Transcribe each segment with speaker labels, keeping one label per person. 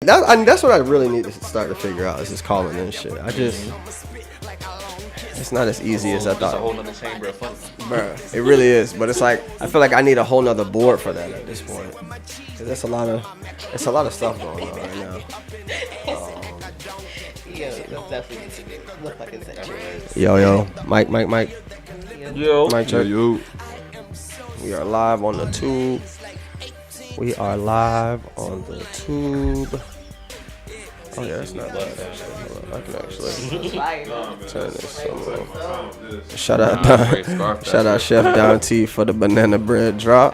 Speaker 1: That's what I really need to start to figure out is just calling in shit. It's not as easy as I thought.
Speaker 2: It's a whole nother chamber of fun.
Speaker 1: Bruh, it really is. But it's like I feel like I need a whole nother board for that at this point. Cause there's a lot of stuff going on right now.
Speaker 3: Yeah, that's definitely look like it's at yours.
Speaker 1: Yo, Mike.
Speaker 2: Yo.
Speaker 1: Mike check.
Speaker 4: Yo.
Speaker 1: We are live on the tube. Oh yeah, that's not bad. I can actually turn this somewhere. Shout out Chef Don T for the banana bread drop.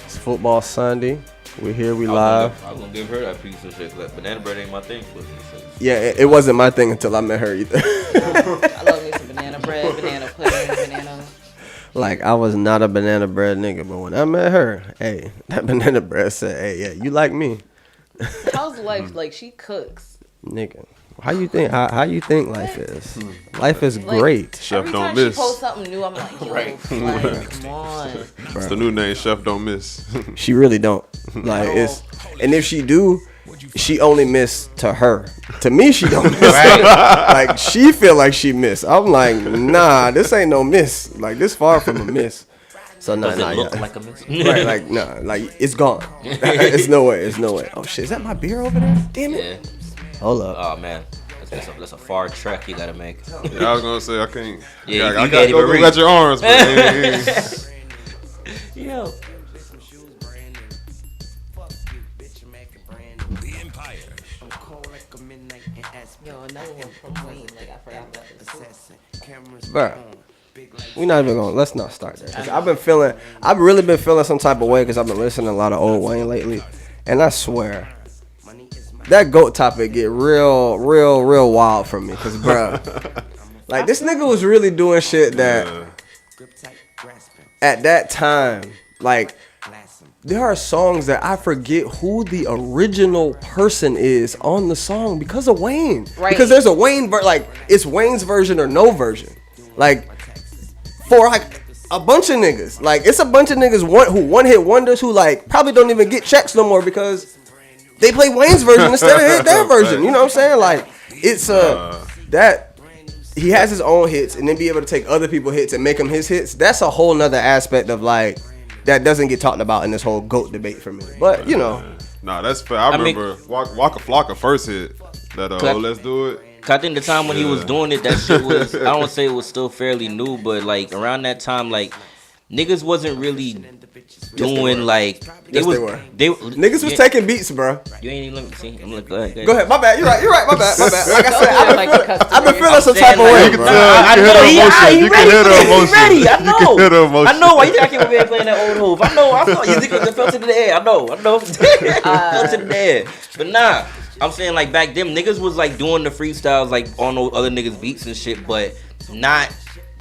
Speaker 1: It's football Sunday. We're here. We live.
Speaker 2: I was gonna give her that piece of shit. That banana bread ain't my thing.
Speaker 1: Yeah, it wasn't my thing until I met her either.
Speaker 3: I love me some banana bread, banana pudding, banana.
Speaker 1: Like, I was not a banana bread nigga, but when I met her, hey, that banana bread said, hey, yeah, you like me.
Speaker 3: How's life? Like, she cooks.
Speaker 1: Nigga, how you think life is? Life is great.
Speaker 4: Chef
Speaker 3: Every
Speaker 4: don't
Speaker 3: time
Speaker 4: miss.
Speaker 3: she posts something new, I'm like, yo, like, come on.
Speaker 4: It's the new name, Chef don't miss.
Speaker 1: She really don't. Like, and if she do, she only miss to her. To me, she don't miss. Like, she feel like she miss. I'm like, nah, this ain't no miss. Like, this far from a miss. So
Speaker 2: Does it look like a miss?
Speaker 1: Right, like, nah, like, it's gone. It's no way. Oh, shit, is that my beer over there? Damn it.
Speaker 2: Yeah.
Speaker 1: Hold up.
Speaker 2: Oh, man. That's a far trek you gotta make.
Speaker 4: Yeah, I was gonna say I can't.
Speaker 2: Yeah,
Speaker 4: I
Speaker 2: you
Speaker 4: gotta
Speaker 2: can't
Speaker 4: go
Speaker 2: even
Speaker 4: let your arms, man.
Speaker 2: Yo.
Speaker 3: Yo, another one from Wayne. Like, I forgot about this.
Speaker 1: Bruh, let's not start there. 'Cause I've really been feeling some type of way because I've been listening to a lot of old Wayne lately. And I swear, that GOAT topic get real wild for me. Cause bruh, like this nigga was really doing shit that at that time, like there are songs that I forget who the original person is on the song because of Wayne.
Speaker 3: Right.
Speaker 1: Because there's a Wayne like it's Wayne's version or no version. Like for like a bunch of niggas. Like it's a bunch of niggas who one hit wonders who like probably don't even get checks no more because they play Wayne's version instead of their version. You know what I'm saying? Like it's that he has his own hits and then be able to take other people's hits and make them his hits. That's a whole nother aspect of like that doesn't get talked about in this whole GOAT debate for me. But you know,
Speaker 4: nah, that's fair. I remember Waka Flocka first hit that let's do it.
Speaker 2: I think the time when he was doing it, that shit was, I don't say it was still fairly new, but like around that time, like niggas wasn't really doing like
Speaker 1: niggas was taking beats, bro.
Speaker 2: You ain't even let me see. I'm like, go ahead.
Speaker 1: Go ahead. My bad. You're right. My bad. Like I said, I've been feeling some
Speaker 2: saying,
Speaker 1: type of way, bro.
Speaker 2: I know he ready. I know. Why you think I came over here playing that old hoof? I know. You think it fell to the air? I know. Fell to the air. But nah. I'm saying like back then niggas was like doing the freestyles like on those other niggas beats and shit, but not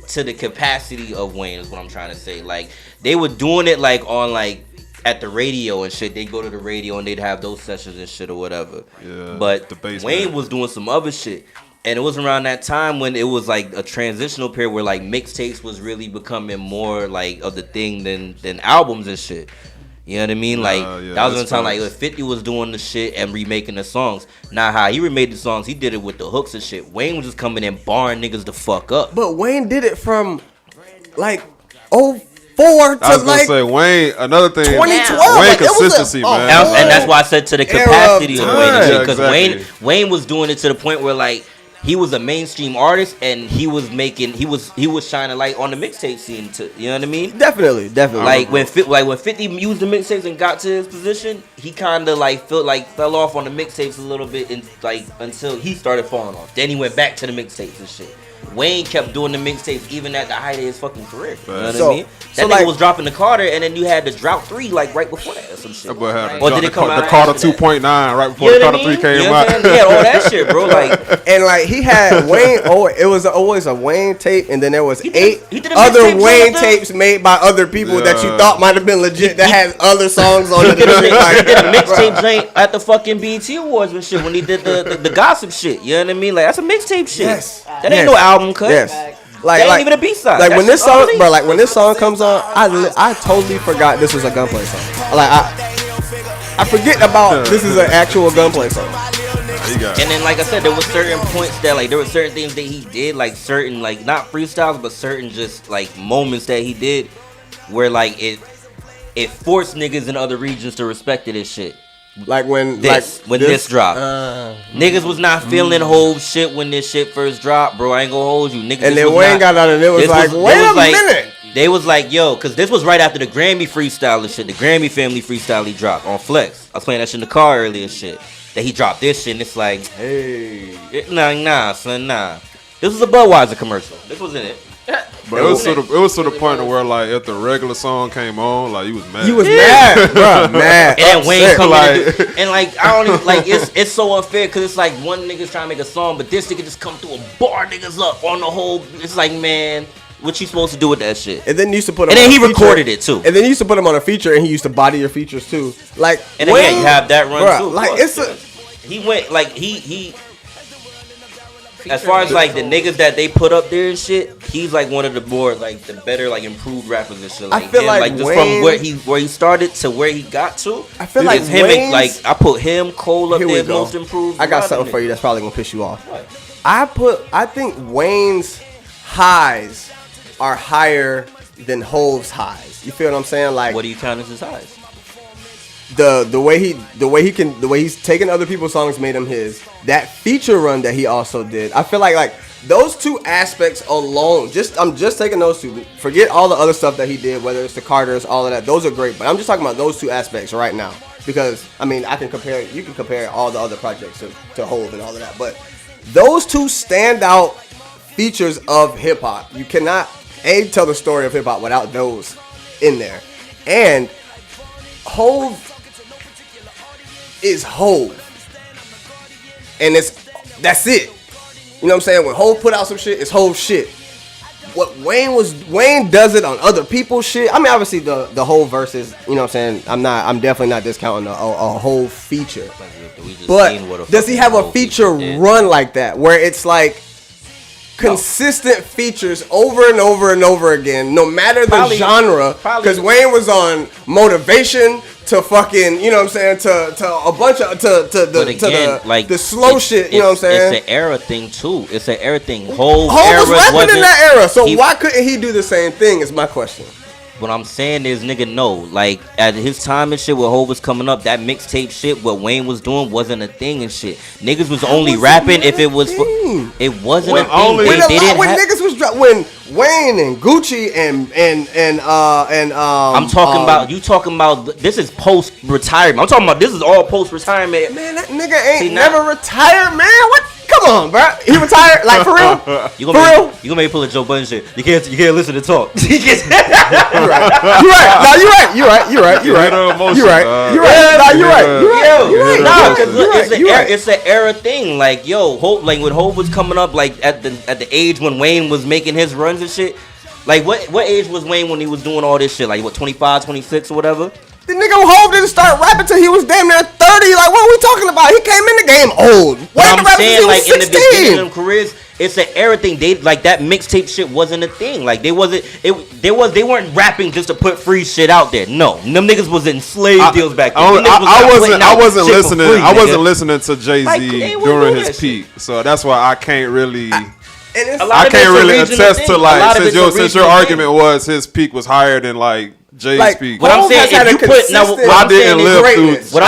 Speaker 2: to the capacity of Wayne is what I'm trying to say. Like they were doing it like on like at the radio and shit. They'd go to the radio and they'd have those sessions and shit or whatever. Yeah. But Wayne was doing some other shit. And it was around that time when it was like a transitional period where like mixtapes was really becoming more like of the thing than albums and shit. You know what I mean? Like that was the time like 50 was doing the shit and remaking the songs. Not how he remade the songs, he did it with the hooks and shit. Wayne was just coming in barring niggas the fuck up.
Speaker 1: But Wayne did it from like 04 to like
Speaker 4: I was gonna say Wayne, another thing
Speaker 1: 2012.
Speaker 4: Wayne
Speaker 1: like,
Speaker 4: consistency, man.
Speaker 2: And that's why I said to the capacity of Wayne and shit. Because
Speaker 4: exactly.
Speaker 2: Wayne was doing it to the point where like he was a mainstream artist and he was shining light on the mixtape scene too. You know what I mean?
Speaker 1: Definitely.
Speaker 2: Like when 50 used the mixtapes and got to his position, he kind of like fell off on the mixtapes a little bit and like until he started falling off. Then he went back to the mixtapes and shit. Wayne kept doing the mixtapes even at the height of his fucking career. You know what I mean? That nigga was dropping the Carter, and then you had the Drought 3 like right before that or some shit.
Speaker 4: Or did it come out? The Carter 2.9 right before the Carter 3 came out.
Speaker 2: Yeah, all that shit, bro. Like,
Speaker 1: and like he had Wayne. It was always a Wayne tape, and then there was 8 other Wayne tapes made by other people that you thought might have been legit that had other songs on it.
Speaker 2: He did a mixtape joint at the fucking BET Awards and shit when he did the gossip shit. You know what I mean? Like that's a mixtape shit.
Speaker 1: Yes.
Speaker 2: That ain't no album cut.
Speaker 1: Yes.
Speaker 2: That ain't even a B-side.
Speaker 1: Like when this song, bro, like when this song comes on, I totally forgot this was a Gunplay song. Like I forget about this is an actual gunplay song.
Speaker 2: And then, like I said, there was certain points that, like, there were certain things that he did, like certain, like, not freestyles, but certain just like moments that he did, where like it forced niggas in other regions to respect it and shit.
Speaker 1: Like when
Speaker 2: this dropped, niggas was not feeling Hove's shit when this shit first dropped, bro. I ain't gonna hold you, niggas.
Speaker 1: And then Wayne got out and it was like, wait a minute.
Speaker 2: They was like, yo, cause this was right after the Grammy freestyle and shit, the Grammy family freestyle he dropped on Flex. I was playing that shit in the car earlier, shit. That he dropped this shit and it's like, hey, nah, son, nah. This was a Budweiser commercial. This wasn't it.
Speaker 4: But it was to the point where like if the regular song came on, like you was mad.
Speaker 1: You was mad, bro, mad.
Speaker 2: And Wayne come in and like I don't even like it's so unfair because it's like one nigga's trying to make a song, but this nigga just come through and bar niggas up on the whole. It's like, man, what you supposed to do with that shit?
Speaker 1: And then you used to put him.
Speaker 2: And then he
Speaker 1: feature,
Speaker 2: recorded it too.
Speaker 1: And then you used to put him on a feature, and he used to body your features too. Like,
Speaker 2: and then Wayne, you have that run
Speaker 1: bruh,
Speaker 2: too.
Speaker 1: Like
Speaker 2: course,
Speaker 1: it's
Speaker 2: he went like he. As far as like the niggas that they put up there and shit, he's like one of the more like the better like improved rappers and shit. Like,
Speaker 1: I feel
Speaker 2: him,
Speaker 1: like
Speaker 2: just
Speaker 1: Wayne,
Speaker 2: from where he started to where he got to.
Speaker 1: I feel like
Speaker 2: him
Speaker 1: and,
Speaker 2: like I put him Cole up there most improved.
Speaker 1: I got something for you that's probably gonna piss you off.
Speaker 2: What?
Speaker 1: I think Wayne's highs are higher than Hove's highs. You feel what I'm saying? Like,
Speaker 2: what do you count as his highs?
Speaker 1: The way he's taken other people's songs, made them his. That feature run that he also did, I feel like those two aspects alone. I'm just taking those two. Forget all the other stuff that he did, whether it's the Carters, all of that. Those are great, but I'm just talking about those two aspects right now because I mean you can compare all the other projects to Hove and all of that, but those two standout features of hip hop. You cannot tell the story of hip hop without those in there, and Hove is Hove, and that's it. You know what I'm saying? When Hove put out some shit, it's Hove shit. What Wayne does it on other people's shit. I mean, obviously the whole verses. You know what I'm saying? I'm definitely not discounting a whole feature. But does he have a feature run like that where it's like consistent features over and over and over again, no matter the genre? Because Wayne was on Motivation to fucking, you know what I'm saying, to a bunch of the slow shit, you know what I'm saying?
Speaker 2: It's an era thing too. It's an era thing. Hove
Speaker 1: was rapping in that era, so why couldn't he do the same thing? Is my question.
Speaker 2: What I'm saying is, nigga, no. Like, at his time and shit, where Hove was coming up, that mixtape shit, what Wayne was doing wasn't a thing and shit. Niggas was only rapping if it was it wasn't a thing.
Speaker 1: When niggas was when Wayne and Gucci and
Speaker 2: I'm talking about, you talking about, this is post retirement. I'm talking about, this is all post retirement.
Speaker 1: Man, that nigga ain't never retired, man. What? Come on, bro. He retired, like, for real?
Speaker 2: You gonna make me pull a Joe Budden shit. You can't listen to talk.
Speaker 1: You're right.
Speaker 2: It's an era thing. Like, yo, like when Hove was coming up, like at the age when Wayne was making his runs and shit. Like, what age was Wayne when he was doing all this shit? Like, what, 25, 26 or whatever?
Speaker 1: The nigga Hove didn't start rapping till he was damn near 30. Like, what are we talking about? He came in the game old.
Speaker 2: What I'm saying, like, in the beginning of their careers, it's an era thing. They like that mixtape shit wasn't a thing. Like, they weren't rapping just to put free shit out there. No, them niggas was in slave deals back then.
Speaker 4: I wasn't listening to Jay-Z during his peak, so that's why I can't really. I can't really attest to like since your argument was his peak was higher than like Jay's peak.
Speaker 2: What I'm saying, if you put what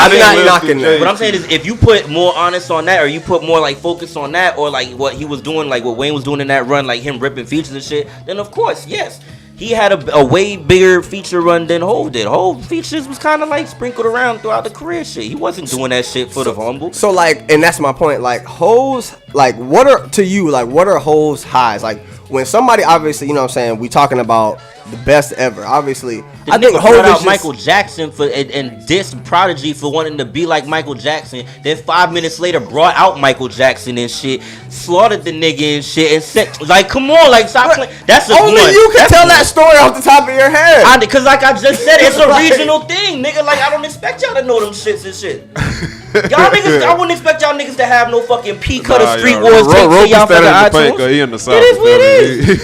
Speaker 2: I'm saying is if you put more honest on that, or you put more like focus on that, or like what he was doing, like what Wayne was doing in that run, like him ripping features and shit, then of course, yes. He had a way bigger feature run than Hove did. Hove features was kind of like sprinkled around throughout the career shit. He wasn't doing that shit for the humble.
Speaker 1: So like, and that's my point. Like Hove's, like what are Hove's highs? Like when somebody, obviously, you know what I'm saying, we talking about the best ever. Obviously,
Speaker 2: I think Hove out Michael Jackson and dissed Prodigy for wanting to be like Michael Jackson. Then 5 minutes later, brought out Michael Jackson and shit, slaughtered the nigga and shit, and said, like, come on, like, stop playing. That's a
Speaker 1: only
Speaker 2: one.
Speaker 1: You can tell that story off the top of your head.
Speaker 2: Because like I just said, it's a regional thing, nigga. Like, I don't expect y'all to know them shits and shit. Y'all niggas, I wouldn't expect y'all niggas to have no fucking P Cutter Street Wars tape for y'all for the iTunes.
Speaker 4: He in the South. It is what it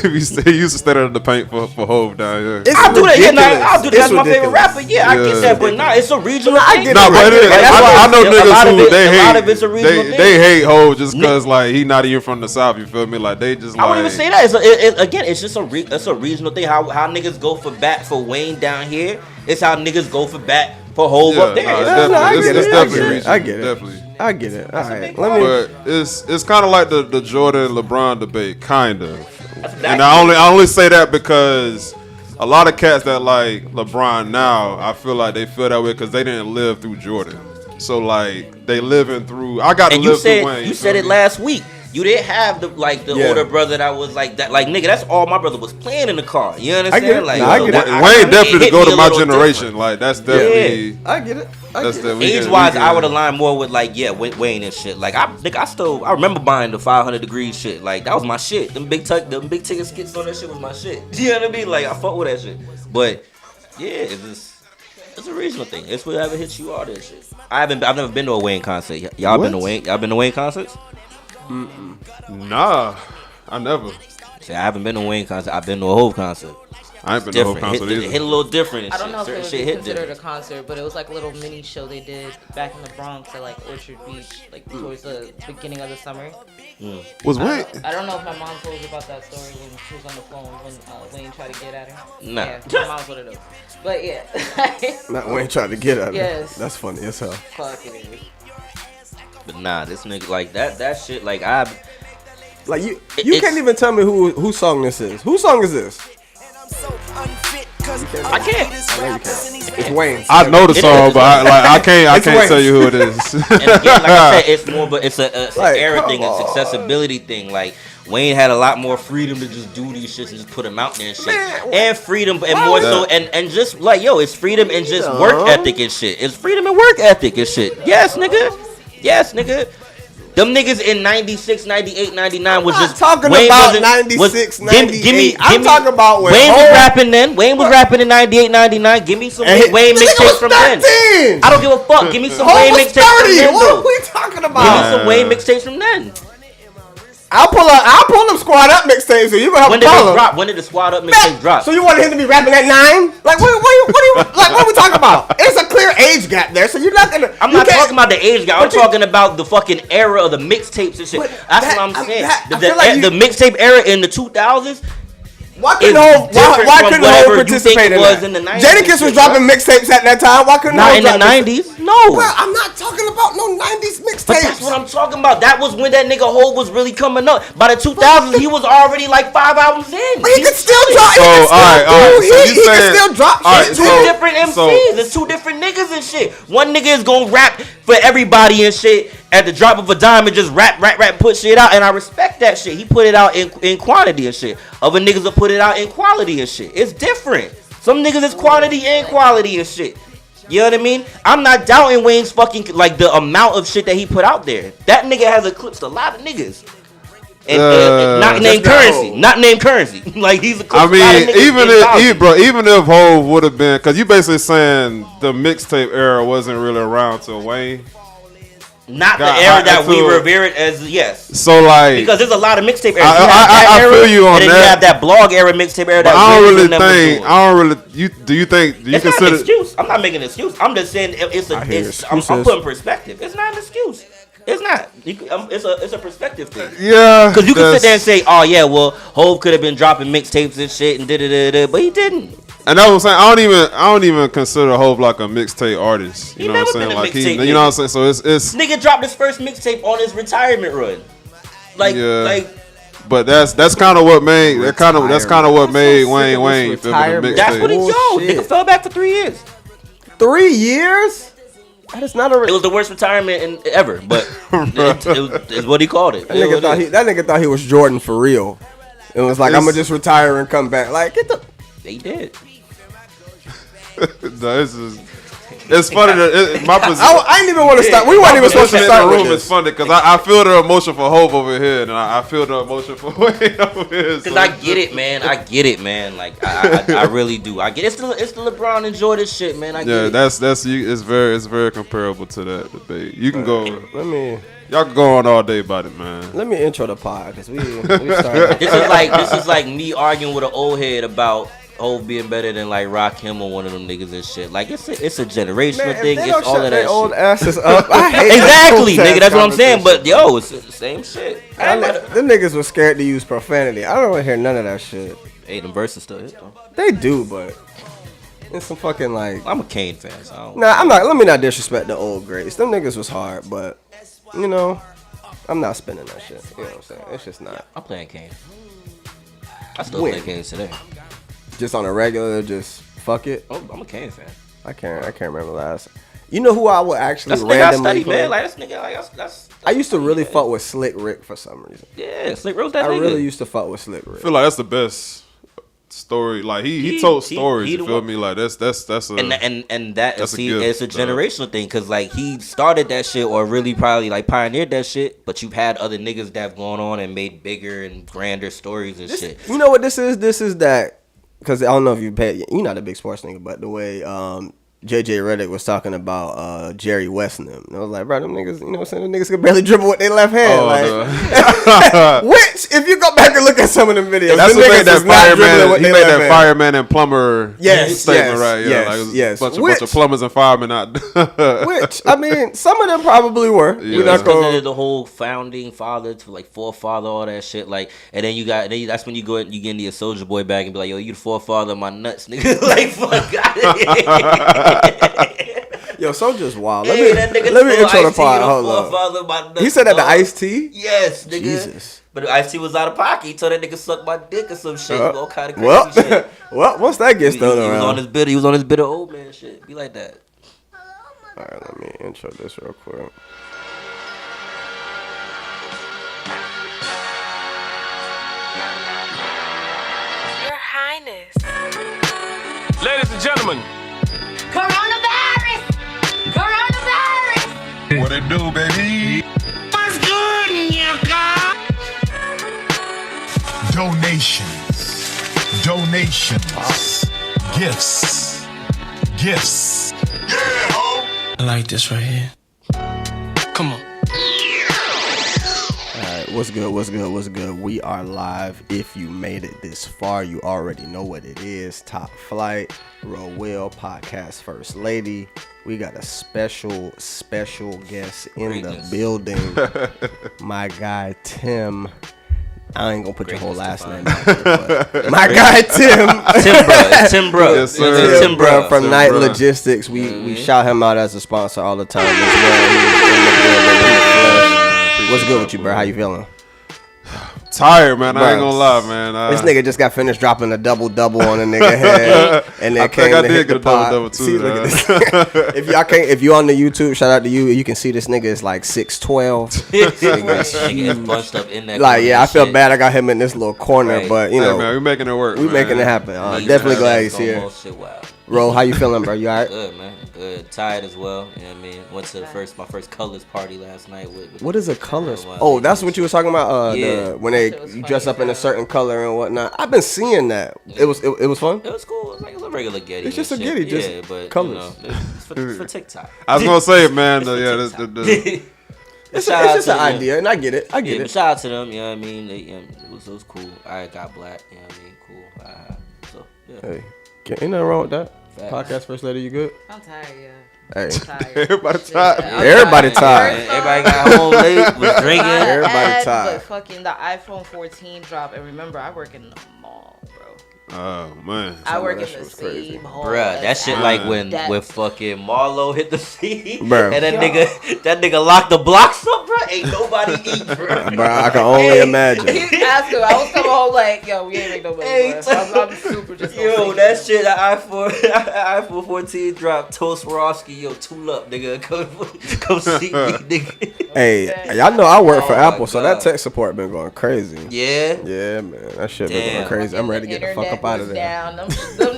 Speaker 4: is. He used to stay in the paint for Hove down here.
Speaker 2: I do that. Yeah, I'll do that. That's my favorite rapper. Yeah, I get that, but it's a regional thing.
Speaker 4: I know niggas who they hate Hov just because like he not even from the South. You feel me? Like they just.
Speaker 2: I wouldn't even say that. It's just a regional thing. How niggas go for bat for Wayne down here. It's how niggas go for bat for Hov up there.
Speaker 4: It's definitely.
Speaker 1: I get it.
Speaker 4: Definitely.
Speaker 1: I get it. All right.
Speaker 4: But it's kind of like the Jordan LeBron debate, kind of. And I only say that because a lot of cats that like LeBron now, I feel like they feel that way because they didn't live through Jordan. So like they living through. I got to live through Wayne.
Speaker 2: You said it last week. You didn't have the older brother that was like that. Like nigga, that's all my brother was playing in the car. You understand?
Speaker 1: Wayne
Speaker 4: definitely go to my generation. Different. Like that's definitely.
Speaker 1: I get it.
Speaker 2: Age wise, I would align more with like Wayne and shit. Like I remember buying the 500 degrees shit. Like that was my shit. Them big ticket skits on that shit was my shit. You know what I mean? Like I fuck with that shit. But yeah, it's a regional thing. It's whatever hits you all that shit. I've never been to a Wayne concert. Y'all been to Wayne concerts?
Speaker 4: Nah, I never.
Speaker 2: See, I haven't been to a Wayne concert. I've been to a Hov concert.
Speaker 4: I ain't been to a Hov concert either.
Speaker 2: It hit a little different and
Speaker 3: I don't know if it would be considered
Speaker 2: different.
Speaker 3: a concert, but it was like a little mini show they did back in the Bronx at like Orchard Beach, like towards the beginning of the summer.
Speaker 4: Was Wayne?
Speaker 3: I don't know if my mom told you about that story when she was on the phone when Wayne tried to get at her.
Speaker 2: Nah.
Speaker 3: Yeah, my mom's one of those. But yeah.
Speaker 1: Not Wayne tried to get at her.
Speaker 3: Yes.
Speaker 1: That's funny as hell.
Speaker 3: Fuck it is.
Speaker 2: But nah, this nigga like that shit like
Speaker 1: you can't even tell me whose song this is. Whose song is this?
Speaker 2: I can't.
Speaker 1: It's Wayne.
Speaker 4: I know the song, but I can't tell you who it is.
Speaker 2: And again, like I said, it's more, but it's an era thing, it's accessibility thing. Like Wayne had a lot more freedom to just do these shits and just put them out there and shit, and freedom and more so, and just like it's freedom and just work ethic and shit. It's freedom and work ethic and shit. Yes, nigga. Them niggas in 96, 98, 99 was just
Speaker 1: talking
Speaker 2: Wayne
Speaker 1: about 96, 98. I'm talking about when
Speaker 2: Wayne was rapping then. Wayne was rapping in 98, 99. Give me some Wayne mixtapes from then. I don't give a fuck. Give me some Wayne mixtapes from then.
Speaker 1: What are we talking about?
Speaker 2: Give me some Wayne mixtapes from then.
Speaker 1: I'll pull them Squad Up mixtapes. So you gonna have
Speaker 2: to drop? When did the Squad Up mixtape drop?
Speaker 1: So you wanted him to be rapping at 9? Like what are we talking about? It's a clear age gap there, so you're not gonna.
Speaker 2: I'm not talking about the age gap. I'm talking about the fucking era of the mixtapes and shit. That's what I'm saying. The mixtape era in the 2000s.
Speaker 1: Why couldn't Hov participate in that? Jadakiss was dropping mixtapes at that time. Why couldn't
Speaker 2: Hov drop in the 90s? No.
Speaker 1: Well, I'm not talking about no 90s mixtapes.
Speaker 2: But that's what I'm talking about. That was when that nigga Hov was really coming up. By the 2000s, he was already like 5 albums in.
Speaker 1: But he could still drop. He could still drop shit.
Speaker 2: Two different MCs. It's two different niggas and shit. One nigga is gonna rap for everybody and shit. At the drop of a dime and just rap, put shit out. And I respect that shit. He put it out in quantity and shit. Other niggas will put it out in quality and shit. It's different. Some niggas is quantity and quality and shit. You know what I mean? I'm not doubting Wayne's fucking, like, the amount of shit that he put out there. That nigga has eclipsed a lot of niggas. And not named Currency. Not named Currency. Like, he's eclipsed a lot of niggas.
Speaker 4: Even if Hov would have been, because you basically saying the mixtape era wasn't really around till Wayne.
Speaker 2: Not the era that we revere it as, yes.
Speaker 4: So like,
Speaker 2: because there's a lot of mixtape eras.
Speaker 4: I feel you on that.
Speaker 2: And then you have that blog era mixtape era. That
Speaker 4: I don't really think. Do you consider?
Speaker 2: Not an excuse. I'm not making an excuse. I'm just saying I'm putting perspective. It's not an excuse. It's not. It's a perspective thing.
Speaker 4: Yeah.
Speaker 2: Because you can sit there and say, oh yeah, well, Hov could have been dropping mixtapes and shit and but he didn't.
Speaker 4: And that's what I'm saying. I don't even consider Hov like a mixtape artist. You know what I'm saying? Like you know what I'm saying? So it's
Speaker 2: nigga dropped his first mixtape on his retirement run.
Speaker 4: But that's kind of what made Wayne feel like a mixtape.
Speaker 2: That's what he nigga fell back for 3 years.
Speaker 1: 3 years? That is not
Speaker 2: It was the worst retirement ever, but it's what he called it.
Speaker 1: That nigga thought he was Jordan for real. It was like, I'm gonna just retire and come back. Like,
Speaker 2: they did.
Speaker 4: No, it's funny that my position.
Speaker 1: I didn't even want to start. We weren't even supposed to start with this.
Speaker 4: It's funny because I feel the emotion for Hov over here, and I feel the emotion for Wayne over here.
Speaker 2: Because I get it, man. Like I really do. I get it's the LeBron and Jordan shit, man. I get it.
Speaker 4: That's you. It's very comparable to that debate. You can go. Y'all can go on all day about it, man.
Speaker 1: Let me intro the pod because we started.
Speaker 2: This is like me arguing with an old head about Hov being better than like Rakim or one of them niggas and shit. Like it's a generational thing.
Speaker 1: They
Speaker 2: It's all of that
Speaker 1: old
Speaker 2: shit.
Speaker 1: Asses up. I hate
Speaker 2: exactly, nigga. That's what I'm saying. But yo, it's the same shit.
Speaker 1: Them niggas was scared to use profanity. I don't want to hear none of that shit.
Speaker 2: Hey, them verses still hit though.
Speaker 1: They do, but it's some fucking like.
Speaker 2: I'm a Kane fan. So I don't
Speaker 1: I'm not. Let me not disrespect the old greats. Them niggas was hard, but you know, I'm not spinning that shit. You know what I'm saying? It's just not.
Speaker 2: I'm playing Kane. I still play Kane today.
Speaker 1: Just on a regular, just fuck it.
Speaker 2: Oh, I'm a Kane fan.
Speaker 1: I can't remember last. You know who I would actually
Speaker 2: That's
Speaker 1: randomly
Speaker 2: nigga I study,
Speaker 1: play?
Speaker 2: man. Like this nigga, like that's
Speaker 1: I used to really fuck with Slick Rick for some reason.
Speaker 2: Yeah, Slick Rick's that
Speaker 1: I
Speaker 2: nigga.
Speaker 1: really used to fuck with Slick Rick.
Speaker 4: I feel like that's the best story. Like he told stories. You feel me? Like that's a
Speaker 2: and that
Speaker 4: that's
Speaker 2: it's a generational thing because like he started that shit or really probably like pioneered that shit. But you've had other niggas that have gone on and made bigger and grander stories and shit.
Speaker 1: You know what this is? This is that because I don't know if you paid. You're not a big sports nigga, but the way JJ Redick was talking about Jerry West and them. And I was like, bro, them niggas, you know what I'm saying? Them niggas can barely dribble with their left hand. Which, if you go back and look at some of them videos,
Speaker 4: that's what made that fireman. He made that
Speaker 1: hand.
Speaker 4: fireman and plumber statement, right?
Speaker 1: Yes.
Speaker 4: Bunch of plumbers and firemen out.
Speaker 1: Which, I mean, some of them probably were.
Speaker 2: Yeah. We're not going the whole founding father to like forefather, all that shit. Like, and then that's when you get into your Soulja Boy bag and be like, yo, you the forefather of my nuts, nigga. Like, fuck out.
Speaker 1: Yo, Soulja's wild. Let me intro the part. Hold on. He said that to Ice-T?
Speaker 2: Yes, nigga.
Speaker 1: Jesus.
Speaker 2: But Ice-T was out of pocket. He told that nigga suck my dick or some shit. All kind of crazy shit.
Speaker 1: Well, once that gets thrown around.
Speaker 2: He was on his bitter old man shit. Be like that.
Speaker 1: All right, let me intro this real quick.
Speaker 5: Your Highness.
Speaker 6: Ladies and gentlemen.
Speaker 5: Coronavirus! Coronavirus!
Speaker 6: What it do, baby?
Speaker 5: What's good, nigga?
Speaker 7: Donations. Gifts.
Speaker 6: Yeah, ho!
Speaker 8: I like this right here. Come on.
Speaker 1: Alright, what's good? We are live. If you made it this far, you already know what it is. Top Flight, Real Will, Podcast First Lady. We got a special guest in the building. My guy, Tim. I ain't gonna put your whole last name out there, but my guy, Tim.
Speaker 2: Tim Bro.
Speaker 4: Yes, sir.
Speaker 1: Tim Bro from Night Logistics. We shout him out as a sponsor all the time as well. What's good with you, bro? How you feeling?
Speaker 4: Tired, man. I ain't gonna lie, man.
Speaker 1: This nigga just got finished dropping a double on a nigga head, and then came to hit the pot.
Speaker 4: Double too.
Speaker 1: See, look at this. If you on the YouTube, shout out to you. You can see this nigga is like 6'12".
Speaker 2: Nigga is bunched up in that.
Speaker 1: Like, yeah, I feel bad. I got him in this little corner, but you know,
Speaker 4: man, we making it work.
Speaker 1: We making it happen. Definitely glad he's here. Ro, how you feeling, bro? You alright?
Speaker 2: Good, man. Good. Tired as well. You know what I mean? Went to my first colors party last night. With
Speaker 1: what is a colors? Oh, that's what you was talking about. When you dress up in a certain color and whatnot. I've been seeing that. It was fun.
Speaker 2: It was cool. It was like a regular Getty.
Speaker 1: It's just a Getty, just
Speaker 2: but
Speaker 1: colors.
Speaker 2: You know, it's for TikTok.
Speaker 4: I was gonna say, man.
Speaker 1: It's just an idea, and I get it.
Speaker 2: But shout out to them. You know what I mean? It was cool. I got black. You know what I mean? Cool. So yeah.
Speaker 1: Hey, ain't nothing wrong with that. Podcast First Lady, you good?
Speaker 3: I'm tired, yeah.
Speaker 1: Hey,
Speaker 4: everybody tired.
Speaker 1: Everybody tired.
Speaker 2: Everybody got home late, was drinking.
Speaker 1: Everybody tired.
Speaker 3: But fucking the iPhone 14 drop, and remember, I work in the mall, bro.
Speaker 4: Oh man,
Speaker 3: I work in the same hall.
Speaker 2: Bruh, that shit like when fucking Marlo hit the scene,
Speaker 1: bruh.
Speaker 2: And that nigga locked the blocks up, bruh. Ain't nobody eat, bruh.
Speaker 1: Bruh, I can only imagine.
Speaker 3: Ask him. I was coming home like, yo, we ain't make no money. I'm super just.
Speaker 2: Yo, that shit, the iPhone 14 dropped. Toast Swarovski, yo, tool up, nigga. Come see me, nigga.
Speaker 1: Hey, y'all know I work for Apple, so that tech support been going crazy.
Speaker 2: Yeah.
Speaker 1: Yeah, man, that shit been going crazy. I'm ready to get the fuck up out of there.
Speaker 3: Them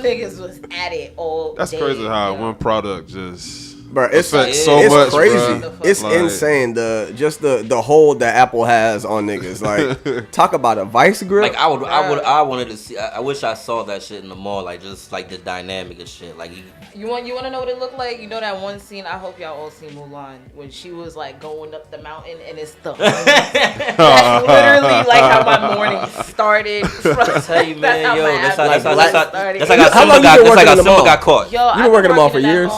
Speaker 3: niggas was at it all
Speaker 4: That's
Speaker 3: day,
Speaker 4: crazy how one product just
Speaker 1: Bro, it's
Speaker 4: so
Speaker 1: it's
Speaker 4: much,
Speaker 1: crazy.
Speaker 4: Bro.
Speaker 1: It's
Speaker 4: like,
Speaker 1: insane. The hold that Apple has on niggas. Like, talk about a vice grip.
Speaker 2: Like I wanted to see. I wish I saw that shit in the mall. Like just like the dynamic of shit. Like
Speaker 3: you want to know what it looked like? You know that one scene? I hope y'all all seen Mulan when she was like going up the mountain and it's the. That's literally like how my morning started.
Speaker 2: I tell you, man, that's
Speaker 1: how
Speaker 2: Simba got caught.
Speaker 3: Yo,
Speaker 1: you been working them all for years.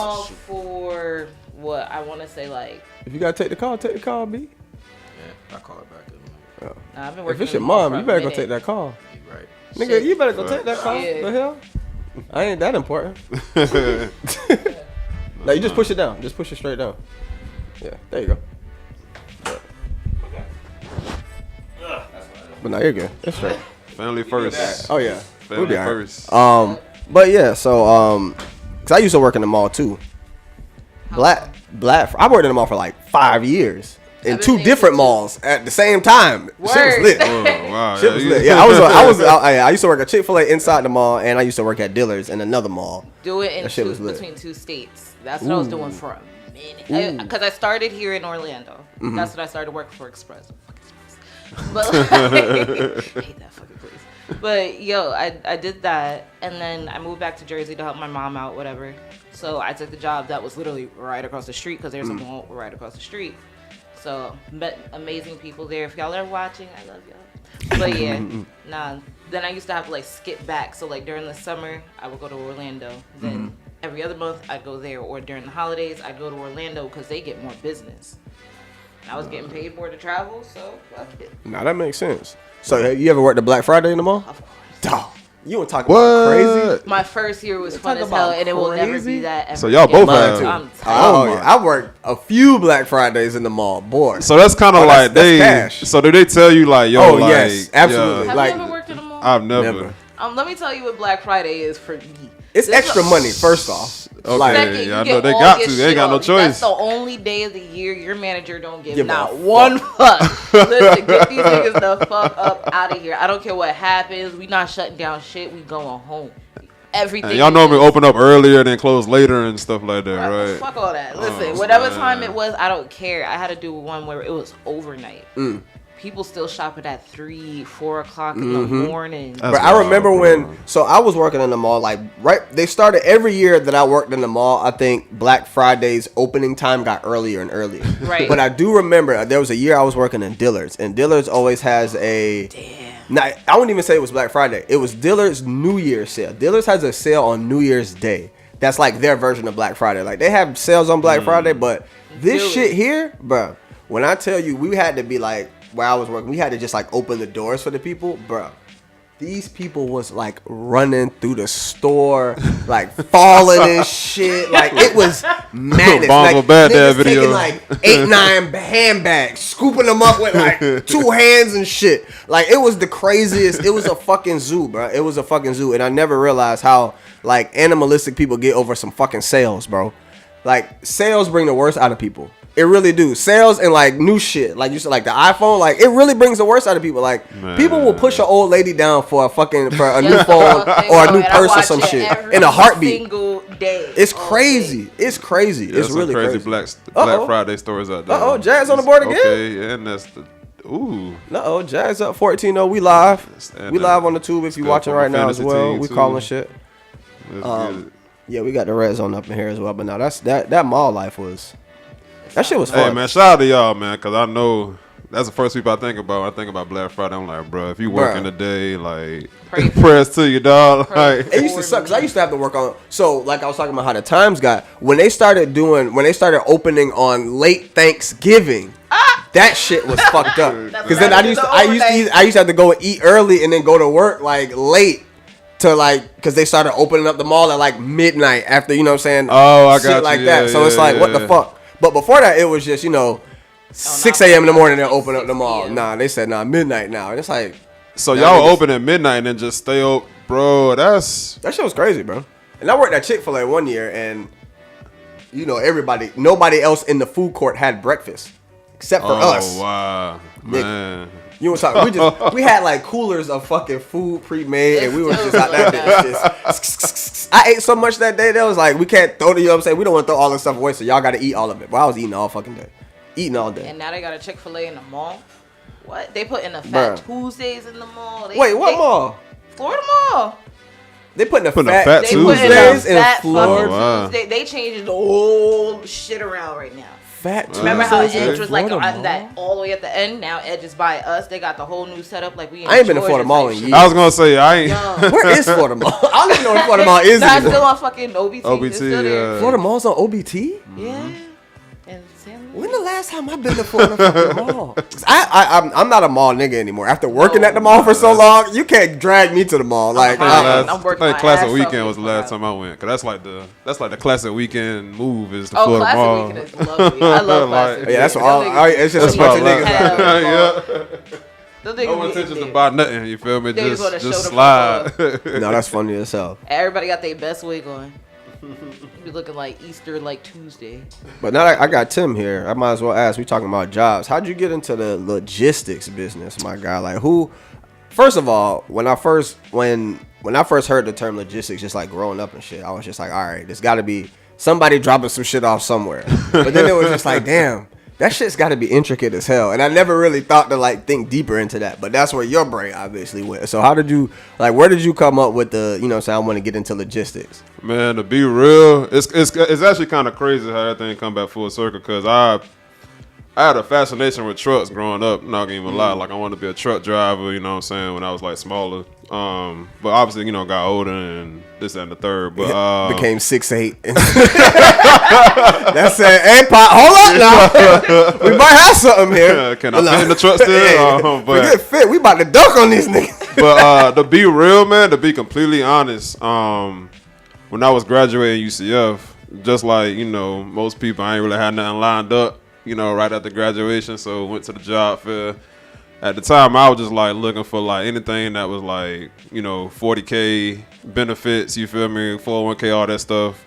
Speaker 3: For what I want to say, like.
Speaker 1: If you gotta take the call, B.
Speaker 2: Yeah, I call it back.
Speaker 3: Nah, I've been working.
Speaker 1: If it's your mom, you better go take that call.
Speaker 2: You right.
Speaker 1: Nigga, you better go take that call.
Speaker 3: Yeah.
Speaker 1: The hell? I ain't that important. No, you just push it down. Just push it straight down. Yeah, there you go. But now you're good. It's straight.
Speaker 4: Family first.
Speaker 1: Oh yeah.
Speaker 4: Family
Speaker 1: be all right.
Speaker 4: first.
Speaker 1: But yeah, so cause I used to work in the mall too. I worked in the mall for like 5 years in 2 different malls at the same time.
Speaker 3: Word.
Speaker 1: Shit was lit.
Speaker 4: Oh, wow.
Speaker 1: Shit was lit. Yeah, I used to work at Chick-fil-A inside the mall, and I used to work at Dillard's in another mall.
Speaker 3: Do it in
Speaker 1: That shit was lit.
Speaker 3: between 2 states. That's what I was doing for a minute. Because I started here in Orlando. That's when I started working for Express. But like, I hate that fucking place. But yo, I did that, and then I moved back to Jersey to help my mom out, whatever. So I took the job that was literally right across the street because there's a mall right across the street. So met amazing people there. If y'all are watching, I love y'all. But yeah, Then I used to have to like skip back. So like during the summer, I would go to Orlando. Then every other month I'd go there, or during the holidays I'd go to Orlando because they get more business. I was getting paid more to travel, so fuck it.
Speaker 1: Nah, that makes sense. So have you ever worked a Black Friday in the mall?
Speaker 3: Of course.
Speaker 1: Dog. You want to talk about crazy?
Speaker 3: My first year was fun as hell, and it will never be that ever.
Speaker 4: So y'all both have.
Speaker 3: I'm
Speaker 1: Oh, yeah. I worked a few Black Fridays in the mall, boy.
Speaker 4: So that's kind of like
Speaker 1: that's cash.
Speaker 4: So do they tell you like, yo?
Speaker 1: Oh
Speaker 4: like,
Speaker 1: yes, absolutely.
Speaker 3: Have
Speaker 1: Like,
Speaker 3: you ever worked in a mall?
Speaker 4: I've never.
Speaker 3: Let me tell you what Black Friday is for me.
Speaker 1: it's extra money. First off,
Speaker 4: Okay,
Speaker 1: like,
Speaker 3: Second,
Speaker 4: yeah, I
Speaker 3: you
Speaker 4: know
Speaker 3: get
Speaker 4: they
Speaker 3: all
Speaker 4: got
Speaker 3: your
Speaker 4: to. They
Speaker 3: shit
Speaker 4: ain't got no
Speaker 3: off.
Speaker 4: choice.
Speaker 3: That's the only day of the year your manager don't give not
Speaker 1: a
Speaker 3: one fuck. Listen, get these niggas the fuck up out of here. I don't care what happens. We not shutting down shit. We going home. Everything.
Speaker 4: And y'all normally open up earlier and then close later and stuff like that, right?
Speaker 3: Fuck all that. Listen, whatever time it was, I don't care. I had to do one where it was overnight. People still shopping at 3, 4 o'clock in the morning.
Speaker 1: but I remember when. So I was working in the mall. Like they started every year that I worked in the mall. I think Black Friday's opening time got earlier and earlier.
Speaker 3: Right.
Speaker 1: But I do remember there was a year I was working in Dillard's, and Dillard's always has a. Now, I wouldn't even say it was Black Friday. It was Dillard's New Year's sale. Dillard's has a sale on New Year's Day. That's like their version of Black Friday. Like they have sales on Black Friday, but this shit here, bro. When I tell you, we had to be like. Where I was working, we had to just like open the doors for the people, bro. These people was like running through the store, like falling and shit. Like it was madness. Like niggas taking like 8-9 handbags, scooping them up with like 2 hands and shit. Like it was the craziest. It was a fucking zoo, bro. It was a fucking zoo, and I never realized how like animalistic people get over some fucking sales, bro. Like sales bring the worst out of people. It really do. Sales and like new shit, like you said, like the iPhone, like it really brings the worst out of people. Like people will push an old lady down for a new phone or a new purse or some shit in a heartbeat.
Speaker 3: Single day.
Speaker 1: It's crazy. It's crazy. It's really crazy.
Speaker 4: Black Friday stores out there.
Speaker 1: Jazz on the board again.
Speaker 4: Okay, and that's the
Speaker 1: Jazz up 14-0. We live. We live on the tube if you're watching right now as well. We calling shit. Yeah, we got the red zone up in here as well. But now that mall life was. That shit was fun.
Speaker 4: Hey, man, shout out to y'all, man, because I know that's the first people I think about when I think about Black Friday. I'm like, bro, if you working today, like, prayers to you, dog. Like,
Speaker 1: it used to suck, because I used to have to work on, so, like I was talking about how the times got, when they started opening on late Thanksgiving, that shit was fucked up. Because then I used to have to go and eat early and then go to work, like, late. To like, because they started opening up the mall at like midnight after, you know what I'm saying?
Speaker 4: Oh, I got
Speaker 1: shit
Speaker 4: you.
Speaker 1: like that. So it's like, what the fuck? But before that, it was just, 6 a.m. in the morning they'll open up the mall. Nah, they said, midnight now. And it's like.
Speaker 4: So y'all open at midnight and then just stay open. Bro, that shit
Speaker 1: was crazy, bro. And I worked at Chick-fil-A one year and, nobody else in the food court had breakfast. except for us.
Speaker 4: Oh wow, man.
Speaker 1: You know what I'm talking? We had like coolers of fucking food pre-made, and we were just out that bitch. I ate so much that day that was like, we can't throw the, you know what I'm saying? We don't want to throw all this stuff away, so y'all got to eat all of it. But I was eating all fucking day. Eating all day.
Speaker 3: And now they got a Chick-fil-A in the mall. What? They put in the Fat Tuesdays in the mall.
Speaker 1: Wait, what mall?
Speaker 3: Florida Mall.
Speaker 1: They put in the Fat Tuesdays in Florida.
Speaker 4: Wow.
Speaker 3: They changed the whole shit around right now.
Speaker 1: Fat Tuesdays.
Speaker 3: Remember how Edge was like that all the way at the end? Now Edge is by us. They got the whole new setup. Like
Speaker 1: I ain't been to Florida Mall in years.
Speaker 4: I was gonna say I ain't.
Speaker 1: Where is Florida Mall? I don't even know where Florida Mall is.
Speaker 3: Nah, still on fucking OBT.
Speaker 4: OBT, yeah.
Speaker 1: Florida Mall's on OBT?
Speaker 3: Yeah. And
Speaker 1: when the last time I've been to Florida fucking Mall? I'm not a mall nigga anymore. After working at the mall for so long, you can't drag me to the mall. Like
Speaker 3: I'm working.
Speaker 4: I think Classic Weekend was the last time I went. Cause that's like the Classic Weekend move is the Florida Mall.
Speaker 3: Classic Weekend is lovely. I love Classic.
Speaker 1: Yeah, that's what all. It's just a bunch of niggas.
Speaker 4: No intentions to buy nothing. You feel me?
Speaker 3: They
Speaker 4: Just slide.
Speaker 1: No, that's funny as hell.
Speaker 3: Everybody got their best wig on. You be looking like Easter, like Tuesday.
Speaker 1: But now that I got Tim here, I might as well ask. We talking about jobs. How'd you get into the logistics business, my guy? Like who? First of all, when I first heard the term logistics, just like growing up and shit, I was just like, all right, there's got to be somebody dropping some shit off somewhere. But then it was just like, damn, that shit's got to be intricate as hell. And I never really thought to like think deeper into that. But that's where your brain obviously went. So how did you where did you come up with the, you know, say I want to get into logistics? Man,
Speaker 4: to be real, it's actually kind of crazy how everything come back full circle. Cause I had a fascination with trucks growing up. Not gonna even lie, like I wanted to be a truck driver. You know what I'm saying? When I was like smaller. But obviously, you know, got older and this and the third. But
Speaker 1: became 6'8". That's it. Hey, Pop, hold up now. We might have something here.
Speaker 4: Can I fit in the truck still?
Speaker 1: But we get fit. We about to dunk on these niggas.
Speaker 4: But to be real, man, to be completely honest, when I was graduating UCF, just like, you know, most people, I ain't really had nothing lined up, you know, right after graduation. So went to the job fair. At the time, I was just like looking for like anything that was like, you know, 40K benefits, you feel me, 401K, all that stuff.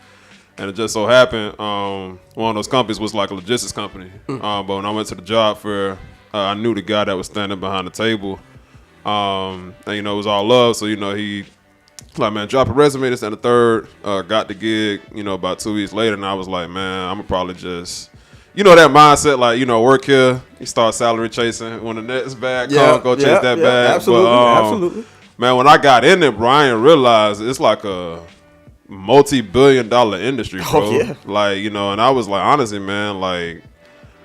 Speaker 4: And it just so happened, one of those companies was like a logistics company. But when I went to the job fair, I knew the guy that was standing behind the table. And, you know, it was all love. So, you know, he like, man, drop a resume, this and the third. Got the gig, you know, about 2 weeks later. And I was like, man, I'm going to probably just, you know, that mindset, like, you know, work here, you start salary chasing. When the next bag comes, go chase that bag.
Speaker 1: Absolutely,
Speaker 4: but,
Speaker 1: absolutely.
Speaker 4: Man, when I got in there, bro, I didn't realize it's like a multi-billion-dollar industry, bro.
Speaker 1: Oh, yeah.
Speaker 4: Like, you know, and I was like, honestly, man, like,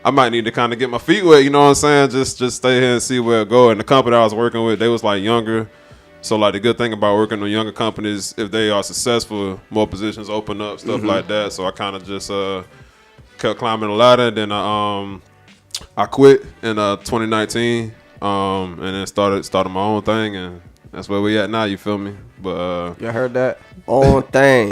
Speaker 4: I might need to kind of get my feet wet, you know what I'm saying? Just stay here and see where it go. And the company I was working with, they was like younger. So like the good thing about working with younger companies, if they are successful, more positions open up, stuff like that. So I kind of just kept climbing the ladder. Then I quit in 2019, and then started my own thing, and that's where we at now. You feel me? But
Speaker 1: you heard that? Own thing.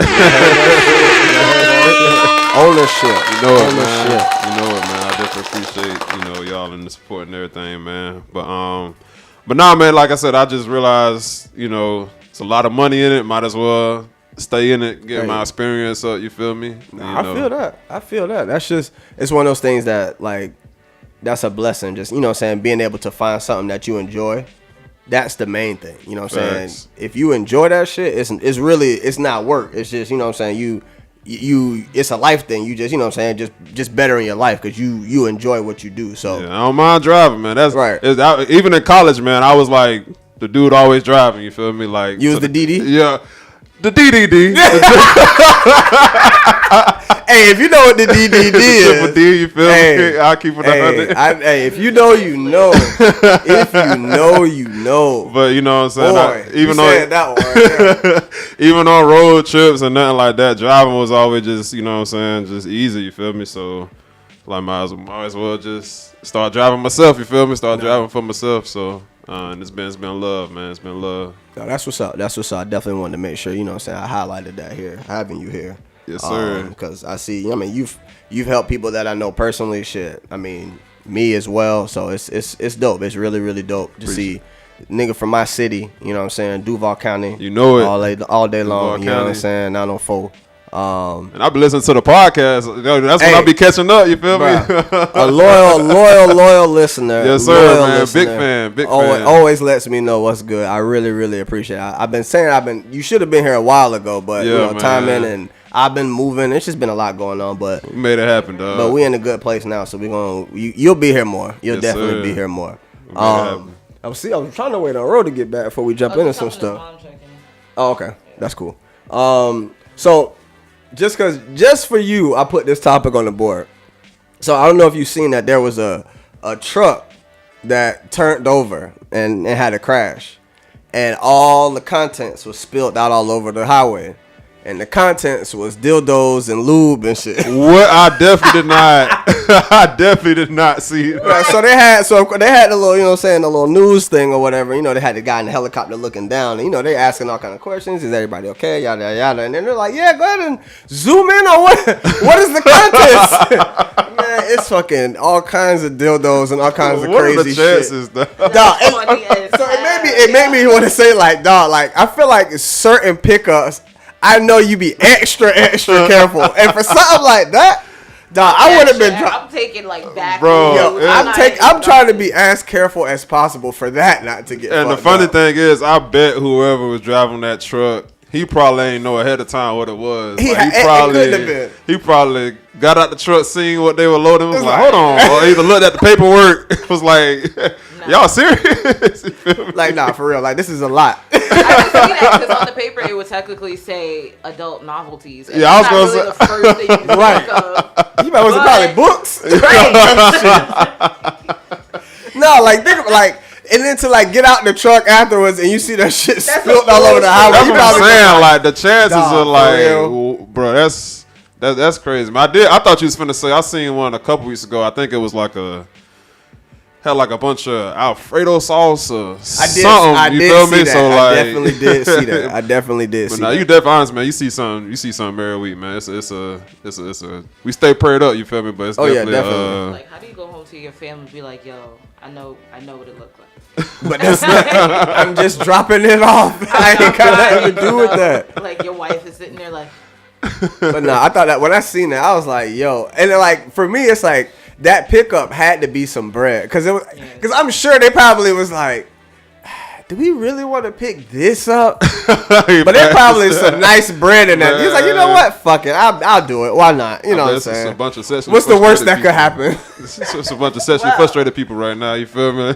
Speaker 1: Ownership.
Speaker 4: You know it, man. You know it, man. I definitely appreciate, you know, y'all and the support and everything, man. But nah, man, like I said, I just realized, you know, it's a lot of money in it. Might as well stay in it, get my experience up. You feel me?
Speaker 1: Nah, I feel that. That's just, it's one of those things that, like, that's a blessing. Just, you know what I'm saying, being able to find something that you enjoy. That's the main thing. You know what I'm saying? If you enjoy that shit, it's really, it's not work. It's just, you know what I'm saying, you it's a life thing. You just, you know what I'm saying, just bettering your life because you enjoy what you do. So
Speaker 4: yeah, I don't mind driving, man. That's
Speaker 1: right.
Speaker 4: Even in college, man, I was like the dude always driving. You feel me? Like
Speaker 1: you was the DD?
Speaker 4: Yeah. The DDD.
Speaker 1: Hey, if you know what the DDD is,
Speaker 4: Triple D, you feel me? I'll keep it 100.
Speaker 1: Hey, if you know, you know. If you know, you know.
Speaker 4: But you know what I'm saying?
Speaker 1: Boy, even though that one right
Speaker 4: even on road trips and nothing like that, driving was always just, you know what I'm saying, just easy. You feel me? So like, might as well just start driving myself. You feel me? Start driving for myself. So. And it's been love, man. It's been love.
Speaker 1: No, that's what's up. That's what's up. I definitely wanted to make sure, you know what I'm saying, I highlighted that here, having you here.
Speaker 4: Yes, sir.
Speaker 1: Because I see, I mean, you've helped people that I know personally, shit. I mean, me as well. So it's dope. It's really, really dope to see nigga from my city, you know what I'm saying, Duval County.
Speaker 4: You know it.
Speaker 1: All day long,
Speaker 4: Duval
Speaker 1: you know what I'm
Speaker 4: County.
Speaker 1: saying, 904.
Speaker 4: And I've been listening to the podcast. That's when I be catching up. You feel me?
Speaker 1: A loyal listener.
Speaker 4: Yes, sir,
Speaker 1: loyal
Speaker 4: man.
Speaker 1: Listener.
Speaker 4: Big fan.
Speaker 1: Always lets me know what's good. I really appreciate it. I've been saying you should have been here a while ago, but time in and I've been moving. It's just been a lot going on, but
Speaker 4: we made it happen, dog.
Speaker 1: But we in a good place now, so you'll be here more. You'll definitely be here more. I'm trying to wait on road to get back before we jump into some stuff. Oh, okay, that's cool. So just for you, I put this topic on the board. So I don't know if you've seen that there was a truck that turned over and it had a crash, and all the contents was spilled out all over the highway. And the contents was dildos and lube and shit.
Speaker 4: What? I definitely did not. I definitely did not see it.
Speaker 1: Right, so they had the little, the little news thing or whatever. They had the guy in the helicopter looking down. And, they asking all kind of questions. Is everybody okay? Yada yada. And then they're like, yeah, go ahead and zoom in on what is the contents? Man, it's fucking all kinds of dildos and all kinds of crazy shit. Dog, so it made me want to say dog, I feel like certain pickups. I know you be extra careful, and for something like that, dog, I would have been.
Speaker 3: I'm taking back.
Speaker 4: Bro,
Speaker 1: I'm trying to be as careful as possible for that not to get.
Speaker 4: And the funny thing is, I bet whoever was driving that truck, he probably ain't know ahead of time what it was. He probably got out the truck, seen what they were loading. Was like, hold on, or either looked at the paperwork. It was like, y'all serious?
Speaker 1: Nah, for real. This is a lot.
Speaker 3: I can see that because on the paper it would technically say adult novelties. And
Speaker 4: I was going to say
Speaker 3: the first thing you think of.
Speaker 1: You might was probably books. No, and then to get out the truck afterwards and you see that shit spilled all over the highway.
Speaker 4: That's what I'm saying. The chances are bro, that's crazy. I thought you was finna say. I seen one a couple weeks ago. I think it was had a bunch of Alfredo sauce or something.
Speaker 1: I did see that.
Speaker 4: So
Speaker 1: I definitely did see that. I definitely did see that.
Speaker 4: You definitely honest, man. You see something every week, man. It's a we stay prayed up, you feel me? But it's definitely.
Speaker 3: How do you go home to your family and be like, yo, I know what it looked like.
Speaker 1: But that's not. I'm just dropping it off. I ain't got nothing to do with that.
Speaker 3: Your wife is sitting there
Speaker 1: But no, I thought that when I seen that, I was like, yo, and then for me, it's that pickup had to be some bread because I'm sure they probably was like, do we really want to pick this up? But there's probably some nice bread in that. He's like, you know what? Fuck it. I'll do it. Why not? You know what I'm saying?
Speaker 4: A bunch of sexually
Speaker 1: What's the worst that could happen?
Speaker 4: It's a bunch of sexually frustrated people right now. You feel me?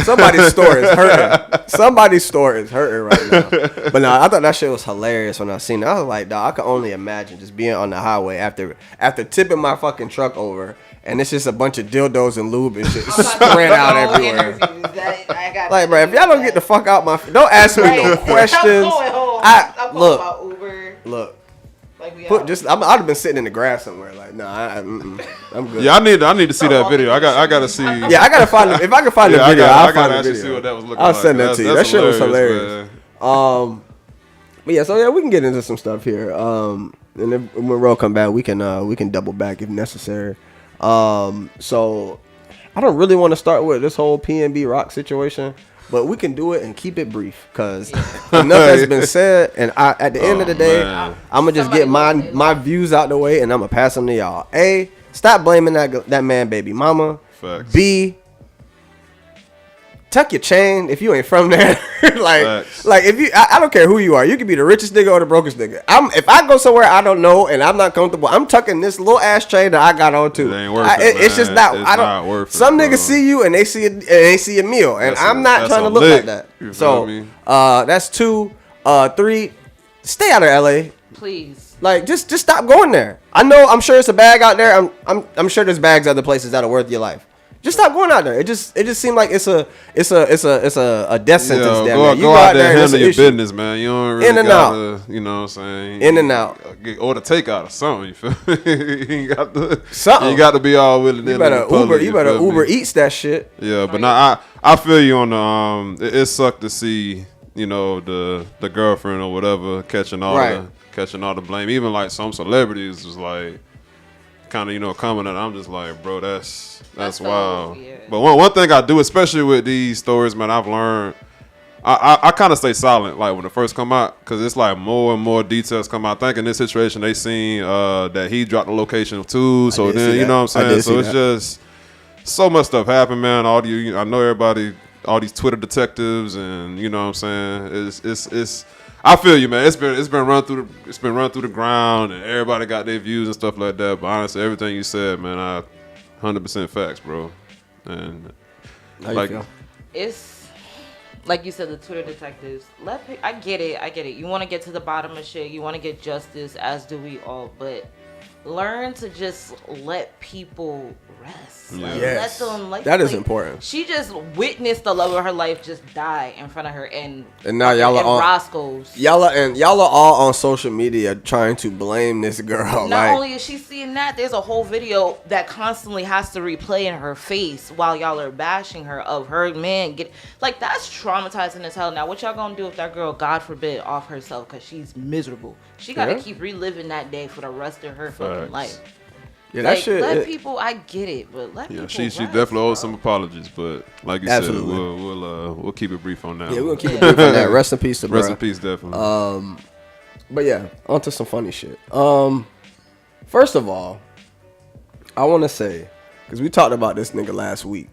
Speaker 1: Somebody's store is hurting. Somebody's store is hurting right now. But no, I thought that shit was hilarious when I seen it. I was like, dog, I could only imagine just being on the highway after tipping my fucking truck over. And it's just a bunch of dildos and lube and shit spread out everywhere. Bro, if y'all don't get the fuck out don't ask me no questions.
Speaker 3: I'm going about Uber.
Speaker 1: Look, I'd have been sitting in the grass somewhere. I'm good.
Speaker 4: Yeah, I need to see that video. I gotta see.
Speaker 1: Yeah, I gotta find it. If I can find the video, I gotta
Speaker 4: see what that was looking like.
Speaker 1: I'll send that to you. That shit was hilarious. But yeah, so we can get into some stuff here. And then when Ro come back, we can double back if necessary. So I don't really want to start with this whole PNB Rock situation, but we can do it and keep it brief because enough has been said. And at the end of the day, I'm gonna just get my views out the way and I'm gonna pass them to y'all. A, stop blaming that man baby mama.
Speaker 4: Facts.
Speaker 1: B, tuck your chain if you ain't from there. If you, I don't care who you are. You could be the richest nigga or the brokest nigga. If I go somewhere I don't know and I'm not comfortable, I'm tucking this little ass chain that I got on too.
Speaker 4: It ain't worth it.
Speaker 1: It's just not.
Speaker 4: It's not worth it.
Speaker 1: Some niggas see you and they see a meal, and I'm not trying to look like that. So that's 2. 3. Stay out of LA,
Speaker 3: please.
Speaker 1: Just stop going there. I'm sure it's a bag out there. I'm sure there's bags other places that are worth your life. Just stop going out there. It just seemed like it's a death sentence down there. You
Speaker 4: go out there and handle your business, man. You don't really gotta, you know what I'm saying?
Speaker 1: In and out.
Speaker 4: Or to take out of something, you feel me? You got to
Speaker 1: something.
Speaker 4: You got to be all willing.
Speaker 1: You better Uber Eats that shit.
Speaker 4: Yeah, but now I feel you on the it sucked to see, the girlfriend or whatever catching all the blame. Even some celebrities was kind of coming and I'm just like, bro, that's wild. Yeah. But one thing I do, especially with these stories, man, I've learned I kind of stay silent like when it first come out because it's like more and more details come out. I think in this situation they seen that he dropped the location too. So then you know what I'm saying. So it's just so much stuff happened, man. I know everybody, all these Twitter detectives, and you know what I'm saying. It's. I feel you, man. It's been run through the ground, and everybody got their views and stuff like that. But honestly, everything you said, man, 100% facts, bro. And
Speaker 1: how you feel?
Speaker 3: It's like you said, the Twitter detectives. I get it. You want to get to the bottom of shit. You want to get justice, as do we all. But learn to just let people rest.
Speaker 4: Yeah.
Speaker 1: Yes.
Speaker 3: Let them,
Speaker 1: that is important.
Speaker 3: She just witnessed the love of her life just die in front of her, and
Speaker 1: now y'all are on
Speaker 3: Roscoe's.
Speaker 1: Y'all are all on social media trying to blame this girl.
Speaker 3: Not only is she seeing that, there's a whole video that constantly has to replay in her face while y'all are bashing her of her man that's traumatizing as hell. Now, what y'all gonna do if that girl, God forbid, off herself because she's miserable? She gotta keep reliving that day for the rest of her fucking life.
Speaker 1: Yeah, that shit.
Speaker 3: Let people. I get it, but let people.
Speaker 4: She definitely owes some apologies, but like you said, we'll keep it brief on that.
Speaker 1: Yeah, we'll keep it brief on that. Rest in peace to
Speaker 4: Rest in peace, definitely.
Speaker 1: But yeah, on to some funny shit. First of all, I want to say, because we talked about this nigga last week.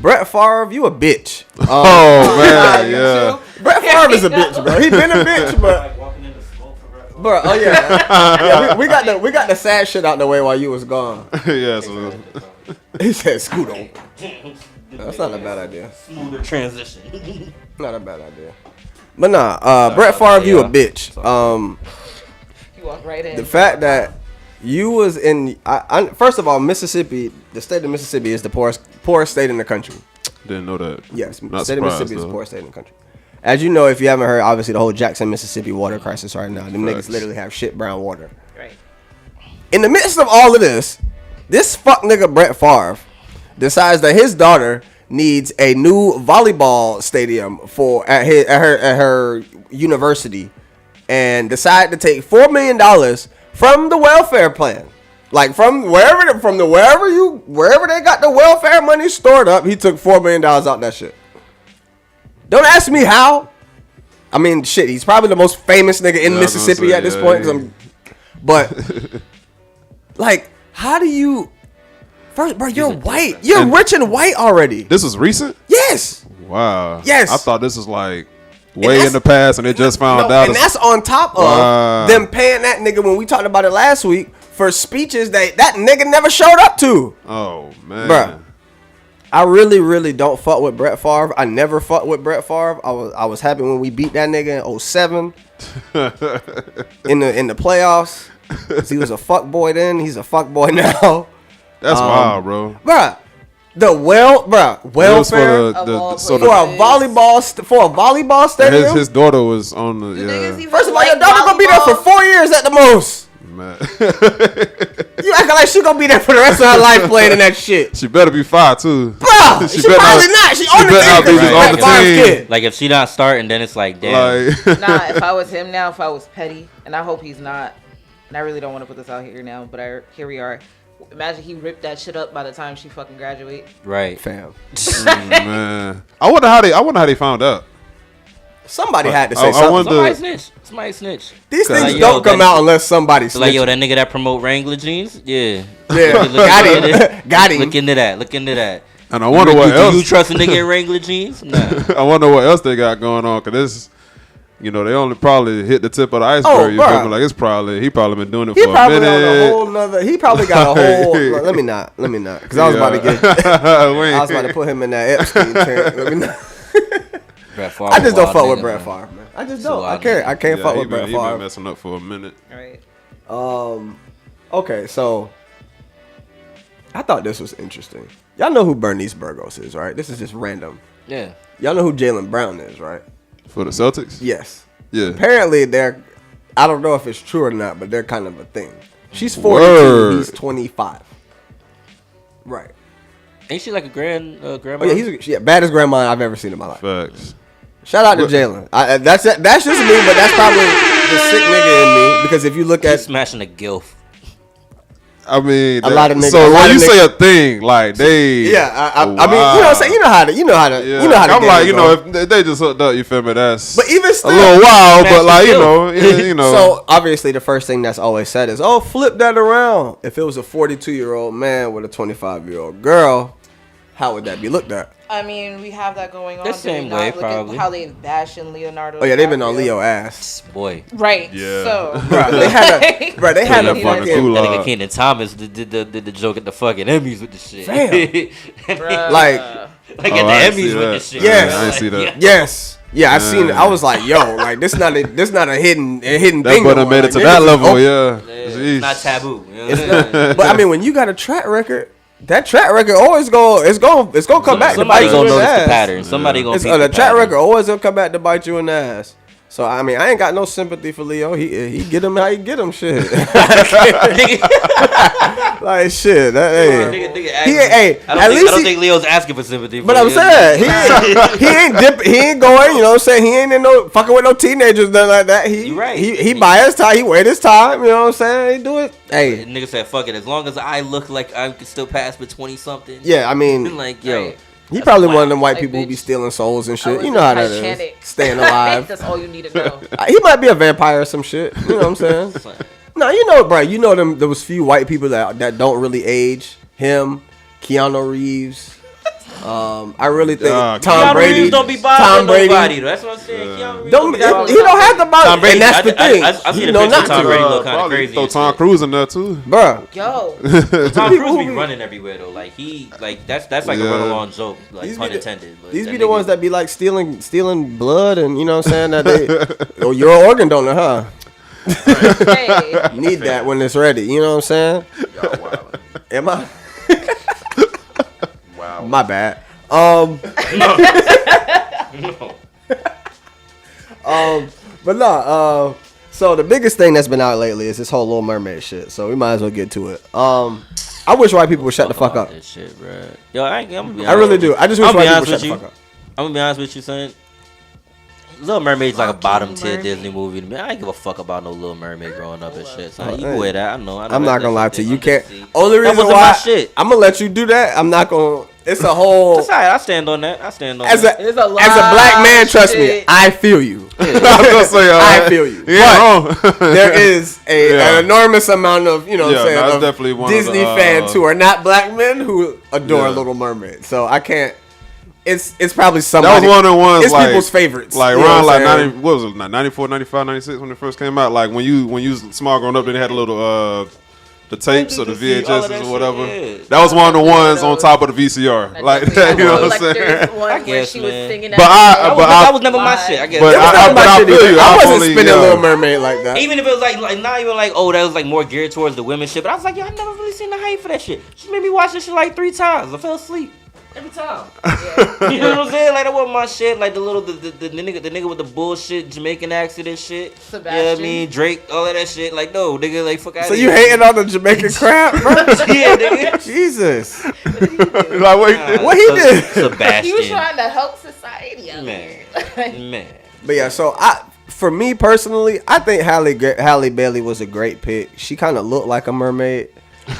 Speaker 1: Brett Favre, you a bitch.
Speaker 4: Oh man, yeah.
Speaker 1: Brett Favre is a bitch, bro. He been a bitch, but. Bro, oh yeah, we got the sad shit out the way while you was gone.
Speaker 4: Yeah, so
Speaker 1: he said scoot on. That's not a bad idea.
Speaker 2: Smoother transition.
Speaker 1: Not a bad idea. But nah, Brett Favre, you a bitch.
Speaker 3: You walk right in.
Speaker 1: The fact that you was in, first of all, Mississippi, the state of Mississippi is the poorest state in the country.
Speaker 4: didn't know that.
Speaker 1: Yes, the
Speaker 4: Not
Speaker 1: state of Mississippi
Speaker 4: surprised,
Speaker 1: is the poorest state in the country. As you know, if you haven't heard, obviously the whole Jackson, Mississippi water crisis right now. Them niggas literally have shit brown water.
Speaker 3: Right.
Speaker 1: In the midst of all of this fuck nigga Brett Favre decides that his daughter needs a new volleyball stadium at her university, and decide to take $4 million from the welfare plan. Like from wherever they got the welfare money stored up, he took $4 million out that shit. Don't ask me how. I mean, shit, he's probably the most famous nigga in Mississippi at this point. But, like, how do you... First, bro, you're white. You're rich and white already.
Speaker 4: This was recent?
Speaker 1: Yes.
Speaker 4: Wow.
Speaker 1: Yes.
Speaker 4: I thought this was like way in the past and they just found out.
Speaker 1: And that's on top of them paying that nigga, when we talked about it last week, for speeches that nigga never showed up to.
Speaker 4: Oh, man.
Speaker 1: Bruh. I really, really don't fuck with Brett Favre. I never fucked with Brett Favre. I was happy when we beat that nigga in 2007 in the playoffs. He was a fuck boy then. He's a fuck boy now.
Speaker 4: That's wild, bro.
Speaker 1: Bruh, welfare for a volleyball stadium.
Speaker 4: His daughter was on the. Yeah.
Speaker 1: First of all, your daughter gonna be there for 4 years at the most.
Speaker 4: Man.
Speaker 1: You acting like she gonna be there for the rest of her life playing in that shit.
Speaker 4: She better be fine too.
Speaker 1: Bro, she probably not. She on the team.
Speaker 2: Like if she not starting, then it's like damn.
Speaker 3: Nah, if I was him now, if I was petty, and I hope he's not, and I really don't want to put this out here now, but here we are. Imagine he ripped that shit up by the time she fucking graduate.
Speaker 2: Right,
Speaker 1: fam.
Speaker 4: Man, I wonder how they found out.
Speaker 1: Somebody had to say something.
Speaker 2: Somebody snitch.
Speaker 1: These things don't come out unless somebody snitch.
Speaker 2: Like, yo, that nigga that promote Wrangler jeans? Yeah.
Speaker 1: Got him.
Speaker 2: Look into that.
Speaker 4: And I wonder what else.
Speaker 2: Do you trust a nigga in Wrangler jeans? Nah.
Speaker 4: I wonder what else they got going on. Because this, they only probably hit the tip of the iceberg. You feel me? Like, he probably been doing it for a minute.
Speaker 1: He probably got a whole. Let me not. Because I was about to put him in that Epstein tent. Let me not. I just don't fuck with Brett Favre, man. I just don't. I can't fuck with Brett Favre.
Speaker 4: He been messing up for a minute.
Speaker 3: Right.
Speaker 1: Okay, so I thought this was interesting. Y'all know who Bernice Burgos is, right? This is just random.
Speaker 2: Yeah.
Speaker 1: Y'all know who Jaylen Brown is, right?
Speaker 4: For the Celtics?
Speaker 1: Yes.
Speaker 4: Yeah.
Speaker 1: Apparently I don't know if it's true or not, but they're kind of a thing. She's 42, he's 25. Right.
Speaker 2: Ain't she like a grandma?
Speaker 1: Oh yeah, baddest grandma I've ever seen in my life.
Speaker 4: Facts.
Speaker 1: Shout out to Jaylen. That's just me, but that's probably the sick nigga in me. Because if you look at
Speaker 2: smashing a gilf.
Speaker 4: I mean,
Speaker 1: a lot of niggas.
Speaker 4: So when you say a thing, like they,
Speaker 1: I mean, you know what I'm saying. You know how to.
Speaker 4: Yeah.
Speaker 1: You know how to.
Speaker 4: I'm like, you know, if they just hooked up, you feel me? That's
Speaker 1: but even still,
Speaker 4: a little wild, but like, you know.
Speaker 1: So obviously, the first thing that's always said is, "Oh, flip that around." If it was a 42-year-old man with a 25-year-old girl, how would that be looked at?
Speaker 3: I mean, we have that going on.
Speaker 2: The same way, probably.
Speaker 3: How they bashing Leonardo.
Speaker 1: Oh yeah, they've been on Leo ass.
Speaker 2: Boy.
Speaker 3: Right.
Speaker 4: Yeah.
Speaker 3: So.
Speaker 1: They had a fucking.
Speaker 2: That nigga Keenan Thomas did the joke at the fucking Emmys with the shit.
Speaker 1: Damn. Like
Speaker 2: at the Emmys with the shit.
Speaker 1: Yes.
Speaker 4: I ain't see that.
Speaker 1: Yes. Yeah, I seen it. I was like, yo, like this not a hidden thing.
Speaker 4: That brother made it to that level, yeah.
Speaker 2: It's not taboo. You know
Speaker 1: It's not, but I mean, when you got a track record, that track record always it's gonna come back to bite you in the ass. Somebody
Speaker 2: gonna notice the pattern. Somebody gonna peep
Speaker 1: the track record always gonna come back to bite you in the ass. So I mean, I ain't got no sympathy for Leo. He get him how he get him. Shit. Like shit.
Speaker 2: I don't think Leo's asking for sympathy.
Speaker 1: But I'm saying he ain't going. You know what I'm saying? He ain't in no fucking with no teenagers, nothing like that.
Speaker 2: You right.
Speaker 1: He buy his time. He wait his time. You know what I'm saying? He do it. Hey,
Speaker 2: nigga said, "Fuck it. As long as I look like I can still pass for 20 something."
Speaker 1: Yeah, I mean,
Speaker 2: like yo.
Speaker 3: Right.
Speaker 1: He probably one of them white
Speaker 3: Like,
Speaker 1: people who be
Speaker 3: bitch,
Speaker 1: stealing souls and
Speaker 3: I
Speaker 1: shit.
Speaker 3: was
Speaker 1: You know how that
Speaker 3: Titanic.
Speaker 1: is. Staying alive.
Speaker 3: That's all you need to know.
Speaker 1: He might be a vampire or some shit. You know what I'm saying? No, you know, bro. You know them. Those few white people that don't really age. Him, Keanu Reeves. I really think Tom
Speaker 2: Keanu
Speaker 1: Brady.
Speaker 2: Reeves don't be bothering nobody. That's what I'm saying. Keanu Reeves
Speaker 1: He don't have to bother.
Speaker 2: Tom Brady,
Speaker 1: And that's the thing.
Speaker 2: I've seen
Speaker 1: You
Speaker 2: a
Speaker 1: know
Speaker 2: picture
Speaker 1: not
Speaker 2: of Tom
Speaker 1: to.
Speaker 2: Brady look kind of crazy.
Speaker 4: Throw Tom Cruise in there too,
Speaker 1: Bro.
Speaker 3: Yo.
Speaker 2: Tom Cruise be running everywhere though. Like that's like a run along joke. Like pun intended.
Speaker 1: These be the ones that be like stealing blood and you know what I'm saying that they. Oh, you're an organ donor, huh?
Speaker 3: Hey.
Speaker 1: Need that when it's ready. You know what I'm saying? Am I? Wow. My bad. But no, so the biggest thing that's been out lately is this whole Little Mermaid shit. So we might as well get to it. I wish white people would shut the fuck up.
Speaker 2: This shit, bro. Yo, I'm gonna be honest.
Speaker 1: I really do. I just wish white people would shut the
Speaker 2: you.
Speaker 1: fuck up.
Speaker 2: I'm gonna be honest with you, son. Little Mermaid's like a bottom tier Disney movie to me. I ain't give a fuck about no Little Mermaid growing up and shit. So you can wear that. I know.
Speaker 1: I'm not gonna lie to you. You can't. Only reason
Speaker 2: wasn't
Speaker 1: why
Speaker 2: my shit.
Speaker 1: I'm gonna let you do that. I'm not gonna. It's a whole.
Speaker 2: That's all right. I stand on that.
Speaker 1: As a black man, trust me, I feel you. I feel you.
Speaker 4: Yeah,
Speaker 1: but there is an enormous amount of what I'm saying,
Speaker 4: that's
Speaker 1: of
Speaker 4: definitely one
Speaker 1: Disney
Speaker 4: of the,
Speaker 1: fans who are not black men who adore Little Mermaid. So I can't. It's probably somebody.
Speaker 4: That was one of the ones.
Speaker 1: It's
Speaker 4: like,
Speaker 1: people's favorites.
Speaker 4: Like around like 90, what was it? 94, 95, 96 when it first came out. Like when you was small growing up, then they had a little the tapes or the VHS or whatever.
Speaker 2: Shit,
Speaker 4: that was one of the ones on top of the VCR. Like that, you know what I'm saying?
Speaker 3: I guess, she was singing that.
Speaker 2: That was never my shit. I guess.
Speaker 4: But I feel you.
Speaker 1: I wasn't spinning Little Mermaid like that.
Speaker 2: Even if it was like not even like that was like more geared towards the women shit. But I was like, yo, I never really seen the hype for that shit. She made me watch this shit like 3 times. I fell asleep. Every time. Yeah. You know what I'm saying? Like that wasn't my shit. Like the nigga with the bullshit Jamaican accent and shit.
Speaker 3: Sebastian.
Speaker 2: You know what I mean? Drake, all of that shit. Like no, nigga, like fuck out.
Speaker 1: So you hating on the Jamaican crap, bro?
Speaker 2: Yeah, nigga.
Speaker 1: Jesus.
Speaker 4: Like
Speaker 1: what he did?
Speaker 2: Sebastian.
Speaker 3: He was trying to help society.
Speaker 2: Man.
Speaker 1: But yeah, so for me personally, I think Halle Bailey was a great pick. She kind of looked like a mermaid.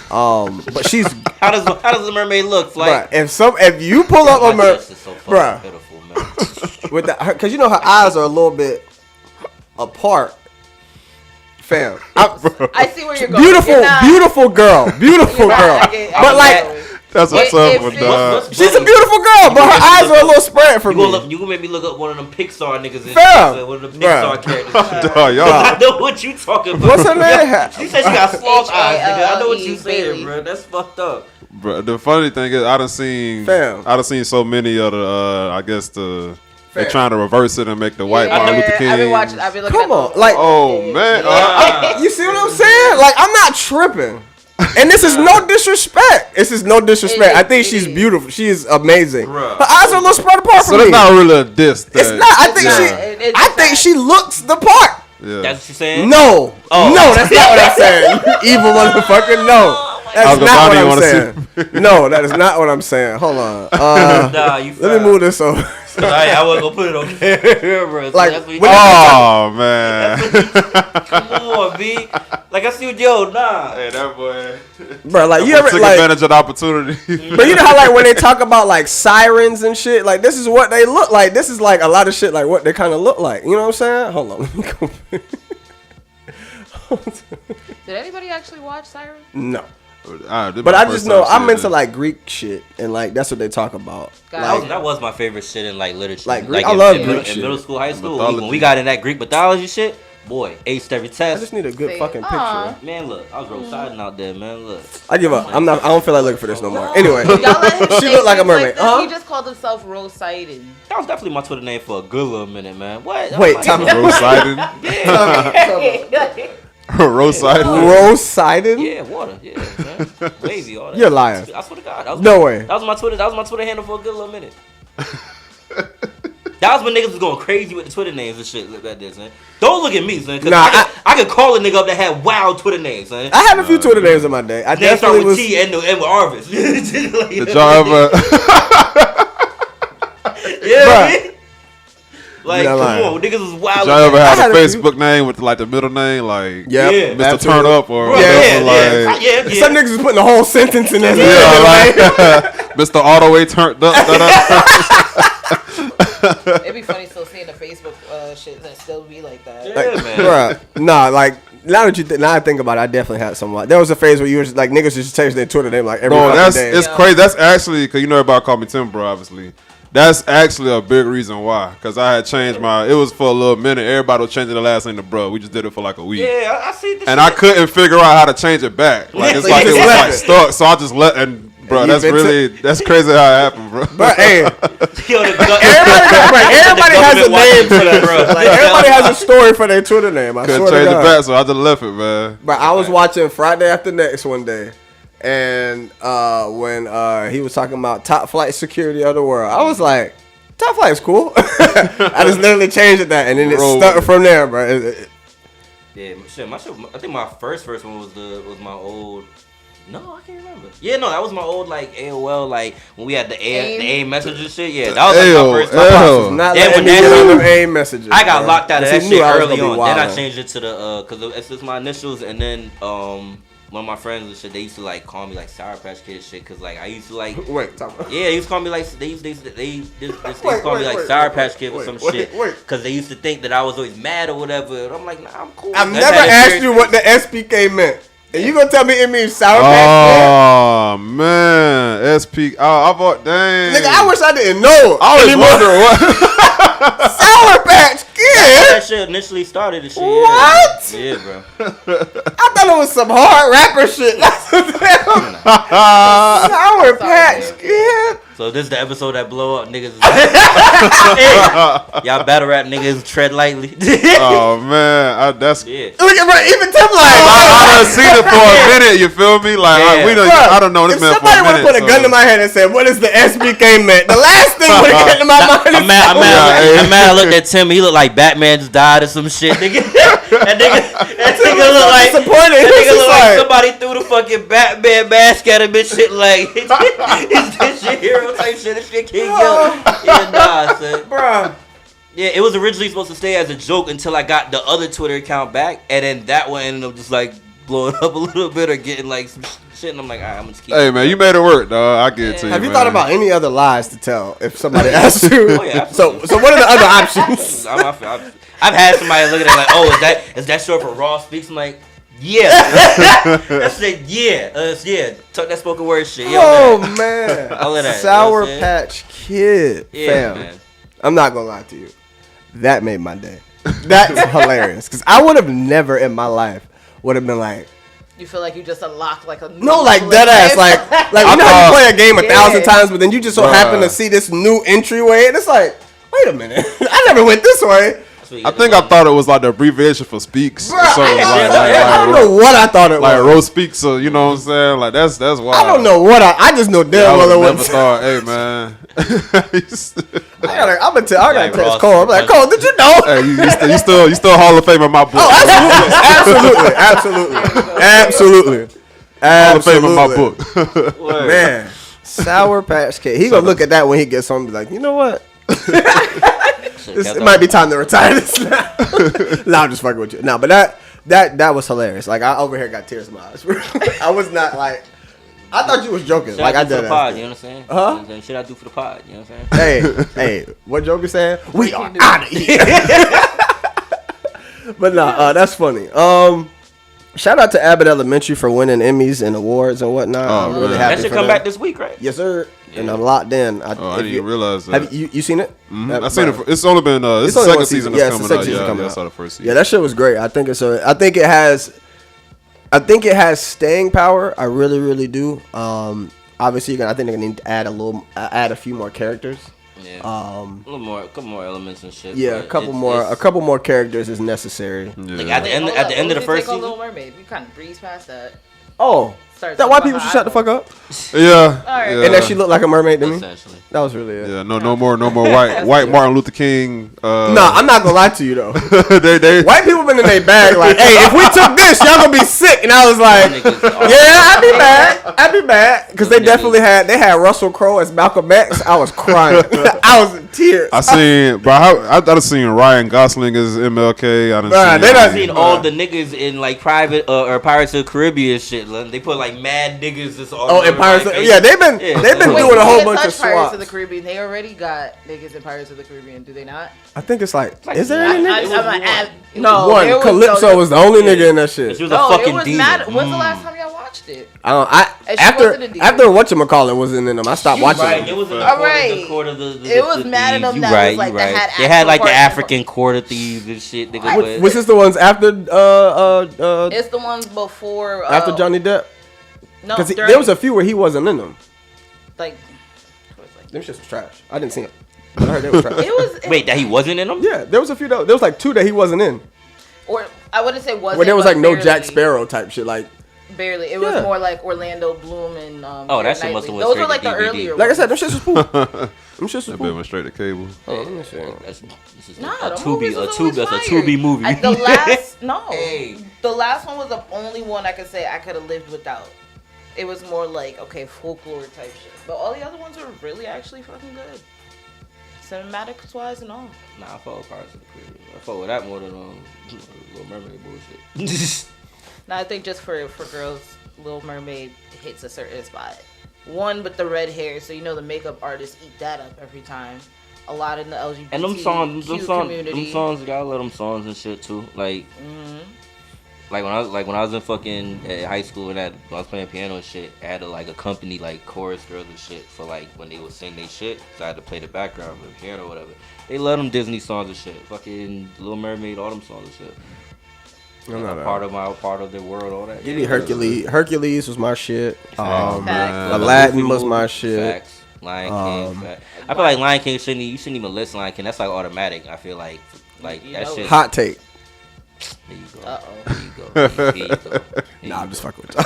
Speaker 1: But she's
Speaker 2: how does the mermaid look? Like
Speaker 1: if you pull up a mermaid, bruh,
Speaker 2: pitiful, man.
Speaker 1: with because you know her eyes are a little bit apart, fam.
Speaker 3: I see where you're going.
Speaker 1: Beautiful girl. But like.
Speaker 4: That's what's up with that.
Speaker 1: She's a beautiful girl, but her eyes are a little spread for me.
Speaker 2: You gonna make me look up one of them Pixar niggas.
Speaker 1: Fam.
Speaker 2: One of them Pixar characters.
Speaker 4: I
Speaker 2: know what you talking about.
Speaker 1: What's her name?
Speaker 2: She said she got sloth eyes, nigga. I know what you saying, bro. That's fucked up.
Speaker 4: Bro, the funny thing is, I done seen so many of the, I guess they're trying to reverse it and make the white Martin Luther King.
Speaker 3: I've been looking
Speaker 1: Come on, like,
Speaker 4: oh man,
Speaker 1: you see what I'm saying? Like, I'm not tripping. And this is no disrespect. I think she's beautiful. She is amazing. Her eyes are a little spread apart from me.
Speaker 4: So that's not really a diss.
Speaker 1: It's not. I think she looks the part.
Speaker 4: Yeah.
Speaker 2: That's what you're saying?
Speaker 1: No. No, that's not what I'm saying. You evil motherfucker. No. That's not what I'm saying. No, that is not what I'm saying. Hold on. Let me move this over.
Speaker 2: I wasn't gonna put it on there, bro. So
Speaker 1: Like,
Speaker 4: oh man,
Speaker 2: come on, B. Like I see what
Speaker 4: Hey, that boy,
Speaker 1: bro, like you ever
Speaker 4: took
Speaker 1: like,
Speaker 4: advantage of the opportunity.
Speaker 1: but you know how like when they talk about like sirens and shit, like this is what they look like. This is like a lot of shit like what they kind of look like. You know what I'm saying? Hold on, let me go.
Speaker 3: Did anybody actually watch Siren?
Speaker 1: No.
Speaker 4: But
Speaker 1: I just know I'm into like Greek shit and like that's what they talk about. Like,
Speaker 2: that was my favorite shit in like literature.
Speaker 1: Like Greek, I love
Speaker 2: in
Speaker 1: Greek shit.
Speaker 2: In middle school, high school,
Speaker 4: Mythology.
Speaker 2: when we got in that Greek mythology shit, boy, aced every
Speaker 1: I
Speaker 2: test.
Speaker 1: just need a good fucking
Speaker 3: Aw.
Speaker 1: picture.
Speaker 2: Man, look, I was roll siding out there, man. Look,
Speaker 1: I give up. I don't feel like looking for this no more. Anyway,
Speaker 3: Y'all let him
Speaker 1: she
Speaker 3: say
Speaker 1: looked like a
Speaker 3: things
Speaker 1: mermaid.
Speaker 3: this?
Speaker 1: Uh-huh.
Speaker 3: He just called himself Rose Sidon.
Speaker 2: that was definitely my Twitter name for a good little minute, man. What?
Speaker 1: Wait,
Speaker 2: I'm
Speaker 1: time
Speaker 2: like,
Speaker 1: out.
Speaker 4: Rose sided. Rose sided.
Speaker 1: Rose sided?
Speaker 2: Yeah, water. Yeah, man. Wavy, all that.
Speaker 1: You're lying.
Speaker 2: I swear to God. That was
Speaker 1: No
Speaker 2: my,
Speaker 1: way.
Speaker 2: That was my Twitter. That was my Twitter handle for a good little minute. That was when niggas was going crazy with the Twitter names and shit like that, man. Don't look at me, son. Cause
Speaker 1: Nah,
Speaker 2: I could call a nigga up that had wild Twitter names, son.
Speaker 1: I had a few Twitter names in my day. I
Speaker 2: Names start
Speaker 1: definitely
Speaker 2: with
Speaker 1: was.
Speaker 2: T and with Arvis.
Speaker 4: Did y'all ever?
Speaker 2: Yeah,
Speaker 1: Bruh.
Speaker 2: man. Like,
Speaker 1: You're
Speaker 2: come
Speaker 1: lying.
Speaker 2: on, niggas was wild.
Speaker 4: Did y'all ever
Speaker 1: I
Speaker 4: have
Speaker 1: had
Speaker 4: a
Speaker 1: a
Speaker 4: Facebook name with like the middle name, like
Speaker 1: Yep,
Speaker 2: Yeah.
Speaker 4: Mr.
Speaker 1: absolutely.
Speaker 4: Turn Up or
Speaker 2: Bruh,
Speaker 4: whatever,
Speaker 2: yeah.
Speaker 4: like
Speaker 1: Some niggas is putting the whole sentence in there.
Speaker 4: yeah, like Mr. All the Way Turned Up.
Speaker 3: It'd be funny still seeing the Facebook shit that still be like that.
Speaker 2: Yeah,
Speaker 1: Like,
Speaker 2: man.
Speaker 1: bruh, nah, like now that now I think about it, I definitely had some. There was a phase where you was like niggas just change their Twitter name like every
Speaker 4: Bro,
Speaker 1: fucking
Speaker 4: that's
Speaker 1: day.
Speaker 4: it's crazy. That's actually because you know everybody call me Tim, bro. Obviously, that's actually a big reason why. Because I had changed my. It was for a little minute. Everybody was changing the last name to bro. We just did it for like a week.
Speaker 2: Yeah, I see this
Speaker 4: And
Speaker 2: shit.
Speaker 4: I couldn't figure out how to change it back. Like it's
Speaker 1: So
Speaker 4: like
Speaker 1: you
Speaker 4: it
Speaker 1: just
Speaker 4: was
Speaker 1: left
Speaker 4: like
Speaker 1: it.
Speaker 4: stuck. So I just let and bro,
Speaker 1: And
Speaker 4: that's
Speaker 1: you've been
Speaker 4: really that's crazy how it happened, bro.
Speaker 1: But hey,
Speaker 2: Yo,
Speaker 1: everybody has a
Speaker 2: government
Speaker 1: name for
Speaker 2: watching
Speaker 1: that.
Speaker 2: bro.
Speaker 1: Like everybody has a story for their Twitter name. I
Speaker 4: Couldn't
Speaker 1: swear to
Speaker 4: change it
Speaker 1: God.
Speaker 4: back, so I just left it, man.
Speaker 1: But I was watching Friday After Next one day, and when he was talking about top flight security of the world, I was like, top flight is cool. I just literally changed it that, and then it
Speaker 4: Bro.
Speaker 1: stuck from there, bro.
Speaker 2: Yeah, shit, my shit. I think my first one was my old. No, I can't remember. Yeah, no, that was my old like AOL, like when we had the AIM message and shit. Yeah, that was like my first.
Speaker 1: My pops was not
Speaker 2: Then
Speaker 1: letting
Speaker 2: when
Speaker 1: me get
Speaker 2: that
Speaker 1: on them
Speaker 2: shit-
Speaker 1: AIM messages.
Speaker 2: I got
Speaker 1: bro.
Speaker 2: locked out of that
Speaker 1: Because he knew
Speaker 2: shit
Speaker 1: I was
Speaker 2: early
Speaker 1: gonna be
Speaker 2: on. Then I
Speaker 1: wildin'.
Speaker 2: changed it to the cause it's just my initials, and then one of my friends and shit, they used to like call me like Sour Patch Kid and shit, cause like I used to like.
Speaker 1: Wait, talk about.
Speaker 2: Yeah, they used to call me like they used to call me like
Speaker 1: wait,
Speaker 2: Sour
Speaker 1: wait,
Speaker 2: Patch Kid or
Speaker 1: wait,
Speaker 2: some
Speaker 1: wait,
Speaker 2: shit,
Speaker 1: wait.
Speaker 2: cause they used to think that I was always mad or whatever. And I'm like, nah, I'm cool.
Speaker 1: I've
Speaker 2: That's
Speaker 1: never
Speaker 2: how they
Speaker 1: asked
Speaker 2: carry
Speaker 1: you
Speaker 2: things.
Speaker 1: what the SPK meant, and you gonna tell me it means Sour Patch
Speaker 4: Oh man, SP. Oh, I bought dang.
Speaker 1: Kid? Nigga, I wish I didn't know.
Speaker 4: I was
Speaker 1: anymore.
Speaker 4: wondering what.
Speaker 1: Sour Patch Kid.
Speaker 2: That shit initially started and shit.
Speaker 1: What?
Speaker 2: Yeah, bro.
Speaker 1: I thought it was some hard rapper shit. Sour Patch Kid.
Speaker 2: So this is the episode that blow up niggas. Hey, y'all battle rap niggas tread lightly.
Speaker 4: Oh man, that's.
Speaker 2: Yeah.
Speaker 1: Look at bro, even Tim like.
Speaker 4: I done seen it for a minute. You feel me? Like
Speaker 2: Yeah.
Speaker 4: we done,
Speaker 1: Bruh,
Speaker 4: I don't know this
Speaker 1: if
Speaker 4: man for
Speaker 1: somebody
Speaker 4: a
Speaker 1: would
Speaker 4: minute.
Speaker 1: have put a gun to my head and said, "What is the SBK meant?" The last thing would have came to my mind.
Speaker 2: I'm mad.
Speaker 4: Yeah,
Speaker 2: I'm mad. I looked at Tim. He looked like Batman just died or some shit. Nigga. That nigga look like.
Speaker 1: Disappointed.
Speaker 2: That
Speaker 1: He
Speaker 2: nigga
Speaker 1: was
Speaker 2: look
Speaker 1: just
Speaker 2: like somebody threw the fucking Batman mask at him and shit. Like it's this shit hero type shit. This shit King Yo. Yeah, nah, son.
Speaker 1: Bruh.
Speaker 2: Yeah, it was originally supposed to stay as a joke until I got the other Twitter account back, and then that one ended up just like blowing up a little bit or getting like some shit, and I'm like, alright, I'm gonna just keep
Speaker 4: Hey
Speaker 2: it.
Speaker 4: man, you made it work, dog. I get it to you.
Speaker 1: Have you
Speaker 4: man.
Speaker 1: thought about any other lies to tell if somebody asks you?
Speaker 2: Oh, yeah,
Speaker 1: so what are the other options?
Speaker 2: I've had somebody look at it like, oh, is that short for Raw Speaks? I'm like, yeah. That's it, yeah. Talk that spoken word shit. Yo,
Speaker 1: Oh
Speaker 2: man.
Speaker 1: man,
Speaker 2: All of that,
Speaker 1: Sour
Speaker 2: you know what I'm saying?
Speaker 1: Patch Kid,
Speaker 2: Yeah,
Speaker 1: fam.
Speaker 2: man.
Speaker 1: I'm not gonna lie to you. That made my day. That's hilarious because I would have never in my life would have been like.
Speaker 3: You feel like you just unlocked like a
Speaker 1: No, like dead ass, like you know how you play a game 1,000 times, but then you just so happen to see this new entryway, and it's like, wait a minute, I never went this way.
Speaker 4: I think I thought it was like the abbreviation for Speaks.
Speaker 1: Bruh,
Speaker 4: So it was like,
Speaker 1: I don't know what I thought it
Speaker 4: like
Speaker 1: was.
Speaker 4: Rose Speaks. So you know what I'm saying? Like that's wild.
Speaker 1: I don't know what I just know
Speaker 4: I
Speaker 1: damn well it
Speaker 4: never
Speaker 1: was.
Speaker 4: thought. Hey man.
Speaker 1: I gotta
Speaker 2: Like
Speaker 1: text
Speaker 2: Ross.
Speaker 1: Cole. I'm like, Cole, did you know?
Speaker 4: Hey, you still Hall of Fame in my book.
Speaker 1: Oh, absolutely.
Speaker 4: Hall of Fame in my book.
Speaker 1: Man, Sour Patch Kid. He gonna look at that when he gets home and be like, you know what? It might be time to retire this now. No, I'm just fucking with you. No, but that was hilarious. Like I over here got tears in my eyes. I was not like. I thought you was joking.
Speaker 2: Shit
Speaker 1: like
Speaker 2: I
Speaker 1: I
Speaker 2: do
Speaker 1: did
Speaker 2: for the pod, you know what I'm saying?
Speaker 1: Huh?
Speaker 2: Shit I do for the pod, you know what I'm saying?
Speaker 1: Hey, what Joker saying? We are out of here. But nah, that's funny. Shout out to Abbott Elementary for winning Emmys and awards and whatnot. I'm really happy
Speaker 2: that should
Speaker 1: for
Speaker 2: come
Speaker 1: them.
Speaker 2: back this week, right?
Speaker 1: Yes, sir.
Speaker 2: Yeah.
Speaker 1: And I'm locked in.
Speaker 4: I didn't even realize that.
Speaker 1: Have you seen it?
Speaker 4: I've seen it. It's only been it's the
Speaker 1: only
Speaker 4: second
Speaker 1: one
Speaker 4: season
Speaker 1: Yeah,
Speaker 4: that's
Speaker 1: it's the
Speaker 4: coming
Speaker 1: second
Speaker 4: out.
Speaker 1: season coming
Speaker 4: I
Speaker 1: out.
Speaker 4: saw the first season.
Speaker 1: Yeah, that shit was great. I think it has staying power. I really, really do. Obviously, I think they're gonna need to add a few more characters.
Speaker 2: Yeah. A couple more elements and shit.
Speaker 1: Yeah, a couple more characters is necessary.
Speaker 4: Yeah.
Speaker 2: Like at the end of the first season.
Speaker 3: Little Mermaid. We kind of breeze past that.
Speaker 1: Oh, that white people should shut the fuck up.
Speaker 4: Yeah.
Speaker 3: Alright.
Speaker 4: Yeah.
Speaker 1: And that she looked like a mermaid to me.
Speaker 2: Essentially.
Speaker 1: That was really it.
Speaker 4: Yeah, no more white Martin Luther King.
Speaker 1: Nah, I'm not gonna lie to you though.
Speaker 4: they
Speaker 1: White people been in their bag like, hey, if we took this, y'all gonna be sick. And I was like, yeah, I'd be mad. Because they definitely had Russell Crowe as Malcolm X. I was crying. I was in tears.
Speaker 4: I seen Ryan Gosling as MLK.
Speaker 2: I've seen all the niggas in like private or Pirates of the Caribbean shit. They put like mad niggas that's all
Speaker 1: in Pirates. They've been doing a whole bunch of
Speaker 3: Pirates
Speaker 1: swaps.
Speaker 3: of the Caribbean. They already got niggas in Pirates of the Caribbean. Do they not?
Speaker 1: I think it's like is there any niggas?
Speaker 3: No,
Speaker 1: one. Calypso was the only nigga in that shit.
Speaker 2: She was a fucking demon.
Speaker 3: When's the last time y'all watched it?
Speaker 1: After whatchamacallit was in them, I stopped watching
Speaker 2: right.
Speaker 1: it.
Speaker 2: It was in the court of the
Speaker 3: it was mad enough that was like that
Speaker 2: they had like the African court of thieves and shit.
Speaker 1: Was this the ones after
Speaker 3: it's the ones before
Speaker 1: after Johnny Depp?
Speaker 3: No,
Speaker 1: because there was a few where he wasn't in them.
Speaker 3: Like
Speaker 1: them shit was trash. I didn't see it. I heard they were trash.
Speaker 2: Wait, that he wasn't in them?
Speaker 1: Yeah, there was a few. There was like 2 that he wasn't in.
Speaker 3: Or I wouldn't say wasn't.
Speaker 1: Where there was like no Jack Sparrow type shit. Like
Speaker 3: barely. It was more like Orlando Bloom and
Speaker 2: that shit must have went
Speaker 3: those
Speaker 2: straight
Speaker 3: were like
Speaker 2: to
Speaker 3: the
Speaker 2: DVD.
Speaker 3: earlier.
Speaker 1: Like I said, them shits was cool. Them shits was
Speaker 4: That
Speaker 1: cool.
Speaker 4: went straight to cable.
Speaker 1: Oh, let me see.
Speaker 2: This is
Speaker 3: Nah,
Speaker 2: a
Speaker 3: the
Speaker 2: Tubi movie.
Speaker 3: The last
Speaker 2: Hey.
Speaker 3: the last one was the only one I could say I could have lived without. It was more like folklore type shit, but all the other ones were really actually fucking good, cinematics wise and all.
Speaker 2: Nah, I follow Pirates of the Caribbean. I follow that more than Little Mermaid bullshit.
Speaker 3: Now I think just for girls, Little Mermaid hits a certain spot. One with the red hair, so the makeup artists eat that up every time. A lot in the LGBT
Speaker 2: and them songs, you gotta let them songs and shit too. Like, like when I was in fucking high school and when I was playing piano and shit, I had to like accompany like chorus girls and shit for like when they would sing their shit. So I had to play the background with the piano or whatever. They love them Disney songs and shit. Fucking Little Mermaid, all them songs and shit. Part of their world, all that.
Speaker 1: Give me Hercules. Hercules was my shit.
Speaker 2: Facts.
Speaker 1: Aladdin was my shit.
Speaker 2: Facts. Lion King. I feel like Lion King shouldn't even list Lion King. That's like automatic. I feel like that shit.
Speaker 1: Hot take.
Speaker 2: There you go. There you go.
Speaker 1: Nah, I'm just fucking with you.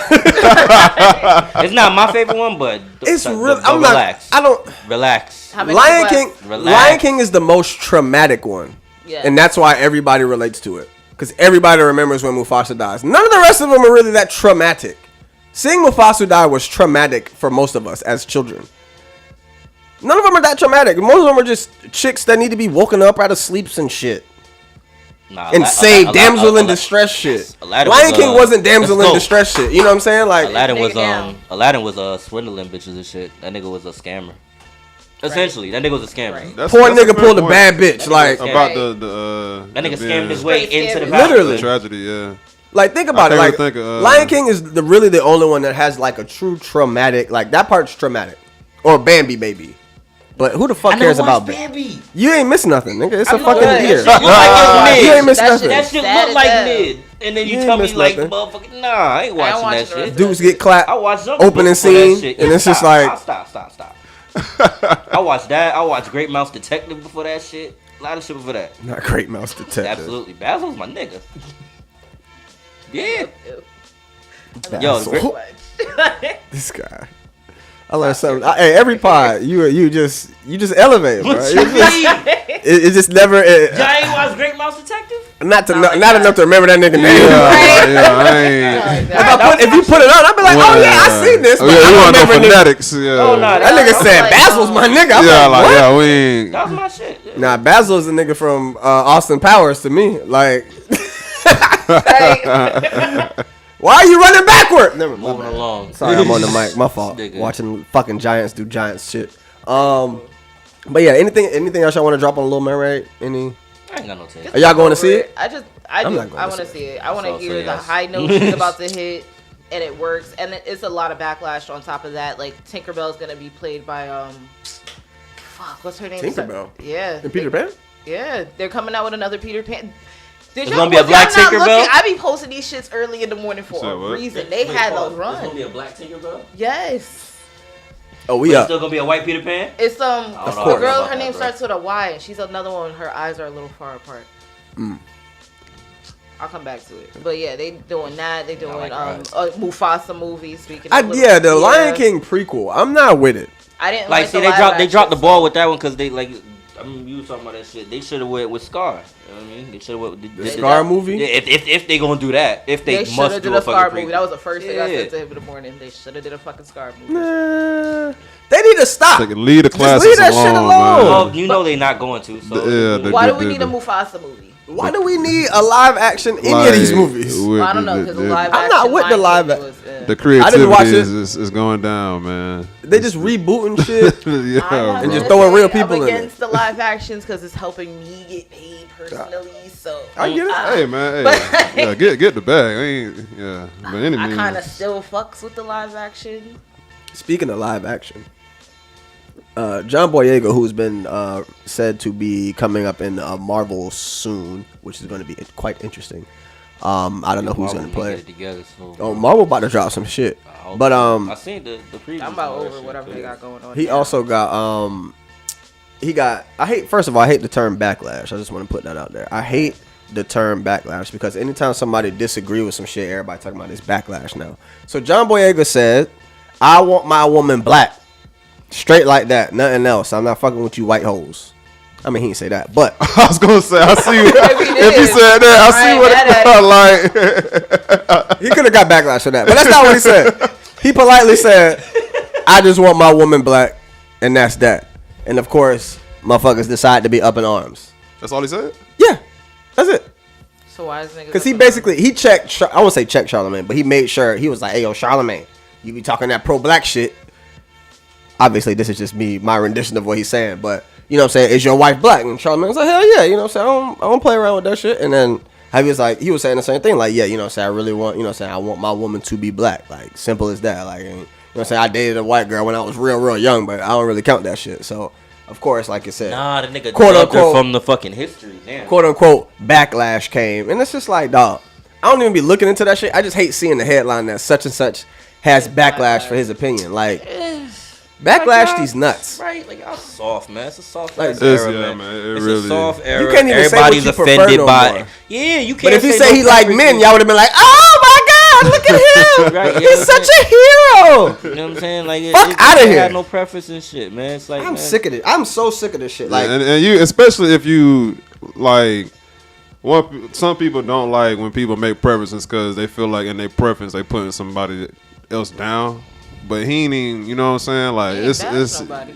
Speaker 2: It's not my favorite one, but
Speaker 1: it's real.
Speaker 2: I'm relax.
Speaker 1: I don't
Speaker 2: relax.
Speaker 1: Lion King. Lion King is the most traumatic one, and that's why everybody relates to it. Because everybody remembers when Mufasa dies. None of the rest of them are really that traumatic. Seeing Mufasa die was traumatic for most of us as children. None of them are that traumatic. Most of them are just chicks that need to be woken up out of sleeps and shit. And saved. Damsel in distress shit. Lion King wasn't damsel in distress shit. You know what I'm saying? Like
Speaker 2: Aladdin was swindling bitches and shit. That nigga was a scammer. Essentially, that nigga was a scammer.
Speaker 1: Poor nigga pulled a bad bitch. Like
Speaker 4: about
Speaker 2: that nigga scammed his way into the
Speaker 1: literally
Speaker 4: the tragedy. Yeah.
Speaker 1: Like think about it. Like Lion King is really the only one that has like a true traumatic. Like that part's traumatic. Or Bambi baby. But who the fuck cares about Bambi? You ain't missing nothing, nigga. It's a fucking deer. You ain't missing nothing.
Speaker 2: That shit look like mid. And then you tell me like, motherfucker, nah, I ain't watching that shit.
Speaker 1: Dudes get clapped.
Speaker 2: I watched
Speaker 1: opening scene, and it's just like
Speaker 2: stop. I watched that. I watched Great Mouse Detective before that shit. A lot of shit before that.
Speaker 1: Not Great Mouse Detective.
Speaker 2: Absolutely, Basil's my nigga. Yeah.
Speaker 1: Basil. Yo, this guy. I learned something. Hey, every pod, you just elevate, bro. It just never.
Speaker 2: Y'all ain't watch Great Mouse Detective?
Speaker 1: Not enough to remember that nigga name. If you put it on, I'd be like, oh yeah, I seen this. But I don't remember phonetics. That nigga said Basil's my nigga.
Speaker 4: We ain't.
Speaker 2: That was my shit. Yeah.
Speaker 1: Nah, Basil's the nigga from Austin Powers to me. Like, why are you running backward? Never mind.
Speaker 2: Moving along.
Speaker 1: Sorry, I'm on the mic. My fault. Watching fucking Giants do Giants shit. But yeah, anything else y'all want to drop on Little Mermaid? Any?
Speaker 2: I ain't got no taste.
Speaker 1: Are y'all going to see it?
Speaker 3: I want to see it. I want to hear the high note she's about to hit, and it works. And it's a lot of backlash on top of that. Like Tinkerbell's gonna be played by what's her name?
Speaker 1: Tinkerbell.
Speaker 3: Yeah.
Speaker 1: And Peter Pan.
Speaker 3: Yeah, they're coming out with another Peter Pan.
Speaker 2: There's gonna be a black Tinkerbell.
Speaker 3: I be posting these shits early in the morning for a reason. They had a run.
Speaker 2: There's gonna be a black Tinkerbell.
Speaker 3: Yes.
Speaker 1: Oh, we are.
Speaker 2: Still gonna be a white Peter Pan?
Speaker 3: It's the girl. Her name starts with a Y, and she's another one. Her eyes are a little far apart. I'll come back to it. But yeah, they doing that. They doing Mufasa movie. Speaking.
Speaker 1: The Lion King prequel. I'm not with it.
Speaker 3: I didn't
Speaker 2: like. See, they dropped the ball with that one because they like. I mean, you was talking about that shit. They should have went with Scar. You know what I mean? They should have went with
Speaker 1: the Scar movie.
Speaker 2: If they gonna do that, if they must do a
Speaker 3: Scar
Speaker 2: movie.
Speaker 3: Movie. That was the first thing I said to him in the morning. They should have did a fucking Scar movie.
Speaker 1: Nah, they need to stop.
Speaker 4: Like, leave the classics
Speaker 1: leave that shit alone.
Speaker 2: Well, you know they not going to. So
Speaker 3: why do we need a Mufasa movie?
Speaker 1: Why do we need a live action any of these movies?
Speaker 3: Well, I don't know because live action.
Speaker 1: I'm not with the live action.
Speaker 4: The creativity is going down, man.
Speaker 1: They just rebooting shit
Speaker 3: and
Speaker 1: just throwing real people in.
Speaker 3: I'm against the live actions because it's helping me get paid personally. So
Speaker 1: I get it.
Speaker 4: Hey man, get the bag.
Speaker 3: I kind of still fucks with the live action.
Speaker 1: Speaking of live action, John Boyega, who's been said to be coming up in Marvel soon, which is going to be quite interesting. I don't know who's going to play. Marvel about to drop some shit. But
Speaker 2: I seen the preview.
Speaker 3: I'm about over whatever they got going on.
Speaker 1: He also got I hate the term backlash. I just want to put that out there. I hate the term backlash because anytime somebody disagree with some shit, everybody talking about this backlash now. So John Boyega said, I want my woman black. Straight like that, nothing else. I'm not fucking with you white hoes. I mean, he didn't say that, but
Speaker 4: I was gonna say, I see if he said that, I see what it like.
Speaker 1: He could have got backlash for that, but that's not what he said. He politely said, "I just want my woman black, and that's that." And of course, motherfuckers decide to be up in arms.
Speaker 4: That's all he said?
Speaker 1: Yeah, that's it.
Speaker 3: So why is niggas?
Speaker 1: Because he checked. I won't say check Charlemagne, but he made sure he was like, "Hey, yo, Charlemagne, you be talking that pro-black shit." Obviously, this is just my rendition of what he's saying, but you know what I'm saying? Is your wife black? And Charlemagne was like, hell yeah, you know what I'm saying? I don't play around with that shit. And then he was saying the same thing, like, yeah, you know what I'm saying? I really want, you know what I'm saying? I want my woman to be black, like, simple as that. Like, you know what I'm saying? I dated a white girl when I was real young, but I don't really count that shit. So, of course, like you said,
Speaker 2: nah, the nigga quote unquote from the fucking history, damn.
Speaker 1: Quote unquote backlash came, and it's just like, dog, I don't even be looking into that shit. I just hate seeing the headline that such and such has backlash for his opinion, like. Backlash these nuts.
Speaker 2: Right, like y'all soft, man. It's a soft
Speaker 1: like,
Speaker 2: era, man. It's really, a soft era.
Speaker 1: You can't even
Speaker 2: Everybody's
Speaker 1: say what you
Speaker 2: offended
Speaker 1: no
Speaker 2: by
Speaker 1: more.
Speaker 2: Yeah, you can't.
Speaker 1: But if he say he like men, y'all would have been like, oh my god, look at him.
Speaker 2: Right,
Speaker 1: he's such a hero.
Speaker 2: You know what I'm saying? Like,
Speaker 1: fuck out of here.
Speaker 2: Had no preference and shit, man. It's like
Speaker 1: I'm sick of it. I'm so sick of this shit. Like,
Speaker 4: and you, especially if you like. Some people don't like when people make preferences because they feel like in their preference they putting somebody else down. But he ain't even, you know what I'm saying? Like,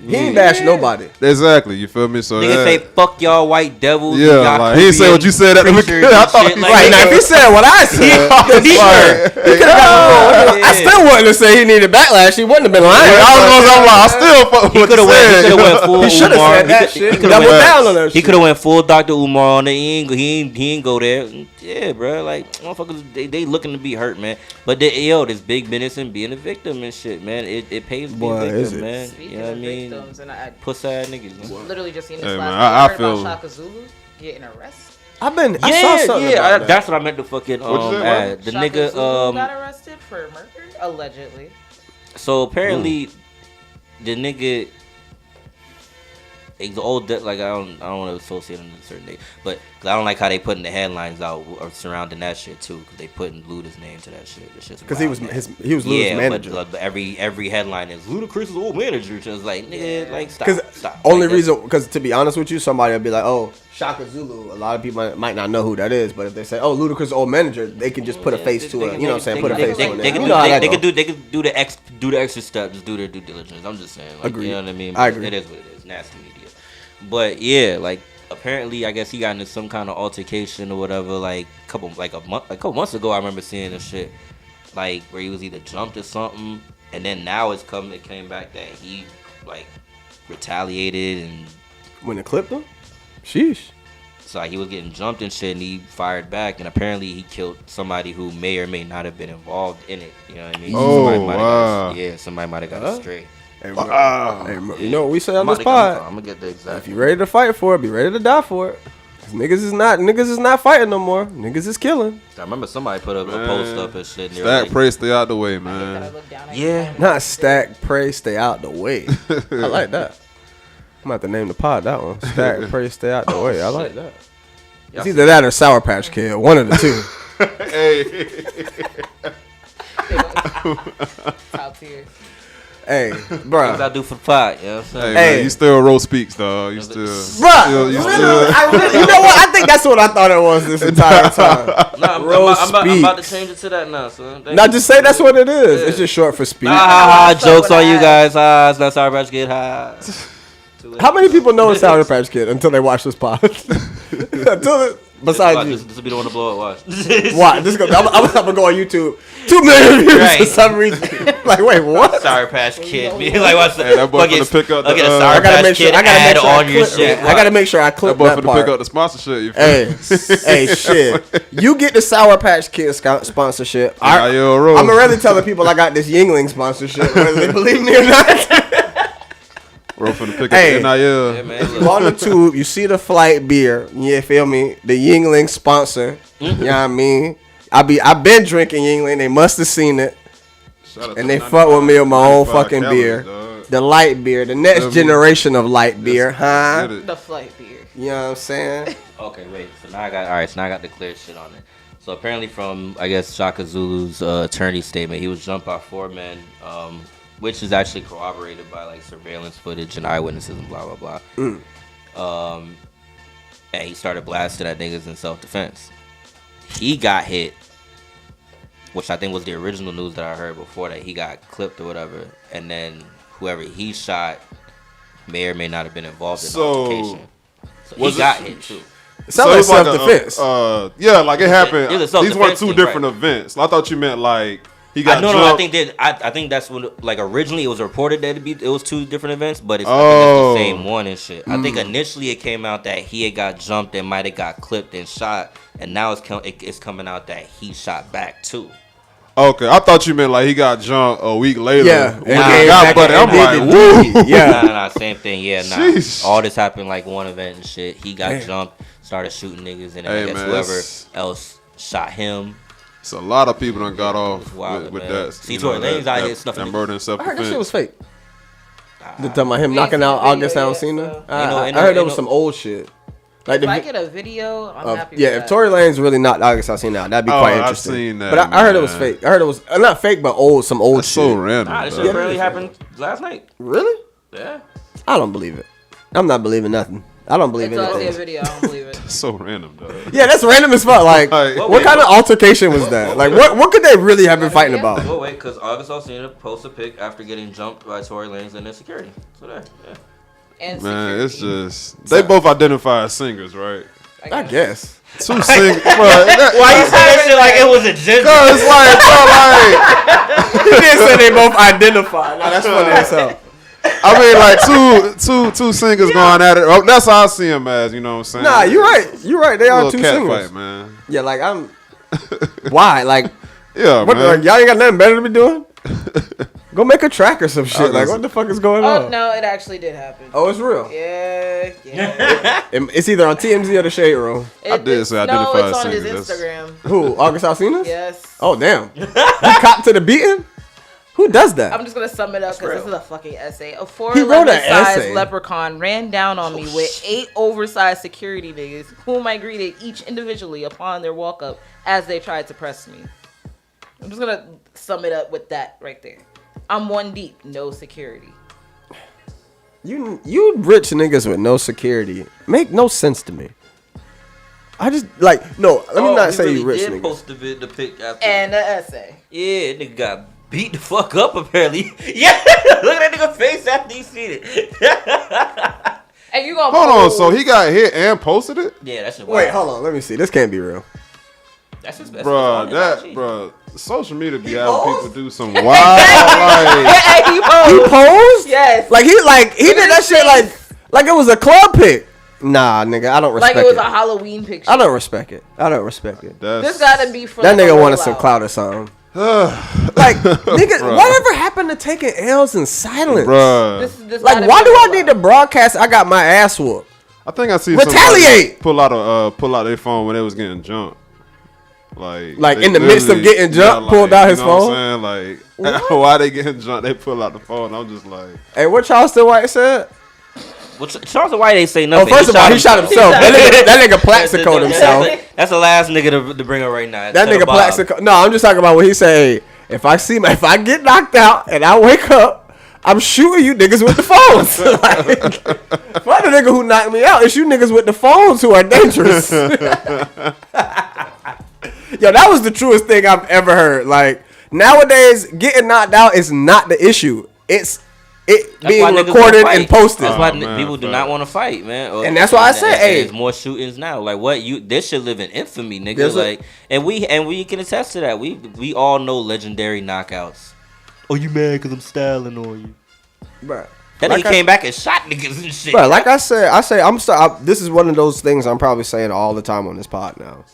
Speaker 1: he ain't bash nobody.
Speaker 4: Exactly, you feel me? So
Speaker 2: nigga say fuck y'all white devils.
Speaker 4: Yeah, like he ain't say what you said at the beginning. I thought
Speaker 1: right now, if he said what I said, he could have got I still wouldn't have said he needed backlash. He wouldn't have been lying.
Speaker 4: I still fuck with what you
Speaker 2: said.
Speaker 1: He should have said that shit. Double down on that shit.
Speaker 2: He could have went full Dr. Umar on it. He ain't go there. Yeah, bro. Like, motherfuckers, they looking to be hurt, man. But this big business and being a victim and shit, man. It pays to be a victim, man.
Speaker 3: Speaking
Speaker 2: you know what I mean?
Speaker 3: Victims, and I
Speaker 2: pussy ass niggas, man.
Speaker 3: Literally just seen this
Speaker 4: hey,
Speaker 3: last week. I heard about Shaka Zulu getting arrested.
Speaker 1: I saw something about that.
Speaker 2: That's what I meant to fucking add. The
Speaker 3: Shaka
Speaker 2: nigga
Speaker 3: Zulu got arrested for murder, allegedly.
Speaker 2: So apparently, the nigga It's old, like I don't want to associate them with a certain day, but cause I don't like how they putting the headlines out or surrounding that shit too, cause they putting Luda's name to that shit.
Speaker 1: Because he was Luda's manager.
Speaker 2: But every headline is Ludacris' old manager. Just like nigga, like stop.
Speaker 1: Only reason, because to be honest with you, somebody will be like, oh, Shaka Zulu. A lot of people might not know who that is, but if they say, oh, Ludacris' old manager, they can just put a face to it. You know what I'm saying? Put a face to it. They can
Speaker 2: do the extra step, just do their due diligence. I'm just saying. Like,
Speaker 1: agree.
Speaker 2: You know what I mean?
Speaker 1: I agree.
Speaker 2: It is what it is. Nasty media. But yeah, like apparently, I guess he got into some kind of altercation or whatever. Like a couple months ago, I remember seeing this shit, like where he was either jumped or something, and then now it came back that he like retaliated and
Speaker 1: when it clipped him, sheesh.
Speaker 2: So like, he was getting jumped and shit, and he fired back, and apparently he killed somebody who may or may not have been involved in it. You know what I mean? Somebody might have got astray.
Speaker 1: Hey, you know what we say on this pod?
Speaker 2: I'm gonna get the exact.
Speaker 1: If you ready to fight for it, be ready to die for it. Niggas is not fighting no more. Niggas is killing.
Speaker 2: I remember somebody put up a post up and shit.
Speaker 4: Stack, pray, stay out the way, man.
Speaker 2: Yeah.
Speaker 1: Not stack, pray, stay out the way. I like that. I'm about to name the pod that one. Stack, pray, stay out the way. I like that. It's either that or Sour Patch Kid. One of the two.
Speaker 3: Top tier.
Speaker 1: Hey, bro.
Speaker 2: What I do for the pot, you know what I'm saying?
Speaker 4: Hey, man, you still roll speaks, dog. You still.
Speaker 1: Bro, you know what? I think that's what I thought it was this entire time.
Speaker 2: I'm about to change it to that now, son.
Speaker 1: Now just say that's what it is. Yeah. It's just short for speak.
Speaker 2: Jokes on you guys. It's not Sour Patch Kid.
Speaker 1: How many people know it's Sour Patch Kid until they watch this pod? Besides you.
Speaker 2: This will be the one to blow it. Watch.
Speaker 1: Why? I'm gonna go on YouTube. 2 million views for some reason. Like, wait, what?
Speaker 2: Sour Patch Kid. Like, watch that.
Speaker 4: That boy gonna pick up the.
Speaker 2: Sour Patch Kid ad on your shit.
Speaker 1: I gotta make sure I clip
Speaker 4: that
Speaker 1: that
Speaker 4: boy
Speaker 1: part.
Speaker 4: Pick up the sponsorship.
Speaker 1: Hey, shit. You get the Sour Patch Kid sponsorship. I'm already telling people I got this Yingling sponsorship, whether they believe me or not.
Speaker 4: We're finna pick up the NIL.
Speaker 1: Yeah, man, you on the tube, you see the flight beer. You feel me? The Yingling sponsor. You know what I mean? I've been drinking Yingling. They must have seen it. And they fuck with me with my own fucking beer. Dog. The light beer. The next generation of light beer, huh?
Speaker 3: The flight beer.
Speaker 1: You know what I'm saying?
Speaker 2: Okay, wait. So now I got the clear shit on it. So apparently from, I guess, Shaka Zulu's attorney statement, he was jumped by 4 men, which is actually corroborated by like surveillance footage and eyewitnesses and blah blah blah. And he started blasting at niggas in self-defense. He got hit, which I think was the original news that I heard before, that he got clipped or whatever, and then whoever he shot may or may not have been involved in the altercation. So he got hit too.
Speaker 1: It sounds like self-defense.
Speaker 4: Like it happened. These weren't 2 different events. I thought you meant like he got jumped.
Speaker 2: No, I think that's when, like, originally it was reported that it was 2 different events, but it's the same one and shit. I think initially it came out that he had got jumped and might have got clipped and shot, and now it's coming out that he shot back too.
Speaker 4: Okay, I thought you meant like he got jumped a week later.
Speaker 1: Yeah,
Speaker 4: I'm like, woo.
Speaker 1: Yeah,
Speaker 2: nah, same thing. Yeah, nah.
Speaker 4: Jeez.
Speaker 2: All this happened like one event and shit. He got jumped, started shooting niggas, and I guess whoever else shot him.
Speaker 4: So a lot of people done got off with
Speaker 2: man.
Speaker 4: that.
Speaker 2: See, Tory Lanez out here snuffing
Speaker 4: murder and
Speaker 1: I
Speaker 4: self-defense.
Speaker 1: heard that shit was fake. They're talking about him knocking out August Alsina. I heard that was some old shit. Like
Speaker 3: if I get a video, I'm happy with
Speaker 1: if Tory Lanez really knocked August Alsina out, that'd be quite interesting.
Speaker 4: I've seen that,
Speaker 1: but I heard it was fake. I heard it was not fake, but some old shit.
Speaker 4: So random.
Speaker 2: Nah, this shit barely happened last night.
Speaker 1: Really?
Speaker 2: Yeah.
Speaker 1: I don't believe it. I'm not believing nothing. I don't believe
Speaker 3: anything.
Speaker 1: anything.
Speaker 3: I see a video, I don't believe it.
Speaker 4: So random, dog.
Speaker 1: Yeah, that's random as fuck. Like, what kind of altercation was that? Like, what could they really have been fighting about?
Speaker 2: Well, wait, because August Alsina posted a pic after getting jumped by Tory Lanez and their security. So there, yeah.
Speaker 3: And
Speaker 4: man, it's just they both identify as singers, right?
Speaker 1: I guess.
Speaker 4: 2 singers.
Speaker 2: Why you saying that shit like it was a gender?
Speaker 4: Cause like,
Speaker 1: you didn't say they both identify. Now that's funny as hell.
Speaker 4: I mean, like two singers going at it. Oh, that's how I see them as. You know what I'm saying?
Speaker 1: Nah, you're right. You're right. They are 2 singers.
Speaker 4: Fight, man.
Speaker 1: Yeah, like I'm. Why? Like,
Speaker 4: yeah,
Speaker 1: what,
Speaker 4: man.
Speaker 1: Like, y'all ain't got nothing better to be doing? Go make a track or some shit. Like, what the fuck is going on?
Speaker 3: Oh no, it actually did happen.
Speaker 1: Oh, it's real.
Speaker 3: Yeah.
Speaker 1: It's either on TMZ or the Shade Room.
Speaker 4: I did say identify
Speaker 3: No, it's
Speaker 4: as
Speaker 3: on his
Speaker 4: singers.
Speaker 3: Instagram.
Speaker 1: Who? August Alsina?
Speaker 3: Yes.
Speaker 1: Oh damn. You cop to the beating? Who does that?
Speaker 3: I'm just gonna sum it up because this is a fucking essay. A
Speaker 1: He wrote an
Speaker 3: 4'11"
Speaker 1: essay.
Speaker 3: leprechaun ran down on me with 8 oversized security niggas, whom I greeted each individually upon their walk up as they tried to press me. I'm just gonna sum it up with that right there. I'm 1 deep, no security.
Speaker 1: You rich niggas with no security make no sense to me. I just like no. Let me not say
Speaker 2: really
Speaker 1: you rich
Speaker 2: did
Speaker 1: niggas.
Speaker 2: post the pic after.
Speaker 3: And the essay.
Speaker 2: Yeah, nigga got beat the fuck up apparently. Yeah, look at that nigga face after he seen it.
Speaker 3: And you gonna
Speaker 4: Hold on, so he got hit and posted it?
Speaker 2: Yeah, that's
Speaker 1: Wait, hold on. Let me see. This can't be real.
Speaker 2: That's his best.
Speaker 4: Bro, social media be having
Speaker 1: posed?
Speaker 4: people do some wild like.
Speaker 3: Hey, he posed.
Speaker 1: He posed?
Speaker 3: Yes.
Speaker 1: Like he did that shit like it was a club pic. Nah, nigga, I don't respect it.
Speaker 3: Like it was a Halloween picture.
Speaker 1: I don't respect it.
Speaker 3: This gotta be for
Speaker 1: That
Speaker 3: like,
Speaker 1: nigga
Speaker 3: a
Speaker 1: wanted some
Speaker 3: rollout.
Speaker 1: clout or something. Like, nigga, whatever happened to taking L's in silence?
Speaker 4: Bruh.
Speaker 3: This
Speaker 1: Like,
Speaker 3: gotta
Speaker 1: why
Speaker 3: be
Speaker 1: do
Speaker 3: a
Speaker 1: I
Speaker 3: rollout.
Speaker 1: need to broadcast I got my ass whooped?
Speaker 4: I think I see
Speaker 1: Retaliate!
Speaker 4: somebody pull out their phone when they was getting jumped. Like they
Speaker 1: in the midst of
Speaker 4: literally-
Speaker 1: getting jumped, pulled out his
Speaker 4: you know
Speaker 1: phone?
Speaker 4: What I'm saying? Like, why they getting jumped? They pull out the phone. I'm just like,
Speaker 1: Hey, what Charleston White said?
Speaker 2: Well, Charles White ain't say
Speaker 1: Oh,
Speaker 2: nothing.
Speaker 1: first of all, he shot himself. That nigga Plaxicoed himself.
Speaker 2: That's the last nigga to bring up right now.
Speaker 1: That nigga Plaxico. No, I'm just talking about what he said. Hey, if I get knocked out and I wake up, I'm shooting you niggas with the phones. Like, fuck the nigga who knocked me out. It's you niggas with the phones who are dangerous. Yo, that was the truest thing I've ever heard. Like, nowadays, getting knocked out is not the issue. It's being recorded and posted.
Speaker 2: That's why people do not want to fight, man.
Speaker 1: And that's why I said, hey,
Speaker 2: there's more shootings now. Like this should live in infamy, nigga.
Speaker 1: There's
Speaker 2: and we can attest to that. We all know legendary knockouts. Oh, you mad because I'm styling on you,
Speaker 1: Bruh.
Speaker 2: That nigga came back and shot niggas and shit.
Speaker 1: Bro, like I say this is one of those things I'm probably saying all the time on this pod now.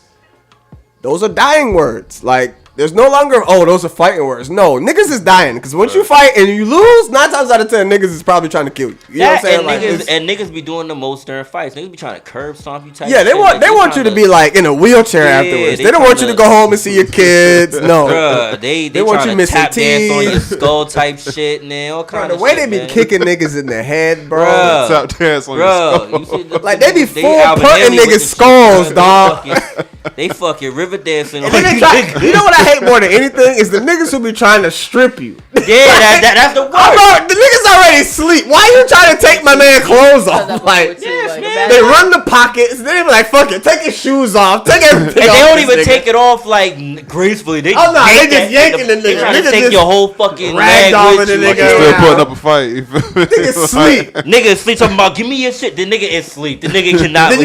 Speaker 1: Those are dying words. Like, there's no longer, those are fighting words. No, niggas is dying. Because once you fight and you lose, 9 times out of 10, niggas is probably trying to kill you. You know what I'm saying?
Speaker 2: And niggas be doing the most during fights. Niggas be trying to curb stomp you type
Speaker 1: Yeah, they want you to be like in a wheelchair afterwards. They don't want you to go home and see your kids. No.
Speaker 2: Bruh, they want you missing tap dance on your skull type shit, man. All kind of
Speaker 1: the way
Speaker 2: shit,
Speaker 1: they be kicking niggas in the head, bro.
Speaker 4: Tap dance on your skull.
Speaker 1: Like, they be full punting niggas' skulls, dog.
Speaker 2: They fucking river dancing on
Speaker 1: you. You know what I hate more than anything is the niggas who be trying to strip you.
Speaker 2: Yeah, that's the worst.
Speaker 1: The niggas already asleep. Why are you trying to take my man clothes off? Like, they run the pockets. They be like, fuck it, take his shoes off, take everything
Speaker 2: and
Speaker 1: off.
Speaker 2: they don't even take it off like gracefully. They
Speaker 1: just yanking the nigga.
Speaker 2: They trying to take your whole fucking leg with you.
Speaker 4: Like you still putting up a fight.
Speaker 1: Nigga sleep.
Speaker 2: Nigga sleep talking about give me your shit. The nigga is sleep. The nigga cannot.
Speaker 1: Then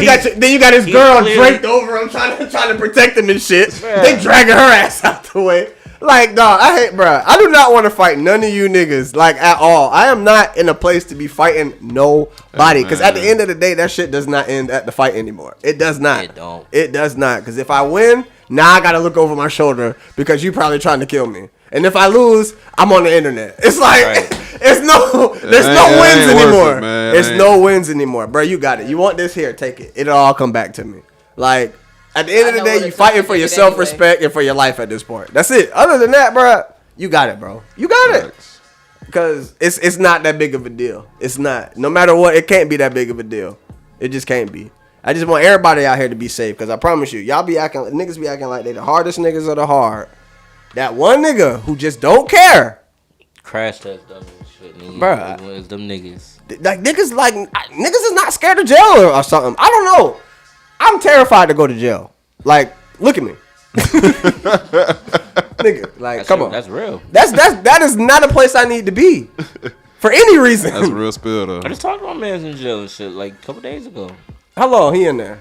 Speaker 1: you got his girl draped over him trying to protect him and shit. Yeah. They dragging her ass out the way. Like, dog, I do not want to fight none of you niggas, like, at all. I am not in a place to be fighting nobody. Because at the end of the day, that shit does not end at the fight anymore. It does not.
Speaker 2: It don't.
Speaker 1: It does not. Because if I win, now I got to look over my shoulder because you probably trying to kill me. And if I lose, I'm on the internet. It's like, there's no wins anymore. There's no wins anymore. Bro, you got it. You want this here, take it. It'll all come back to me. Like, at the end of the day, you fighting for your self-respect and for your life at this point. That's it. Other than that, bro, you got it, bro. You got it. Because it's not that big of a deal. It's not. No matter what, it can't be that big of a deal. It just can't be. I just want everybody out here to be safe. Because I promise you, niggas be acting like they the hardest niggas of the hard. That one nigga who just don't care.
Speaker 2: Crash test dumb shit.
Speaker 1: Bruh.
Speaker 2: It's them niggas.
Speaker 1: Like, niggas is not scared of jail or something. I don't know. I'm terrified to go to jail. Like, look at me. Nigga, like, come on.
Speaker 2: That's real.
Speaker 1: That is not a place I need to be. For any reason.
Speaker 4: That's a real spill, though.
Speaker 2: I just talked to my man in jail and shit like a couple days ago.
Speaker 1: How long he in there?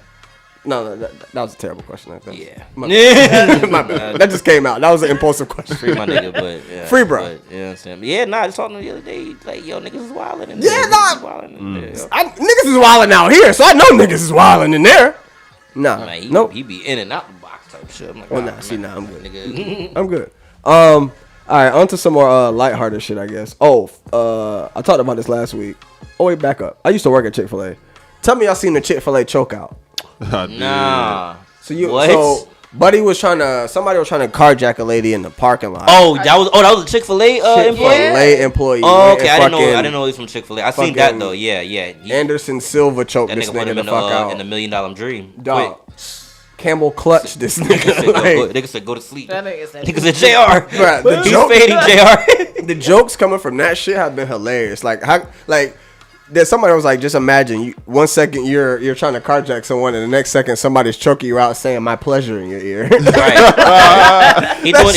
Speaker 1: No, that was a terrible question.
Speaker 2: Yeah.
Speaker 1: My bad. That just came out. That was an impulsive question.
Speaker 2: Free my nigga, but yeah.
Speaker 1: Free, bro.
Speaker 2: But, you know what I'm saying? Yeah, I just talked to him the other day. Like, yo, niggas is wilding in
Speaker 1: there.
Speaker 2: Yeah,
Speaker 1: niggas is wilding out here, so I know niggas is wilding in there. Nah, nope.
Speaker 2: He be in and out the box type shit. I'm like,
Speaker 1: I'm good.
Speaker 2: Nigga.
Speaker 1: I'm good. All right, on to some more lighthearted shit, I guess. I talked about this last week. Oh, wait, back up. I used to work at Chick-fil-A. Tell me y'all seen the Chick-fil-A choke out.
Speaker 2: Nah.
Speaker 1: So
Speaker 2: what?
Speaker 1: Somebody was trying to carjack a lady in the parking lot.
Speaker 2: Oh, that was a Chick-fil-A employee.
Speaker 1: Chick-fil-A employee.
Speaker 2: Oh, okay. I didn't know he was from Chick-fil-A. I seen that though. Yeah.
Speaker 1: Anderson Silva choked this nigga the fuck out
Speaker 2: in the $1 Million Dream.
Speaker 1: Dog. Campbell clutched this nigga.
Speaker 2: Nigga said go to sleep.
Speaker 3: Nigga said
Speaker 2: JR.
Speaker 1: Bruh,
Speaker 2: He's fading JR.
Speaker 1: The jokes coming from that shit have been hilarious. There's somebody was like, just imagine 1 second you're trying to carjack someone, and the next second somebody's choking you out saying "my pleasure" in your ear.
Speaker 2: Right. He doing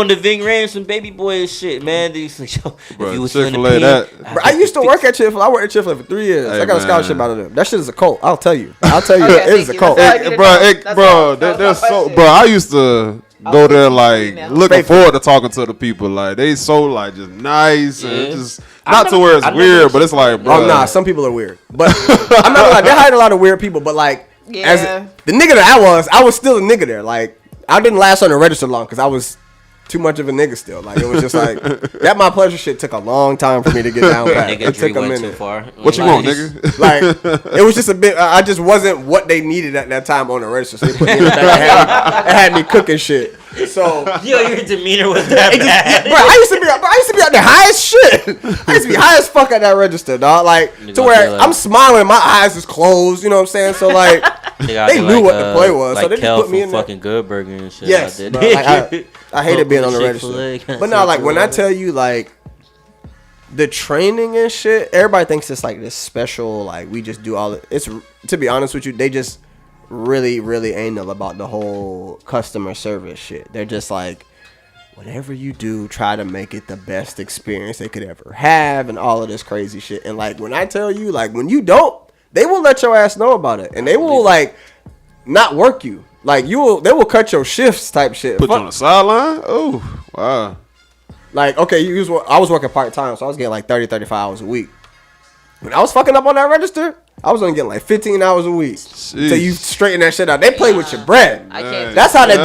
Speaker 2: the Ving Rhames and Baby Boy shit, man. He's like, yo,
Speaker 4: bro,
Speaker 2: if you was
Speaker 4: Chick-fil-A that.
Speaker 1: Bro, I used to work at Chick-fil-A. I worked at Chick-fil-A for 3 years.
Speaker 4: Hey,
Speaker 1: I got a scholarship out of them. That shit is a cult. I'll tell you. It is a cult.
Speaker 4: Bro, I used to go there looking forward to talking to the people. Like they so just nice and just not to where it's weird, but it's like, bro.
Speaker 1: Oh nah, some people are weird, but I'm not gonna lie. They hired a lot of weird people, but as the nigga that I was still a nigga there. Like I didn't last on the register long because I was too much of a nigga still. Like it was just that my pleasure shit took a long time for me to get down pat. It took a minute.
Speaker 2: Too far.
Speaker 4: What you want, nigga?
Speaker 1: Like it was just a bit. I just wasn't what they needed at that time on the register. So they put me in the back and had me cooking shit. So
Speaker 2: your demeanor was that bad.
Speaker 1: Bro, I used to be at the highest shit. I used to be high as fuck at that register, dog. To where I'm smiling, my eyes is closed. You know what I'm saying? So they knew what the play was, so they just put me in there.
Speaker 2: Fucking Good Burger and shit.
Speaker 1: Yes, bro, I hated being on the register. But now, when I tell you, the training and shit, everybody thinks it's this special. We just do all it. It's, to be honest with you, they just really, really anal about the whole customer service shit. They're just whatever you do, try to make it the best experience they could ever have, and all of this crazy shit. And when I tell you, when you don't, they will let your ass know about it, and they will not work you. They will cut your shifts type shit.
Speaker 4: Put you on the sideline? Oh, wow.
Speaker 1: Okay, I was working part-time, so I was getting 30, 35 hours a week. When I was fucking up on that register, I was only getting 15 hours a week. Until you straighten that shit out. They play with your bread.
Speaker 3: I can't.
Speaker 1: That's how they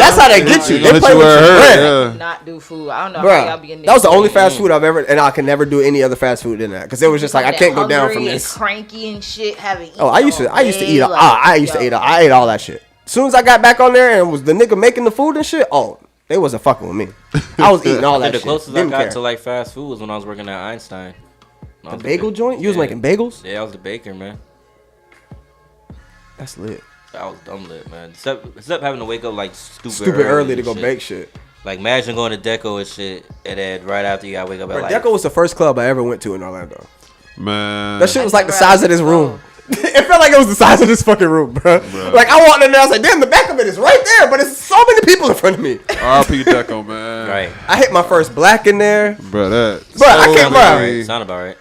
Speaker 1: get you. They play with your bread.
Speaker 3: I cannot do food. I don't know
Speaker 1: Bruh,
Speaker 3: how y'all be in there.
Speaker 1: That was the only fast food I've ever, and I can never do any other fast food than that, because it was just I can't go down from this.
Speaker 3: Cranky and shit.
Speaker 1: I used to eat. I ate all that shit. As soon as I got back on there and it was the nigga making the food and shit, they wasn't fucking with me. I was eating all that shit.
Speaker 2: The closest I got to fast food was when I was working at Einstein.
Speaker 1: The bagel joint? You was making bagels?
Speaker 2: Yeah, I was the baker, man.
Speaker 1: That's lit.
Speaker 2: I was dumb lit, man. Except having to wake up
Speaker 1: stupid early to go bake shit.
Speaker 2: Imagine going to Deco and shit, and then right after you gotta wake up at
Speaker 1: Deco was the first club I ever went to in Orlando.
Speaker 4: Man,
Speaker 1: that shit was the size of this room. It felt like it was the size of this fucking room, bro. I walked in there, I was like, damn, the back of it is right there, but it's so many people in front of me.
Speaker 4: R.I.P. Deco, man.
Speaker 2: Right.
Speaker 1: I hit my first black in there.
Speaker 4: Bro,
Speaker 1: I can't, bro.
Speaker 2: Sound about right.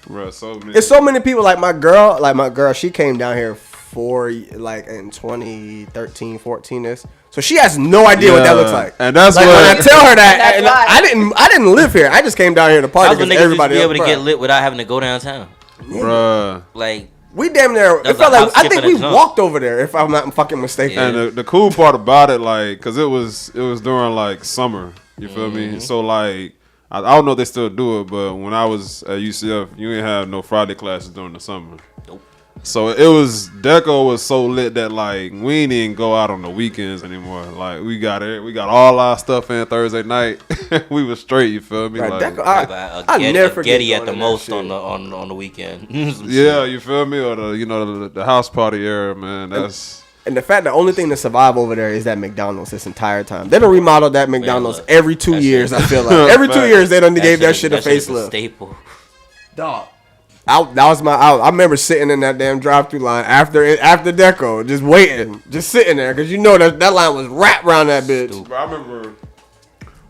Speaker 4: Bro, so many.
Speaker 1: It's so many people. My girl, she came down here in 2013, 14 so she has no idea what that looks like.
Speaker 4: And that's
Speaker 1: when I tell her that I didn't live here. I just came down here to party because everybody
Speaker 2: else be able to get lit without having to go downtown.
Speaker 4: Bruh.
Speaker 1: We damn near. It felt I think we walked over there, if I'm not fucking mistaken.
Speaker 4: Yeah. And the cool part about it, because it was during summer. You feel me? So I don't know if they still do it, but when I was at UCF, you didn't have no Friday classes during the summer.
Speaker 2: Nope.
Speaker 4: So Deco was so lit that we didn't go out on the weekends anymore. We got all our stuff in Thursday night. We was straight. You feel me?
Speaker 1: Right, Deco, I never forget
Speaker 2: Getty at the most on the weekend.
Speaker 4: Yeah, you feel me? Or the house party era, man. That's.
Speaker 1: And the fact the only thing to survive over there is that McDonald's this entire time. They don't remodel that McDonald's every 2 years. I feel like every 2 years they done gave that shit a facelift.
Speaker 2: Staple.
Speaker 1: Dog. That was I remember sitting in that damn drive-through line after Deco, just waiting, just sitting there, because that line was wrapped around that bitch.
Speaker 4: Bro, I remember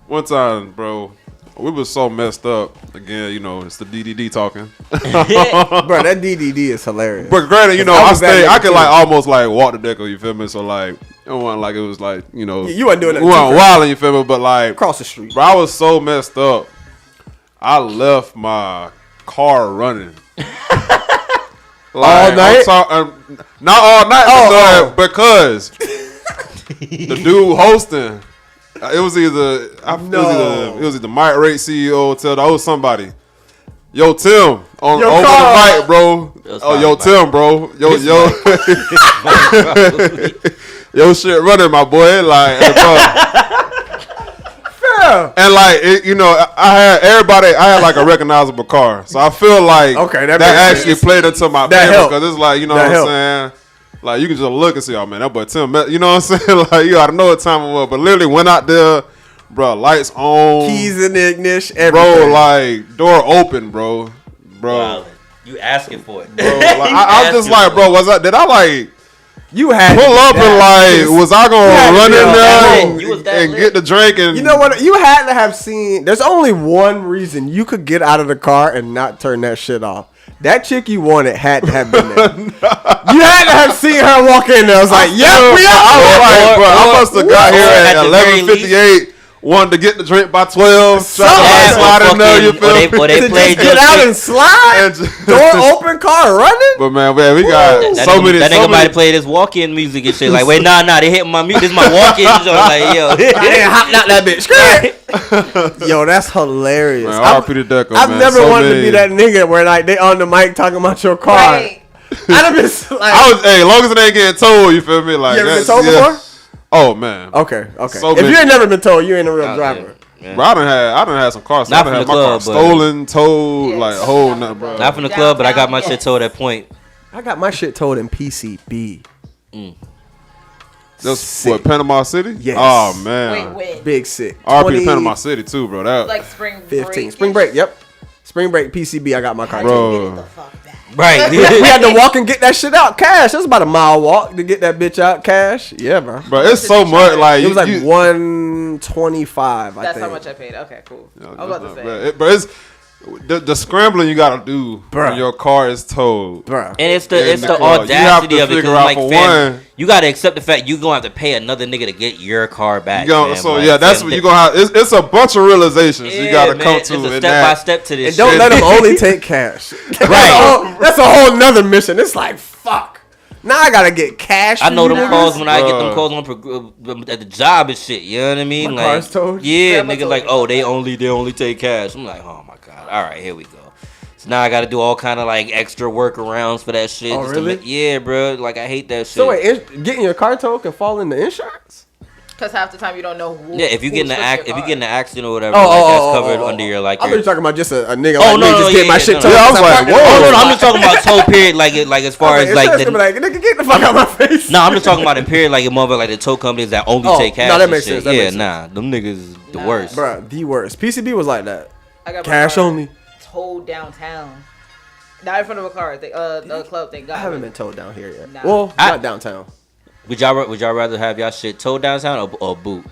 Speaker 4: one time, bro, we was so messed up. Again, it's the DDD talking.
Speaker 1: Bro, that DDD is hilarious.
Speaker 4: But granted, I could almost walk the Deco. You feel me? So it wasn't it was
Speaker 1: you weren't doing that.
Speaker 4: We weren't wilding. You feel me? But
Speaker 1: across the street.
Speaker 4: Bro, I was so messed up. I left my car running.
Speaker 1: All night?
Speaker 4: Not all night, because the dude hosting, it was either Mike Rate CEO, it was somebody. Yo, Tim, over the mic, bro. Tim, bro. Yo. Yo, shit running, my boy. Like, hey, bro.
Speaker 1: Fair.
Speaker 4: And like, I had like a recognizable car, so I feel like that actually played into my favor because it's like, you know what I'm saying. Like, you can just look and see, oh man, that boy Tim, you know what I'm saying? Like, you gotta know what time it was. But literally went out there, bro, lights on,
Speaker 1: keys in the ignition, everything.
Speaker 4: Bro, like door open, bro.
Speaker 2: Wow. You asking for it,
Speaker 4: bro? Like, I was just like, bro, did I like?
Speaker 1: You had
Speaker 4: pull up and like, was I gonna run in there and get the drink? And
Speaker 1: you know what? You had to have seen. There's only one reason you could get out of the car and not turn that shit off. That chick you wanted had to have been there. You had to have seen her walk in there. I was like, yep, we are.
Speaker 4: I was like, bro, I must have got here at 11:58. Wanted to get the drink by 12. Slide in there, you feel me?
Speaker 2: They played
Speaker 1: get out and slide. Door open, car running.
Speaker 4: But man, we got so many.
Speaker 2: That nigga might have played his walk-in music and shit. Like, wait, nah, they hit my music. This is my walk-in. Like, yo,
Speaker 1: I didn't hop out that bitch. Yo, that's hilarious.
Speaker 4: Man, I've
Speaker 1: never wanted to be that nigga where like they on the mic talking about your car.
Speaker 3: Right.
Speaker 1: I'd have been like,
Speaker 4: as long as it ain't getting told, you feel me? Like,
Speaker 1: you ever been told before?
Speaker 4: Oh man.
Speaker 1: Okay.
Speaker 4: So
Speaker 1: if you ain't never been told, you ain't a real driver.
Speaker 4: Yeah. Bro, I done had some cars.
Speaker 2: Not
Speaker 4: I done
Speaker 2: from
Speaker 4: had
Speaker 2: the
Speaker 4: my
Speaker 2: club,
Speaker 4: car stolen, towed, like a whole nut, bro.
Speaker 2: Not from the club, but I got my shit towed at Point.
Speaker 1: I got my shit towed in PCB.
Speaker 4: That's what, Panama City?
Speaker 1: Yes.
Speaker 4: Oh man.
Speaker 3: Wait.
Speaker 1: Big sick.
Speaker 4: RP to Panama City too, bro. That
Speaker 3: like spring
Speaker 1: 15. Spring break. Yep. Spring break PCB. I got my car.
Speaker 4: Bro.
Speaker 2: Right.
Speaker 1: we had to walk and get that shit out cash. It was about a mile walk to get that bitch out cash. Yeah, bro.
Speaker 4: Bro, it's so much. Like,
Speaker 1: it was like $125. I think
Speaker 3: that's how much I paid. Okay, cool. I was about to say.
Speaker 4: But it's the scrambling you gotta do when your car is towed,
Speaker 1: bro.
Speaker 2: And it's the audacity of it. Because like, fam, you gotta accept the fact you gonna have to pay another nigga to get your car back.
Speaker 4: That's what you gonna have. It's a bunch of realizations you gotta come to.
Speaker 2: It's a step by step to this.
Speaker 1: And don't let them only take cash.
Speaker 2: Right.
Speaker 1: That's a whole nother mission. It's like fuck. Now I gotta get cash.
Speaker 2: I know them calls when I get them calls on at the job and shit. You know what I mean?
Speaker 1: My
Speaker 2: like,
Speaker 1: car's towed.
Speaker 2: Yeah, nigga, like, oh, they only take cash. I'm like, oh my god. All right, here we go. So now I got to do all kind of like extra workarounds for that shit.
Speaker 1: Oh, really?
Speaker 2: Yeah, bro. Like, I hate that shit.
Speaker 1: So wait, getting your car towed can fall into insurance?
Speaker 3: Because half the time you don't know who.
Speaker 2: Yeah, if you get in an accident or whatever, that's covered under your like.
Speaker 1: I thought you talking about just a nigga.
Speaker 2: Oh
Speaker 1: like me just getting my shit towed.
Speaker 4: I was like, whoa.
Speaker 2: No, I'm just talking about tow period, like as far as like
Speaker 1: the nigga get the fuck out of my face.
Speaker 2: No, I'm just talking about in period like a mother like the tow companies that only take cash.
Speaker 1: No, that makes sense.
Speaker 2: Yeah, them niggas the worst.
Speaker 1: Bro, the worst. PCB was like that.
Speaker 3: I got
Speaker 1: cash only.
Speaker 3: Towed downtown. Not in front of a car. The club thing.
Speaker 1: I haven't been towed down here yet.
Speaker 3: Nah.
Speaker 1: Well, not downtown.
Speaker 2: Would y'all rather have y'all shit towed downtown or boot?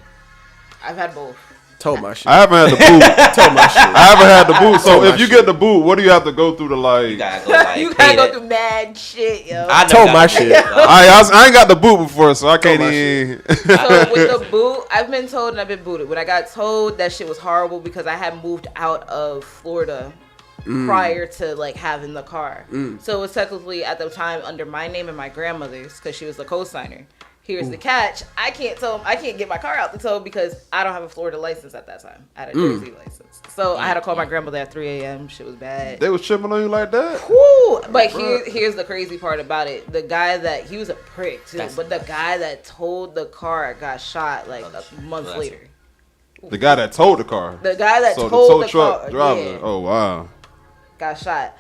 Speaker 3: I've had both.
Speaker 1: Towed my shit.
Speaker 4: I haven't had the boot.
Speaker 1: Towed my shit.
Speaker 4: I haven't had the boot. So if you get the boot, what do you have to go through to like?
Speaker 2: You gotta
Speaker 3: go through mad shit, yo.
Speaker 1: I towed my shit.
Speaker 4: I ain't got the boot before, so I can't even.
Speaker 3: So with the boot, I've been towed and I've been booted. When I got towed, that shit was horrible because I had moved out of Florida prior to like having the car. So it was technically at the time under my name and my grandmother's because she was the co-signer. Here's the catch: I can't get my car out the tow because I don't have a Florida license at that time. I had a Jersey license, so I had to call my grandmother at 3 a.m. Shit was bad.
Speaker 4: They was tripping on you like that.
Speaker 3: Woo! But here's the crazy part about it: the guy he was a prick too, but the guy that towed the car got shot like a month later.
Speaker 4: The guy that towed the car.
Speaker 3: The guy that towed
Speaker 4: the
Speaker 3: the
Speaker 4: truck
Speaker 3: car.
Speaker 4: driver.
Speaker 3: Yeah.
Speaker 4: Oh wow.
Speaker 3: Got shot.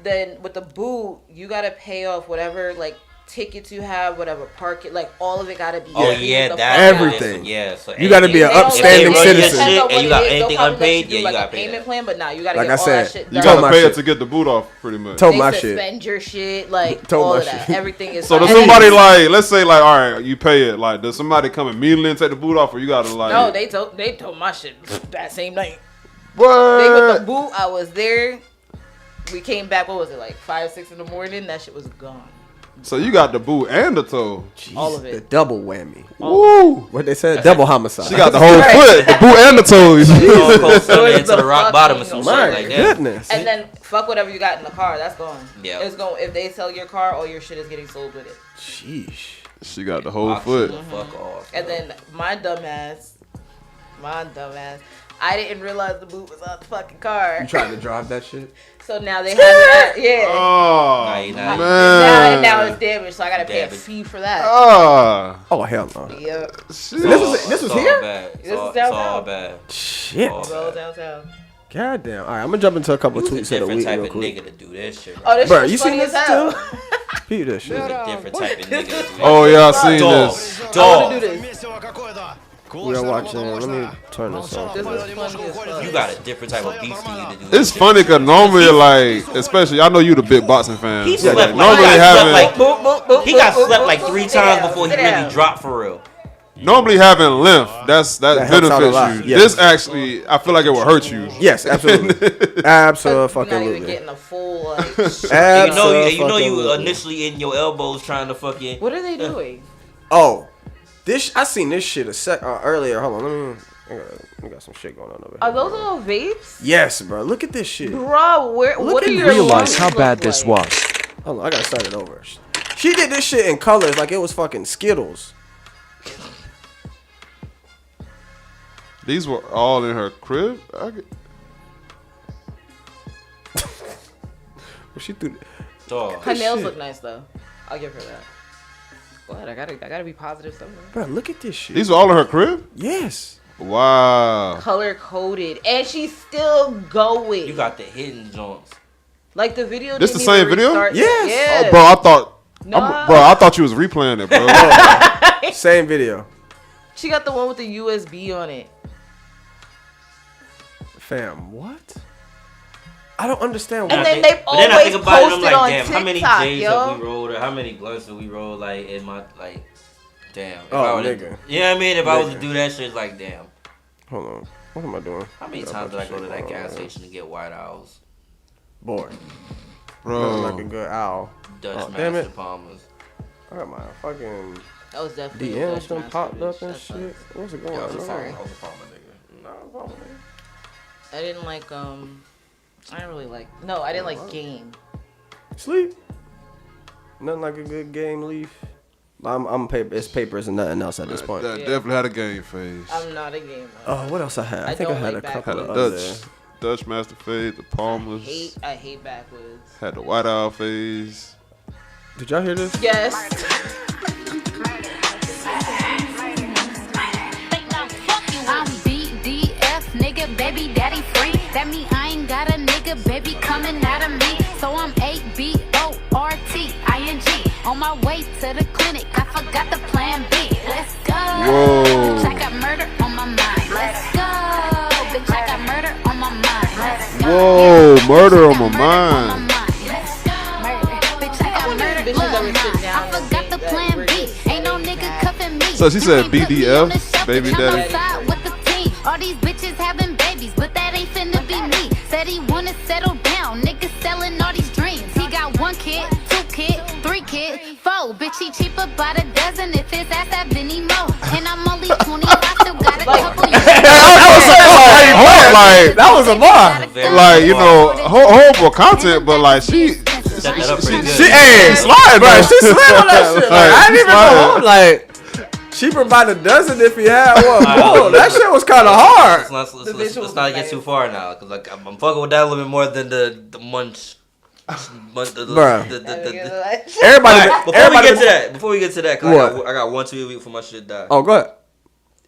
Speaker 3: Then with the boot, you gotta pay off whatever like tickets you have, whatever parking, like all of it gotta be.
Speaker 2: Oh yeah, that's
Speaker 1: everything.
Speaker 2: Yeah, so
Speaker 1: you gotta be an upstanding citizen.
Speaker 2: And you got anything unpaid, yeah, you
Speaker 3: like
Speaker 2: gotta
Speaker 3: a
Speaker 2: pay
Speaker 3: payment
Speaker 2: that.
Speaker 3: plan, but now you gotta
Speaker 1: like
Speaker 3: get
Speaker 1: I
Speaker 3: all
Speaker 1: said,
Speaker 3: that shit done.
Speaker 4: You gotta pay it to get the boot off, pretty much.
Speaker 1: Told
Speaker 3: they
Speaker 1: my shit.
Speaker 3: suspend your shit, like
Speaker 1: Told
Speaker 3: all
Speaker 1: my
Speaker 3: of that.
Speaker 1: shit.
Speaker 3: Everything is.
Speaker 4: So does somebody like, let's say like, all right, you pay it. Like, does somebody come immediately and take the boot off, or you gotta like?
Speaker 3: No, they told my shit that same night.
Speaker 4: What?
Speaker 3: They with the boot. I was there. We came back. What was it like 5, 6 in the morning? That shit was gone.
Speaker 4: So you got the boot and the toe.
Speaker 1: Jeez,
Speaker 3: all of it.
Speaker 1: The double whammy.
Speaker 4: Woo!
Speaker 1: What they said? Double homicide.
Speaker 4: She got the whole foot, the boot and the toes.
Speaker 2: Into the rock bottom or some shit like that.
Speaker 1: Goodness.
Speaker 3: And then fuck whatever you got in the car. That's gone.
Speaker 2: Yeah.
Speaker 3: It's going. If they sell your car, all your shit is getting sold with it.
Speaker 1: Sheesh.
Speaker 4: She got the whole foot.
Speaker 2: Fuck off.
Speaker 3: And then my dumbass. I didn't realize the boot was on the fucking car.
Speaker 1: You tried to drive that shit?
Speaker 3: So now they have that. Yeah.
Speaker 4: Oh,
Speaker 2: man.
Speaker 3: Now it's damaged, so I gotta pay a fee for that.
Speaker 4: Oh,
Speaker 1: hell no.
Speaker 3: Yep.
Speaker 1: This was here?
Speaker 2: Bad.
Speaker 3: This is downtown.
Speaker 2: It's all bad.
Speaker 1: Shit.
Speaker 2: All
Speaker 3: Roll
Speaker 2: bad.
Speaker 3: downtown.
Speaker 1: God damn. All right, I'm gonna jump into a couple tweets of the week
Speaker 2: Different
Speaker 1: real
Speaker 2: type of
Speaker 1: quick.
Speaker 2: nigga to do this shit.
Speaker 3: Oh, this
Speaker 1: Bro,
Speaker 3: shit
Speaker 1: you
Speaker 3: was
Speaker 1: seen
Speaker 3: funny
Speaker 1: this
Speaker 3: as hell.
Speaker 1: too? Peep this shit.
Speaker 2: It's a different type of nigga to do this.
Speaker 4: Oh yeah, I seen
Speaker 2: Dog.
Speaker 4: this.
Speaker 3: I
Speaker 2: Dog.
Speaker 3: wanna do this.
Speaker 1: We are watching. Let me turn this off.
Speaker 3: This is funny as fuck.
Speaker 2: You got a different type of beast in you to do this.
Speaker 4: It's funny because normally, like, especially I know you the big boxing fan.
Speaker 2: He
Speaker 4: So,
Speaker 2: slept
Speaker 4: normally
Speaker 2: he got slept like 3 times before he really dropped for real.
Speaker 4: Normally having length, that
Speaker 1: helps out a lot,
Speaker 4: benefits you.
Speaker 1: yes.
Speaker 4: This actually, I feel like it will hurt you.
Speaker 1: Yes, absolutely.
Speaker 3: You're
Speaker 1: Absolutely.
Speaker 3: not even getting a full like.
Speaker 2: And you know you initially in your elbows trying to fucking.
Speaker 3: What are they doing?
Speaker 1: Oh, I seen this shit earlier. Hold on, I got some shit going on over here.
Speaker 3: Are those all vapes?
Speaker 1: Yes, bro. Look at this shit.
Speaker 3: Bro, what are your
Speaker 9: Realize how
Speaker 3: lungs
Speaker 9: bad
Speaker 3: look
Speaker 9: this
Speaker 3: like?
Speaker 9: was.
Speaker 1: Hold on, I gotta start it over. She did this shit in colors like it was fucking Skittles.
Speaker 4: These were all in her crib.
Speaker 1: She threw.
Speaker 2: Dog.
Speaker 3: Her nails
Speaker 1: shit.
Speaker 3: look nice though. I'll give her that. What? I gotta be positive somewhere.
Speaker 1: Bro, look at this shit.
Speaker 4: These were all in her crib.
Speaker 1: Yes.
Speaker 4: Wow.
Speaker 3: Color coded, and she's still going.
Speaker 2: You got the hidden joints.
Speaker 3: Like the video.
Speaker 4: This the
Speaker 3: didn't
Speaker 4: same
Speaker 3: even
Speaker 4: video?
Speaker 3: restart yet.
Speaker 1: Yes.
Speaker 3: Yeah.
Speaker 4: Oh, bro, I thought.
Speaker 3: No.
Speaker 4: I thought you was replaying it, bro.
Speaker 1: Same video.
Speaker 3: She got the one with the USB on it.
Speaker 1: Fam, what? I don't understand.
Speaker 3: And
Speaker 1: Why.
Speaker 3: then they
Speaker 2: But then I
Speaker 3: always
Speaker 2: think about it, I'm
Speaker 3: posted
Speaker 2: like,
Speaker 3: on
Speaker 2: damn, how many
Speaker 3: TikTok,
Speaker 2: J's
Speaker 3: yo.
Speaker 2: have we rolled, or how many blunts have we rolled, like, in my, like, damn. If
Speaker 1: Oh,
Speaker 2: I were
Speaker 1: nigga.
Speaker 2: to, you know what I mean? If I was to
Speaker 1: Nigga.
Speaker 2: do that shit, it's like, damn.
Speaker 1: Hold on. What am I doing?
Speaker 2: How many
Speaker 1: Got a
Speaker 2: times did I
Speaker 1: bunch
Speaker 2: go
Speaker 1: of
Speaker 2: to
Speaker 1: shit
Speaker 2: that
Speaker 1: going
Speaker 2: gas
Speaker 1: on.
Speaker 2: station to get White Owls?
Speaker 1: Boy.
Speaker 4: Bro.
Speaker 1: Like a good owl.
Speaker 2: Dutch
Speaker 1: Oh, damn
Speaker 2: Master
Speaker 1: it.
Speaker 2: Palmers.
Speaker 1: I got my fucking
Speaker 3: That was definitely a
Speaker 1: DMs
Speaker 3: Dutch
Speaker 1: done
Speaker 3: Master,
Speaker 1: popped
Speaker 3: bitch.
Speaker 1: up and
Speaker 3: That's
Speaker 1: shit.
Speaker 3: fine.
Speaker 1: What's it going
Speaker 2: Yo,
Speaker 1: on?
Speaker 2: I'm
Speaker 3: sorry.
Speaker 2: I was a Palmer nigga.
Speaker 1: Nah, Palmer, nigga.
Speaker 3: I didn't like I didn't really like. No, I didn't like game.
Speaker 1: Sleep. Nothing like a good game leaf. I'm paper. It's papers and nothing else at this point.
Speaker 4: That
Speaker 3: Yeah.
Speaker 4: definitely had a game phase.
Speaker 3: I'm not a gamer.
Speaker 1: Oh, what else I had? I
Speaker 3: I
Speaker 1: think I
Speaker 3: don't
Speaker 1: had
Speaker 3: like
Speaker 1: a couple
Speaker 4: Had
Speaker 1: of
Speaker 4: a
Speaker 1: other.
Speaker 4: Dutch Master phase, the Palmers.
Speaker 3: I hate backwoods.
Speaker 4: Had the White Owl phase.
Speaker 1: Did y'all hear this?
Speaker 3: Yes.
Speaker 10: I'm BDF, nigga, baby daddy free. That mean I ain't got a nigga, baby coming out of me. So I'm ABORTING. On my way to the clinic, I forgot the plan B. Let's go.
Speaker 4: Whoa.
Speaker 10: Bitch, I got murder on my mind. Let's go. Bitch, I got murder on my mind. Let's go.
Speaker 4: Whoa, murder on my mind.
Speaker 10: Let's go. Bitch, I got murder
Speaker 3: bitches
Speaker 10: on my
Speaker 3: ever sit
Speaker 10: mind.
Speaker 3: down
Speaker 10: I
Speaker 3: and
Speaker 10: forgot
Speaker 3: think
Speaker 10: the
Speaker 3: that
Speaker 10: plan
Speaker 3: we're
Speaker 10: B.
Speaker 3: just
Speaker 10: Ain't no nigga cuffing me.
Speaker 4: So she
Speaker 10: You
Speaker 4: said
Speaker 10: can't put me on the
Speaker 4: BDF,
Speaker 10: shelf,
Speaker 4: baby
Speaker 10: bitch, I'm
Speaker 4: daddy.
Speaker 10: outside with the team. All these bitches having babies, but that ain't finna be me. Said he wanna settle down, niggas selling all these dreams. He got 1 kid, 2 kid, 3 kid, 4. Bitch, he cheaper by the dozen if his ass have any more. And I'm only 20, I still got a couple years.
Speaker 1: That was a bar.
Speaker 4: Like, you know, horrible content, but like she
Speaker 2: Set that up pretty good.
Speaker 1: She slide, bro. She slid on that shit. Like, I didn't even know. I'm like, cheaper by the dozen if he had one. Whoa, that shit was kind of hard.
Speaker 2: Let's not get too far now, because like, I'm fucking with that a little bit more than the munch.
Speaker 1: Bruh.
Speaker 2: Everybody,
Speaker 1: Everybody.
Speaker 2: before we get to that, cause
Speaker 1: What?
Speaker 2: I got 1 2 weeks before my shit die.
Speaker 1: Oh, go ahead.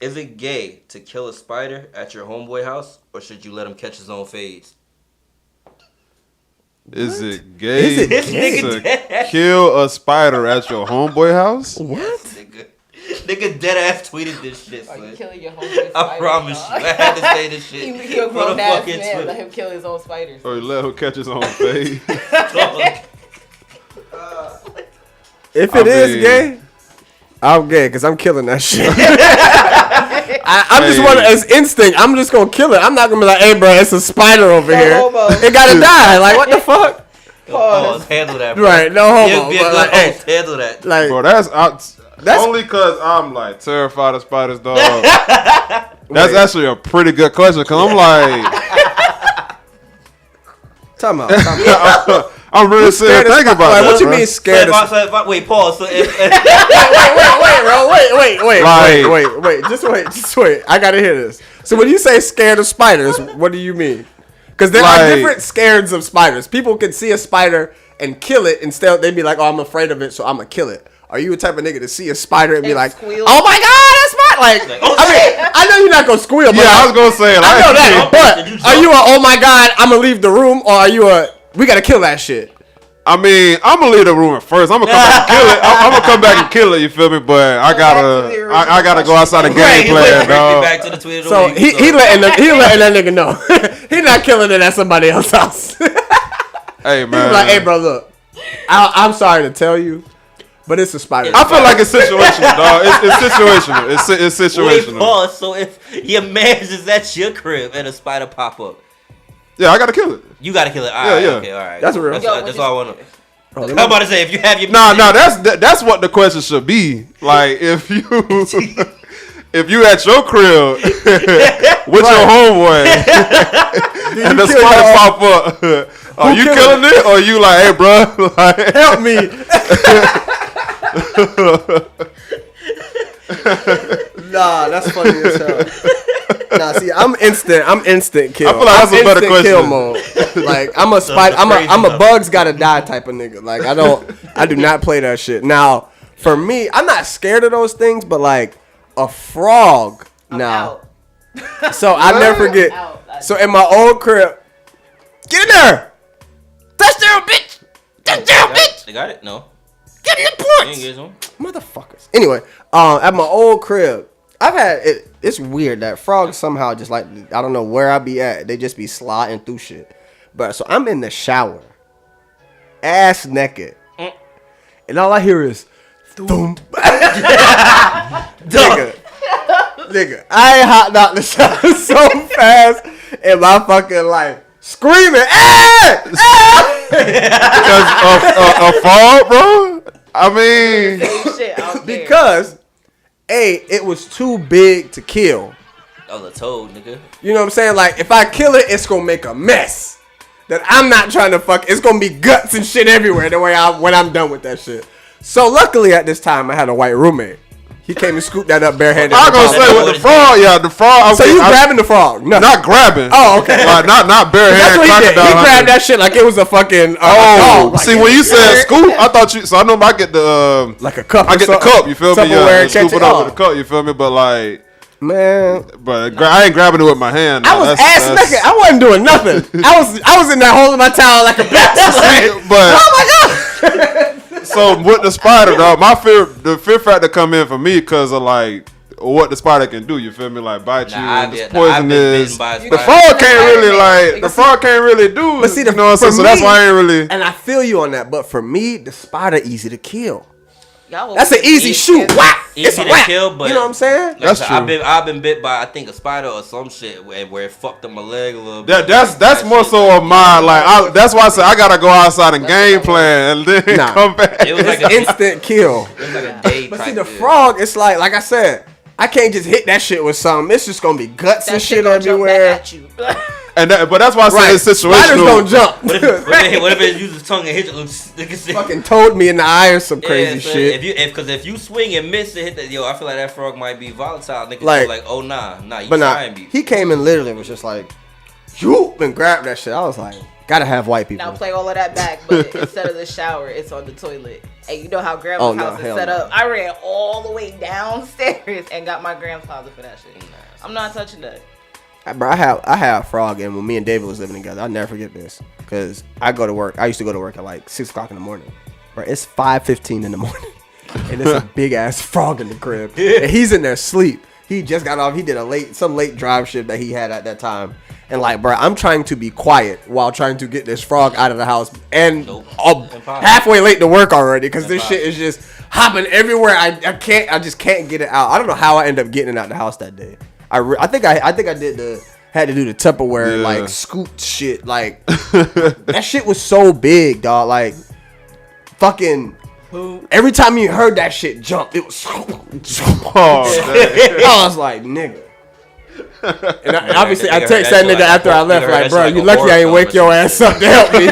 Speaker 2: Is it gay to kill a spider at your homeboy house, or should you let him catch his own fades?
Speaker 4: is it gay
Speaker 1: Is it
Speaker 4: to kill a spider at your homeboy house?
Speaker 1: What?
Speaker 2: Nigga dead ass tweeted this shit,
Speaker 3: Are you
Speaker 2: son.
Speaker 3: killing your homeboy
Speaker 2: I promise you, I had to say this shit.
Speaker 3: He a
Speaker 2: for
Speaker 3: grown
Speaker 2: the
Speaker 3: ass
Speaker 2: fucking
Speaker 3: man. Let
Speaker 2: Twitter.
Speaker 3: him kill his own spiders.
Speaker 4: Or let him catch his own face?
Speaker 1: If it is
Speaker 4: mean-
Speaker 1: gay, I'm gay because I'm killing that shit. I'm just one. It's instinct. I'm just gonna kill it. I'm not gonna be like, hey, bro, it's a spider over here.
Speaker 3: homo.
Speaker 1: It gotta die. Like, what the fuck?
Speaker 2: Pause. Handle that, bro.
Speaker 1: Right? No homo.
Speaker 2: Be a
Speaker 1: but
Speaker 2: good
Speaker 1: like, hey,
Speaker 2: host. Handle that.
Speaker 1: like,
Speaker 4: Bro, that's only because I'm like terrified of spiders, dog. That's actually a pretty good question because I'm like,
Speaker 1: time out.
Speaker 4: I'm really sitting thinking about
Speaker 1: Like,
Speaker 4: that.
Speaker 1: what you
Speaker 4: bro.
Speaker 1: mean scared?
Speaker 2: Wait, pause. So if
Speaker 1: Wait, bro.
Speaker 4: Like-
Speaker 1: Wait. Just wait. I gotta hear this. So when you say scared of spiders, what do you mean? Because there are different scares of spiders. People can see a spider and kill it, and still they'd be like, "Oh, I'm afraid of it, so I'm gonna kill it." Are you a type of nigga to see a spider and be like, squeal. "Oh my god, that's spider!" Like, I mean, I know you're not gonna squeal. But
Speaker 4: yeah, I was gonna say it.
Speaker 1: I know that. But are you a "Oh my god, I'm gonna leave the room," or are you a "We gotta kill that shit"?
Speaker 4: I mean, I'm gonna leave the room at first. I'm gonna come back and kill it. I'm gonna come back and kill it. You feel me? But I gotta go outside and game plan, dog.
Speaker 1: So he letting that nigga know he not killing it at somebody else's house.
Speaker 4: Hey man,
Speaker 1: he like, hey bro, look, I'm sorry to tell you, but it's a spider.
Speaker 4: I feel like it's situational, dog. It's situational. It's situational.
Speaker 2: Wait, pause. So if your man's is at your crib and a spider pop up.
Speaker 4: Yeah, I gotta kill it.
Speaker 2: You gotta kill it. All right, okay, all right.
Speaker 1: That's real.
Speaker 2: That's all I want to. I'm about to say if you have your
Speaker 4: that's what the question should be. Like if you at your crib with your homeboy and the spider pop up, are you killing it or you like, hey bro, like
Speaker 1: help me? Nah, that's funny as hell. Nah, see, I'm instant kill.
Speaker 4: I feel like that's a better question.
Speaker 1: Kill mode. Like I'm a spider. I'm a bugs gotta die type of nigga. Like I do not play that shit. Now, for me, I'm not scared of those things, but like a frog. Now, so I never forget. So in my old crib, get in there, touchdown, bitch, touchdown, bitch.
Speaker 2: They got it. No.
Speaker 1: Get in the points, motherfuckers. Anyway, at my old crib, I've had it. It's weird that frogs somehow just like, I don't know where I be at. They just be sliding through shit. But so I'm in the shower, ass naked, and all I hear is thump. Nigga, I ain't hopped out the shower so fast in my fucking life, screaming,
Speaker 4: because a frog, bro. I mean,
Speaker 1: because it was too big to kill.
Speaker 2: Oh, the toad, nigga.
Speaker 1: You know what I'm saying? Like, if I kill it, it's gonna make a mess that I'm not trying to fuck. It's gonna be guts and shit everywhere. When I'm done with that shit. So luckily at this time I had a white roommate. He came and scooped that up barehanded.
Speaker 4: I was gonna say with the frog, the frog.
Speaker 1: So you grabbing the frog? No.
Speaker 4: Not grabbing.
Speaker 1: Oh, okay.
Speaker 4: Like, not barehanded.
Speaker 1: He grabbed that shit like it was a fucking.
Speaker 4: Dog. See, when you said scoop, I thought you. So I know I get the
Speaker 1: like a cup.
Speaker 4: I get the cup. You feel me?
Speaker 1: Yeah,
Speaker 4: scoop it up with the cup. You feel me? But like.
Speaker 1: Man,
Speaker 4: but I ain't grabbing it with my hand.
Speaker 1: I was ass naked. I wasn't doing nothing. I was in there holding my towel like a bitch.
Speaker 4: But
Speaker 1: oh my god.
Speaker 4: So with the spider, dog, the fear factor come in for me because of like what the spider can do. You feel me? Like bite you, it's poisonous. The frog can't really do.
Speaker 1: But see,
Speaker 4: you know what I'm saying? So that's why I ain't really.
Speaker 1: And I feel you on that. But for me, the spider easy to kill. That's an easy shoot. Whack. It's a whack.
Speaker 2: Kill, but
Speaker 1: you know what I'm saying?
Speaker 2: That's true. I've been bit by I think a spider or some shit where it fucked up my leg a little bit.
Speaker 4: That's more so of mine. Like that's why I said I gotta go outside and game plan and then come back.
Speaker 2: It was like
Speaker 1: an instant kill.
Speaker 2: It was like a day.
Speaker 1: But see, the frog, it's like I said, I can't just hit that shit with something. It's just gonna be guts and shit everywhere.
Speaker 4: But that's why I said it's situational.
Speaker 1: Spiders don't jump.
Speaker 2: What if it uses its tongue and hit you?
Speaker 1: Fucking told me in the eye or some crazy shit.
Speaker 2: If you swing and miss and hit that, I feel like that frog might be volatile. Niggas like, oh nah, you trying me.
Speaker 1: He came in literally was just like, whoop, and grabbed that shit. I was like, gotta have white people.
Speaker 3: Now play all of that back, but instead of the shower, it's on the toilet. And you know how grandma's house is set up. I ran all the way downstairs and got my grandfather for that shit. I'm not touching that.
Speaker 1: Bro, I have a frog, and when me and David was living together, I'll never forget this. Because I go to work. I used to go to work at like 6 o'clock in the morning. Bro, it's 5:15 in the morning. And it's a big-ass frog in the crib. And he's in there asleep. He just got off. He did some late drive shift that he had at that time. And like, bro, I'm trying to be quiet while trying to get this frog out of the house. And halfway late to work already. Because this shit is just hopping everywhere. I just can't get it out. I don't know how I ended up getting it out the house that day. I think I had to do the Tupperware like scoop shit. Like that shit was so big, dog. Like fucking every time you heard that shit jump, it was. I was like, nigga. And obviously, I text that nigga after I left, like, bro, you lucky I ain't wake your ass up to help me.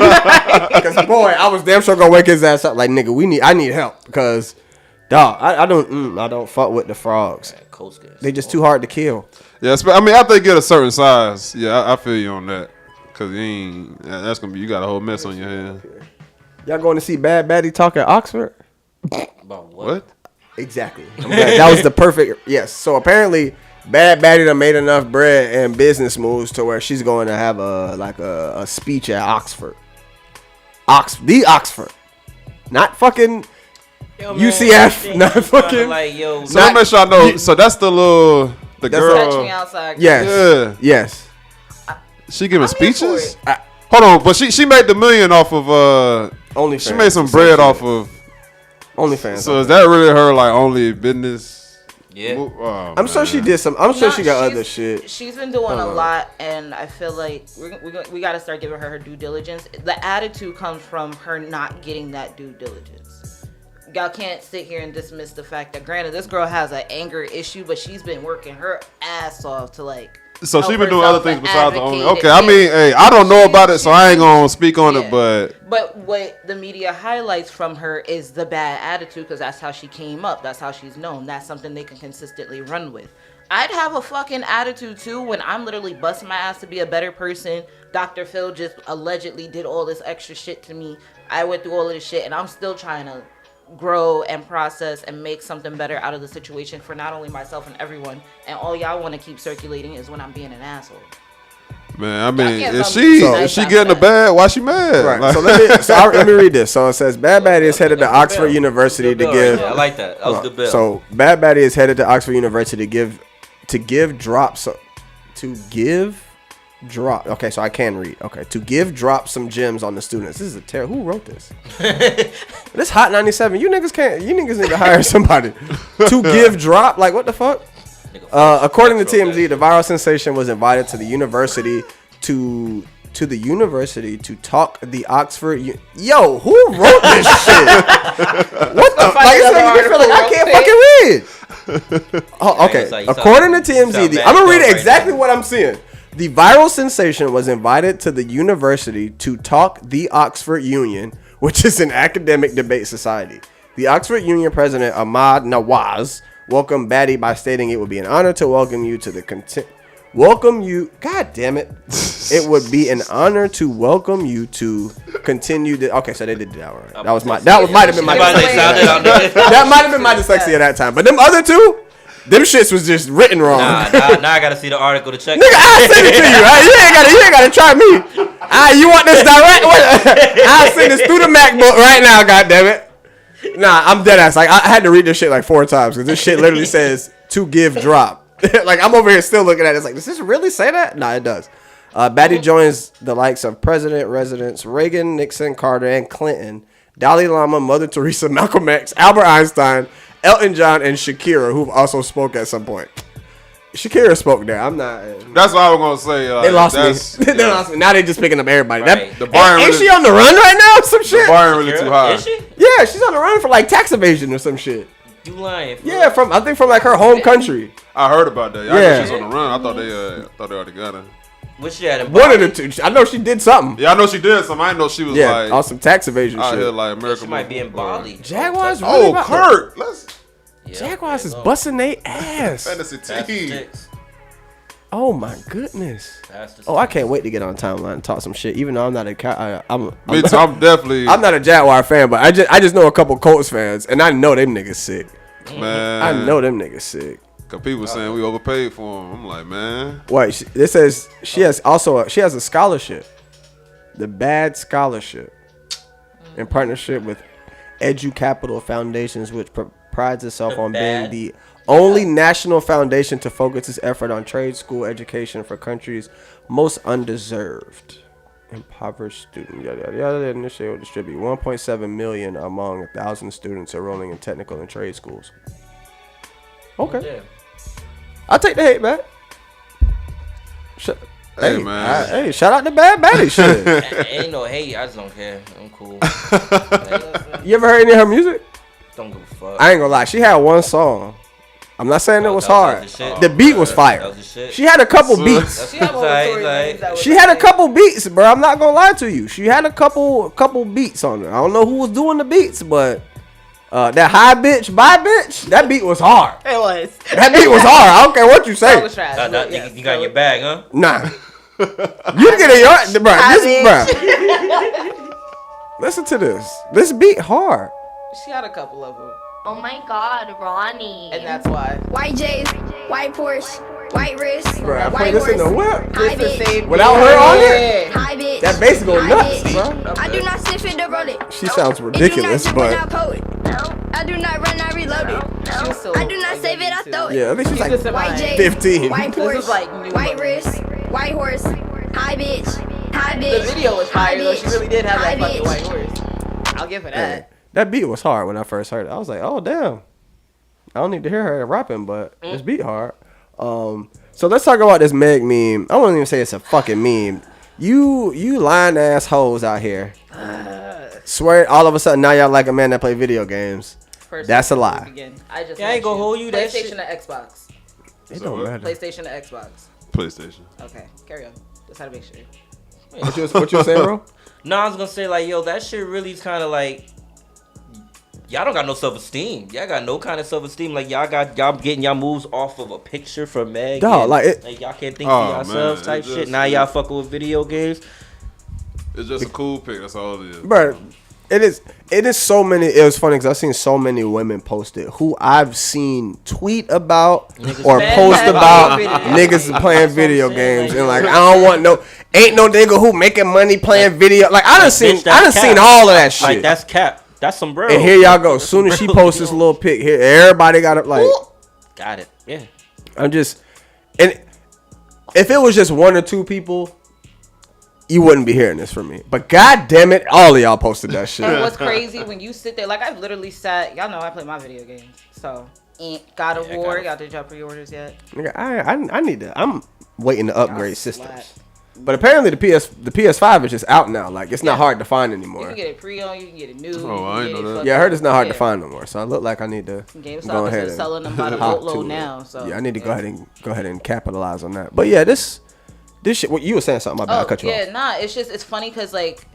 Speaker 1: Because boy, I was damn sure gonna wake his ass up. Like, nigga, I need help because Dog, I don't fuck with the frogs. They just too hard to kill.
Speaker 4: Yeah, I mean, after they get a certain size, yeah, I feel you on that. Cause that's gonna be, you got a whole mess on your hand.
Speaker 1: Y'all going to see Bad Baddie talk at Oxford?
Speaker 2: About what?
Speaker 1: Exactly. That was the perfect. Yes. So apparently, Bad Baddie done made enough bread and business moves to where she's going to have a speech at Oxford. The Oxford, not fucking UCF, not fucking.
Speaker 2: Like, yo,
Speaker 4: so let me make sure I know. So that's the girl.
Speaker 3: Catch me outside.
Speaker 1: Yes. Yeah. Yes.
Speaker 4: She giving speeches. Hold on, but she made the million off of
Speaker 1: OnlyFans.
Speaker 4: She made some bread off of
Speaker 1: OnlyFans.
Speaker 4: So is that really her like only business?
Speaker 2: Yeah.
Speaker 1: Oh, I'm sure she did some. I'm sure she got other shit.
Speaker 3: She's been doing a lot, and I feel like we got to start giving her due diligence. The attitude comes from her not getting that due diligence. Y'all can't sit here and dismiss the fact that, granted, this girl has an anger issue, but she's been working her ass off to like.
Speaker 4: So she been doing other things besides the only. Okay, I mean, hey, I don't know about it, so I ain't gonna speak on it. But
Speaker 3: what the media highlights from her is the bad attitude, because that's how she came up. That's how she's known. That's something they can consistently run with. I'd have a fucking attitude too when I'm literally busting my ass to be a better person. Dr. Phil just allegedly did all this extra shit to me. I went through all of this shit, and I'm still trying to grow and process and make something better out of the situation for not only myself and everyone. And all y'all want to keep circulating is when I'm being an asshole.
Speaker 4: Man, I mean, if she getting a bad, why she mad?
Speaker 1: Right.
Speaker 4: Like,
Speaker 1: So let me read this. So it says Bad Baddie is headed to Oxford University to give.
Speaker 2: Yeah, I like that. That was a good bill.
Speaker 1: So Bad Baddie is headed to Oxford University to give drops. Okay, so I can read. Okay, to give drop some gems on the students. This is a terror. Who wrote this? This Hot 97. You niggas need to hire somebody to give drop. Like, what the fuck? According to TMZ, the viral sensation was invited to the university to talk the Oxford. Yo, who wrote this shit? What the fuck? I can't fucking read. Oh, okay. According to TMZ, I'm gonna read exactly what I'm seeing. The viral sensation was invited to the university to talk the Oxford Union, which is an academic debate society. The Oxford Union president, Ahmad Nawaz, welcomed Baddie by stating it would be an honor to welcome you to the God damn it. It would be an honor to welcome you to continue the. Okay, so they did that right. That might have been my dyslexia. That might have been my dyslexia that time. But them other two, them shits was just written wrong.
Speaker 2: Nah, I gotta see the article to check.
Speaker 1: Nigga, I'll send it to you. Right? You ain't gotta try me. You want this direct? I'll send this through the MacBook right now, goddammit. Nah, I'm dead ass. Like, I had to read this shit like 4 times because this shit literally says to give drop. Like, I'm over here still looking at it. It's like, does this really say that? Nah, it does. Baddie joins the likes of Residents Reagan, Nixon, Carter, and Clinton, Dalai Lama, Mother Teresa, Malcolm X, Albert Einstein, Elton John, and Shakira, who also spoke at some point. Shakira spoke there. I'm not.
Speaker 4: That's what I was gonna say.
Speaker 1: They lost me. They lost me. Now they just picking up everybody.
Speaker 2: Right.
Speaker 1: Ain't she on the run right now? Some shit.
Speaker 4: The bar ain't really too high.
Speaker 2: Is she?
Speaker 1: Yeah, she's on the run for like tax evasion or some shit.
Speaker 2: You lying?
Speaker 1: Yeah, I think from like her home country.
Speaker 4: I heard about that.
Speaker 1: Yeah,
Speaker 4: I know she's on the run. I thought they already got her.
Speaker 2: What she had in
Speaker 1: One of the two. I know she did something.
Speaker 4: Yeah, I know she did something. I didn't know she was like
Speaker 1: on some tax evasion
Speaker 4: out
Speaker 1: shit.
Speaker 4: here like American.
Speaker 2: She might be in Bali.
Speaker 1: Jaguars. Really
Speaker 4: Kurt.
Speaker 1: Jaguars is busting their ass.
Speaker 4: Fantasy team.
Speaker 1: Oh my goodness! Oh, I can't wait to get on timeline and talk some shit. Even though I'm not
Speaker 4: I'm definitely.
Speaker 1: I'm not a Jaguar fan, but I just know a couple Colts fans, and I know them niggas sick.
Speaker 4: Man,
Speaker 1: I know them niggas sick.
Speaker 4: Cause people saying we overpaid for them. I'm like, man.
Speaker 1: Wait, this says she has a scholarship, the Bad Scholarship, in partnership with EduCapital Foundations, which prides itself on being the only national foundation to focus its effort on trade school education for countries most undeserved. Impoverished students. Yada yada yada. Initially will distribute 1.7 million among 1,000 students enrolling in technical and trade schools. Okay. Yeah. I'll take the hate back.
Speaker 4: Hey man.
Speaker 1: Hey, shout out to Bad Baddie shit.
Speaker 2: Ain't no hate. I just don't care. I'm cool.
Speaker 1: You ever heard any of her music?
Speaker 2: Don't give a fuck.
Speaker 1: I ain't gonna lie. She had one song. I'm not saying it was hard. The beat was fire. She had a couple beats. She had a couple beats, bro. I'm not gonna lie to you. She had a couple beats on her. I don't know who was doing the beats, but That high bitch, bye bitch. That beat was hard.
Speaker 3: It was.
Speaker 1: That beat was hard. I don't care what you say.
Speaker 3: That was trash.
Speaker 2: You got in your bag, huh?
Speaker 1: Nah. You get in your bro. Listen to this. This beat hard.
Speaker 3: She had a couple of them.
Speaker 5: Oh my God, Ronnie.
Speaker 3: And that's why.
Speaker 9: White J's, white Porsche, white wrist,
Speaker 1: Bro, I
Speaker 9: white
Speaker 1: put this in the
Speaker 9: horse.
Speaker 1: whip.
Speaker 9: High bitch.
Speaker 1: Without her on it?
Speaker 9: Hi bitch.
Speaker 1: That bass go
Speaker 9: Hi,
Speaker 1: nuts,
Speaker 9: bitch.
Speaker 1: bro.
Speaker 9: I do not sniff it to roll it.
Speaker 1: She sounds ridiculous,
Speaker 9: I do not
Speaker 1: but
Speaker 9: poet. I do not run, I reload it. I do not save it, I throw it.
Speaker 1: yeah, I think she's like
Speaker 9: White J's,
Speaker 1: 15.
Speaker 9: white
Speaker 3: This is
Speaker 9: Porsche,
Speaker 3: like new
Speaker 9: white
Speaker 3: money.
Speaker 9: wrist, white horse. Hi bitch. Hi bitch.
Speaker 3: The video was
Speaker 9: Hi,
Speaker 3: fire though. She
Speaker 9: bitch.
Speaker 3: really did have
Speaker 9: Hi,
Speaker 3: that fucking
Speaker 9: bitch.
Speaker 3: white horse. I'll give her
Speaker 1: Hey,
Speaker 3: that.
Speaker 1: that beat was hard when I first heard it. I was like, oh damn. I don't need to hear her rapping, but this beat hard. So let's talk about this Meg meme. I won't even say it's a fucking meme. You lying ass hoes out here. Swear all of a sudden now y'all like a man that play video games.
Speaker 3: First
Speaker 1: That's a
Speaker 3: thing
Speaker 1: lie.
Speaker 3: begin. I just
Speaker 2: I ain't gonna hold you that
Speaker 3: PlayStation
Speaker 2: shit.
Speaker 3: or Xbox.
Speaker 1: It don't matter.
Speaker 3: PlayStation or Xbox.
Speaker 4: PlayStation.
Speaker 3: Okay, carry on. Just had to make sure.
Speaker 1: What you saying, bro?
Speaker 2: No, I was gonna say like, yo, that shit really is kind of like, y'all don't got no self-esteem. Y'all got no kind of self-esteem. Like y'all getting y'all moves off of a picture from Meg.
Speaker 1: Dog,
Speaker 2: and,
Speaker 1: like
Speaker 2: y'all can't think
Speaker 4: Oh,
Speaker 2: for yourselves
Speaker 4: man,
Speaker 2: type
Speaker 4: it
Speaker 2: shit.
Speaker 4: just-
Speaker 2: Now y'all fucking with video games.
Speaker 4: It's just a cool pic. That's all it is.
Speaker 1: Bro, it is so many. It was funny because I've seen so many women post it who I've seen tweet about
Speaker 2: Niggas
Speaker 1: or
Speaker 2: playing
Speaker 1: post
Speaker 2: video
Speaker 1: about
Speaker 2: games.
Speaker 1: niggas playing video
Speaker 2: That's what I'm saying,
Speaker 1: games
Speaker 2: like,
Speaker 1: and like I don't want ain't no nigga who making money playing video. Like I done seen all of that shit.
Speaker 2: Like that's cap. That's sombrero.
Speaker 1: And here y'all go. As soon as she posts this little pic here, everybody got it. Like
Speaker 2: got it. Yeah.
Speaker 1: I'm just, and if it was just one or two people, you wouldn't be hearing this from me. But god damn it, all of y'all posted that shit.
Speaker 3: And what's crazy when you sit there, like I've literally sat. Y'all know I play my video games, so God of War. Y'all did y'all pre-orders yet?
Speaker 1: Nigga, I need to. I'm waiting to upgrade systems.
Speaker 3: Flat.
Speaker 1: But apparently the PS5 is just out now. Like it's not hard to find
Speaker 3: You
Speaker 1: anymore.
Speaker 3: can get it pre-owned. You can get it new.
Speaker 4: Oh, I ain't know that.
Speaker 1: Yeah, I heard it's not hard to find no more. So I look like I need to go
Speaker 3: GameStop
Speaker 1: ahead
Speaker 3: is
Speaker 1: and
Speaker 3: selling them by the
Speaker 1: hop
Speaker 3: boatload
Speaker 1: to
Speaker 3: now.
Speaker 1: it.
Speaker 3: So
Speaker 1: Yeah, I need to go ahead and capitalize on that. But yeah, this shit. What you were saying something? My bad. I cut you off.
Speaker 3: yeah, nah. It's funny because like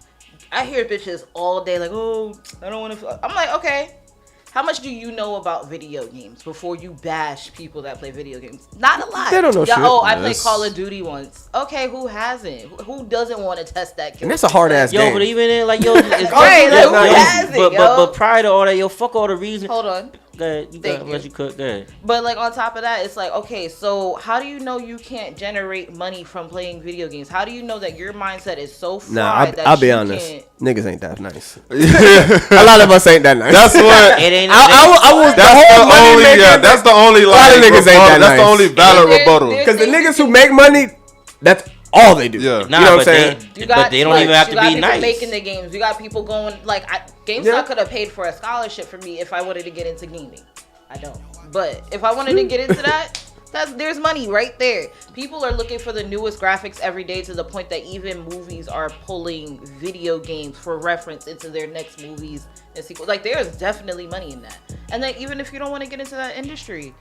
Speaker 3: I hear bitches all day like, oh, I don't want to. I'm like, okay. How much do you know about video games before you bash people that play video games? Not a lot.
Speaker 1: They don't know shit.
Speaker 3: Oh, I played
Speaker 4: Yes.
Speaker 3: Call of Duty once. Okay, who hasn't? Who doesn't want to test that?
Speaker 1: And that's a hard ass
Speaker 2: Yo,
Speaker 1: game.
Speaker 2: but even in like, yo, it's
Speaker 3: Right, like, who has it, yo?
Speaker 2: but prior to all that, yo, fuck all the reason.
Speaker 3: Hold on.
Speaker 2: Go ahead, you
Speaker 3: Thank
Speaker 2: got
Speaker 3: you.
Speaker 2: let you cook. Go ahead.
Speaker 3: But like on top of that, it's like, okay, so how do you know you can't generate money from playing video games? How do you know that your mindset is so fried
Speaker 1: Nah,
Speaker 3: that
Speaker 1: I'll be
Speaker 3: you
Speaker 1: honest.
Speaker 3: can't?
Speaker 1: Niggas ain't that nice. A lot of us ain't that nice.
Speaker 4: That's what.
Speaker 2: It ain't.
Speaker 1: I was the whole money maker.
Speaker 4: That's the only
Speaker 1: A lot of
Speaker 4: like,
Speaker 1: niggas ain't that
Speaker 4: That's the
Speaker 1: nice.
Speaker 4: only valid
Speaker 3: There-
Speaker 4: rebuttal.
Speaker 3: there-
Speaker 1: Because the niggas who make money, that's all they do.
Speaker 4: Yeah.
Speaker 1: You know what I'm saying?
Speaker 2: But they don't even have to
Speaker 3: you got
Speaker 2: be
Speaker 3: people
Speaker 2: nice.
Speaker 3: making the games. You got people going like GameStop
Speaker 1: Yeah.
Speaker 3: could have paid for a scholarship for me if I wanted to get into gaming. I don't. But if I wanted to get into that, there's money right there. People are looking for the newest graphics every day to the point that even movies are pulling video games for reference into their next movies and sequels. Like there's definitely money in that. And then even if you don't want to get into that industry,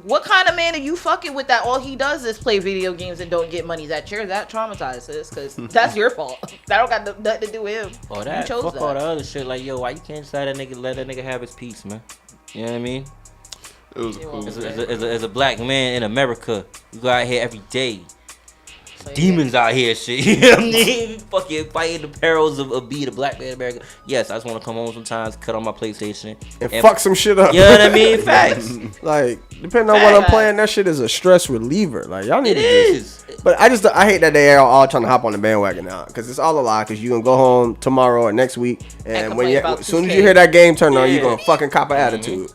Speaker 3: what kind of man are you fucking with that all he does is play video games and don't get money? That you're that traumatized, sis, because that's your fault. That don't got nothing to do with him.
Speaker 2: All that.
Speaker 3: You chose
Speaker 2: Fuck
Speaker 3: that.
Speaker 2: all the other shit. Like, yo, why you can't just let that nigga have his peace, man? You know what I mean?
Speaker 4: It was cool.
Speaker 2: As a black man in America, you go out here every day. Demons out here, shit. You know what I mean? Fucking fighting the perils of being a black man in America. Yes, I just want to come home sometimes, cut on my PlayStation,
Speaker 1: And fuck some shit up.
Speaker 2: You know what I mean? Facts.
Speaker 1: Like, depending on what I'm playing, that shit is a stress reliever. Like, y'all need
Speaker 2: It
Speaker 1: to
Speaker 2: is.
Speaker 1: But I hate that they are all trying to hop on the bandwagon now. Because it's all a lie. Because you going to go home tomorrow or next week. And
Speaker 3: complain about
Speaker 1: as soon as
Speaker 3: 2K.
Speaker 1: you hear that game turn on, you're
Speaker 2: Yeah.
Speaker 1: going to fucking cop an attitude.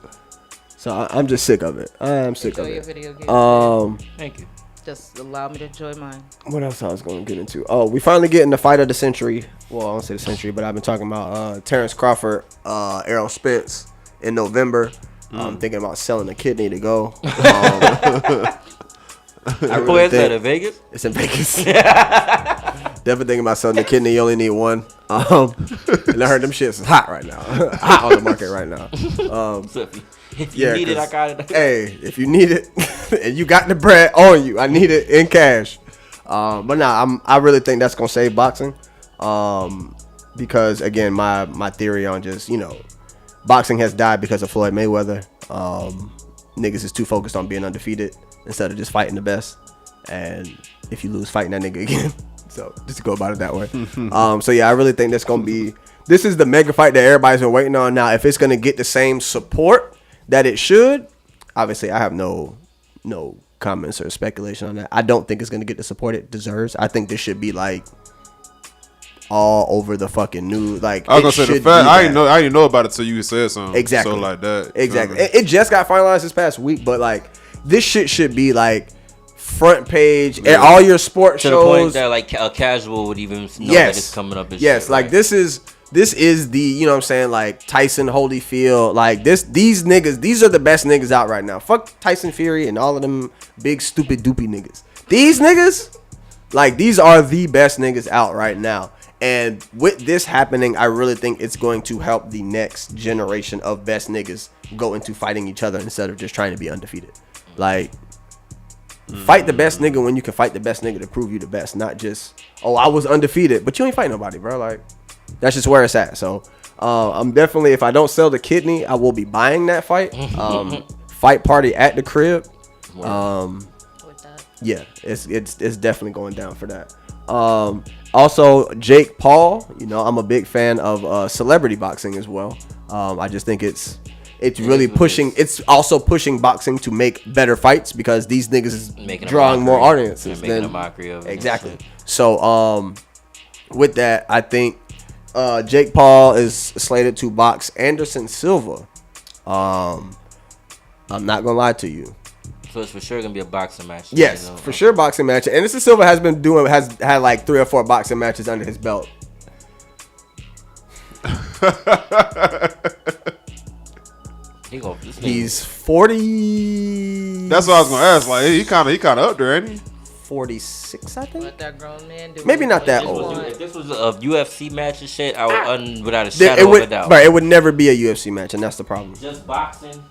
Speaker 1: So I'm just sick of it. I am sick
Speaker 3: Enjoy
Speaker 1: of
Speaker 3: your
Speaker 1: it.
Speaker 3: video games.
Speaker 2: Thank you.
Speaker 3: Just allow me to enjoy mine.
Speaker 1: What else I was going to get into? Oh, we finally getting the fight of the century. Well, I don't say the century, but I've been talking about Terrence Crawford, Errol Spence in November. I'm thinking about selling a kidney to go. I really
Speaker 2: Where's that,
Speaker 1: think
Speaker 2: in Vegas?
Speaker 1: it's in Vegas. Definitely thinking about selling the kidney. You only need one. And I heard them shits is hot right now. Hot on the market right now.
Speaker 2: If you need it, I
Speaker 1: 'cause,
Speaker 2: got it.
Speaker 1: Hey, if you need it and you got the bread on you, I need it in cash. But nah, I really think that's gonna save boxing. Because again, my theory on just boxing has died because of Floyd Mayweather. Niggas is too focused on being undefeated instead of just fighting the best. And if you lose, fighting that nigga again. So just to go about it that way. So yeah, I really think this is the mega fight that everybody's been waiting on. Now, if it's gonna get the same support that it should, obviously I have no comments or speculation on that. I don't think it's gonna get the support it deserves. I think this should be like all over the fucking news. Like,
Speaker 4: I was gonna say the fact I didn't know about it till you said something.
Speaker 1: Exactly.
Speaker 4: So like that.
Speaker 1: Exactly. It just got finalized this past week, but like this shit should be like front page and all your sports shows.
Speaker 2: To the point that like a casual would even know that it's coming up.
Speaker 1: Yes,
Speaker 2: shit,
Speaker 1: like
Speaker 2: right?
Speaker 1: this is the, you know what I'm saying, like Tyson Holyfield, like these niggas, these are the best niggas out right now. Fuck Tyson Fury and all of them big stupid doopy niggas. These niggas, like these are the best niggas out right now. And with this happening, I really think it's going to help the next generation of best niggas go into fighting each other instead of just trying to be undefeated. Like, fight the best nigga when you can fight the best nigga to prove you the best, not just, oh, I was undefeated, but you ain't fight nobody, bro. Like, that's just where it's at. So, I'm definitely, if I don't sell the kidney, I will be buying that fight. Fight party at the crib. Yeah, it's definitely going down for that. Also, Jake Paul, you know, I'm a big fan of celebrity boxing as well. I just think it's really pushing. It's also pushing boxing to make better fights because these niggas is drawing more audiences.
Speaker 2: Making a mockery of
Speaker 1: exactly. So, with that, I think Jake Paul is slated to box Anderson Silva. I'm not gonna lie to you.
Speaker 2: So it's for sure gonna be a boxing match.
Speaker 1: Yes, for sure, boxing match. Anderson Silva has had like 3 or 4 boxing matches under his belt. He's 40.
Speaker 4: That's what I was gonna ask. Like he kind of up there, ain't he?
Speaker 1: 46, I think.
Speaker 3: What that grown man do?
Speaker 1: Maybe not that old.
Speaker 2: If this was a UFC match and shit, I would without a shadow of a doubt.
Speaker 1: Right, it would never be a UFC match, and that's the problem.
Speaker 2: Just boxing.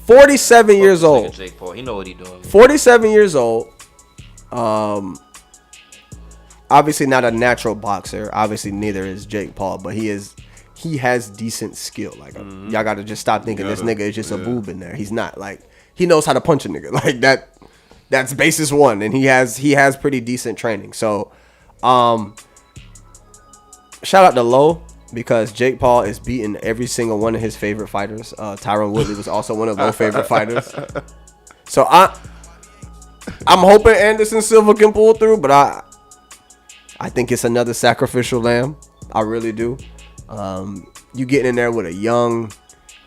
Speaker 1: 47 years old.
Speaker 2: Jake Paul, he know what he doing.
Speaker 1: 47 years old. Obviously not a natural boxer. Obviously neither is Jake Paul, but he has decent skill. Like y'all got to just stop thinking this nigga is just a boob in there. He's not. Like he knows how to punch a nigga. Like that. That's basis one, and he has pretty decent training. So, shout out to Low. Because Jake Paul is beating every single one of his favorite fighters. Tyron Woodley was also one of Lowe's favorite fighters. So I'm hoping Anderson Silva can pull through, but I think it's another sacrificial lamb. I really do. You getting in there with a young,